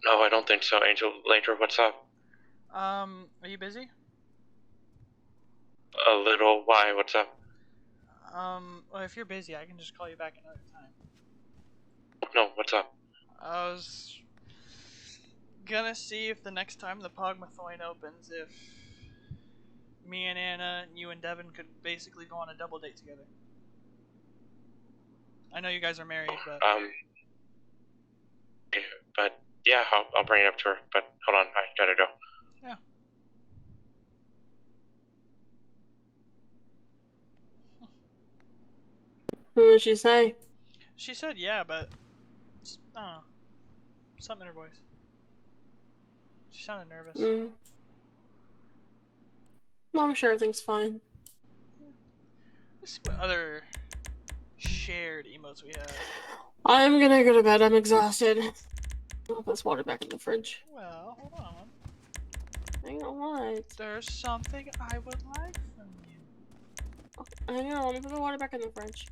No, I don't think so, Angel. Later, what's up? Are you busy? A little. Why? What's up? Well, if you're busy, I can just call you back another time. No, what's up? I was gonna see if the next time the Pogmathoin opens, if me and Anna and you and Devin could basically go on a double date together. I know you guys are married, but But yeah, I'll bring it up to her. But hold on, I gotta go. yeah. What did she say? She said yeah, but I don't know. Something in her voice. She sounded nervous. Well, I'm sure everything's fine. Let's see what other shared emotes we have. I'm gonna go to bed. I'm exhausted. I'll put this water back in the fridge. Well, hold on. Hang on, what? There's something I would like from you. Hang on, let me put the water back in the fridge.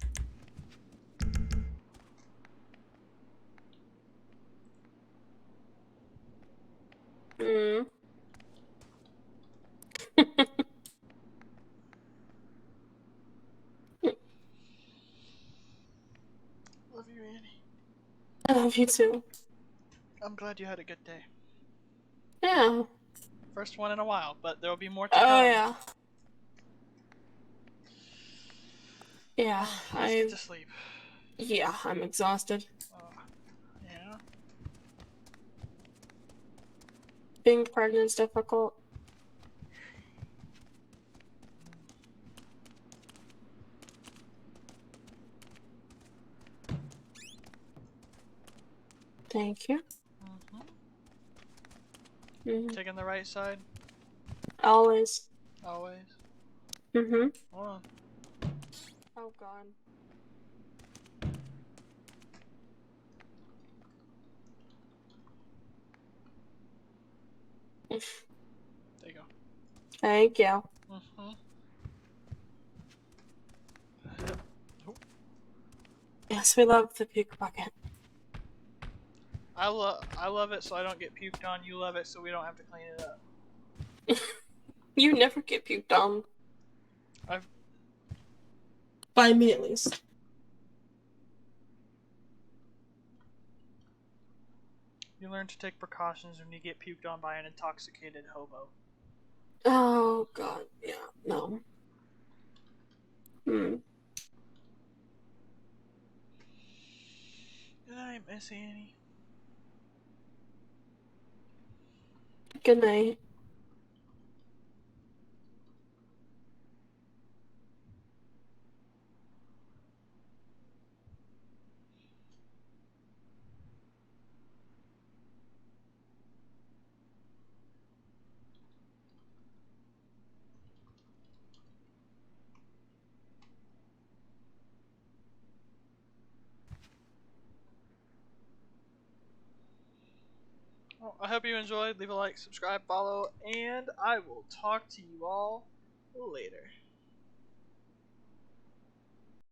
Love you, Annie. I love you too. I'm glad you had a good day. Yeah. First one in a while, but there will be more to come. Oh yeah. Yeah, Let's get to sleep. Yeah, I'm exhausted. Yeah. Being pregnant is difficult. Thank you. Taking the right side? Always. Always. Hold on. Oh god. There you go. Thank you. Yes, we love the puke bucket. I love it so I don't get puked on. You love it so we don't have to clean it up. You never get puked on. By me at least. You learn to take precautions when you get puked on by an intoxicated hobo. Oh god, yeah, no. Good night, Miss Annie. Good night. Well, I hope you enjoyed. Leave a like, subscribe, follow, and I will talk to you all later.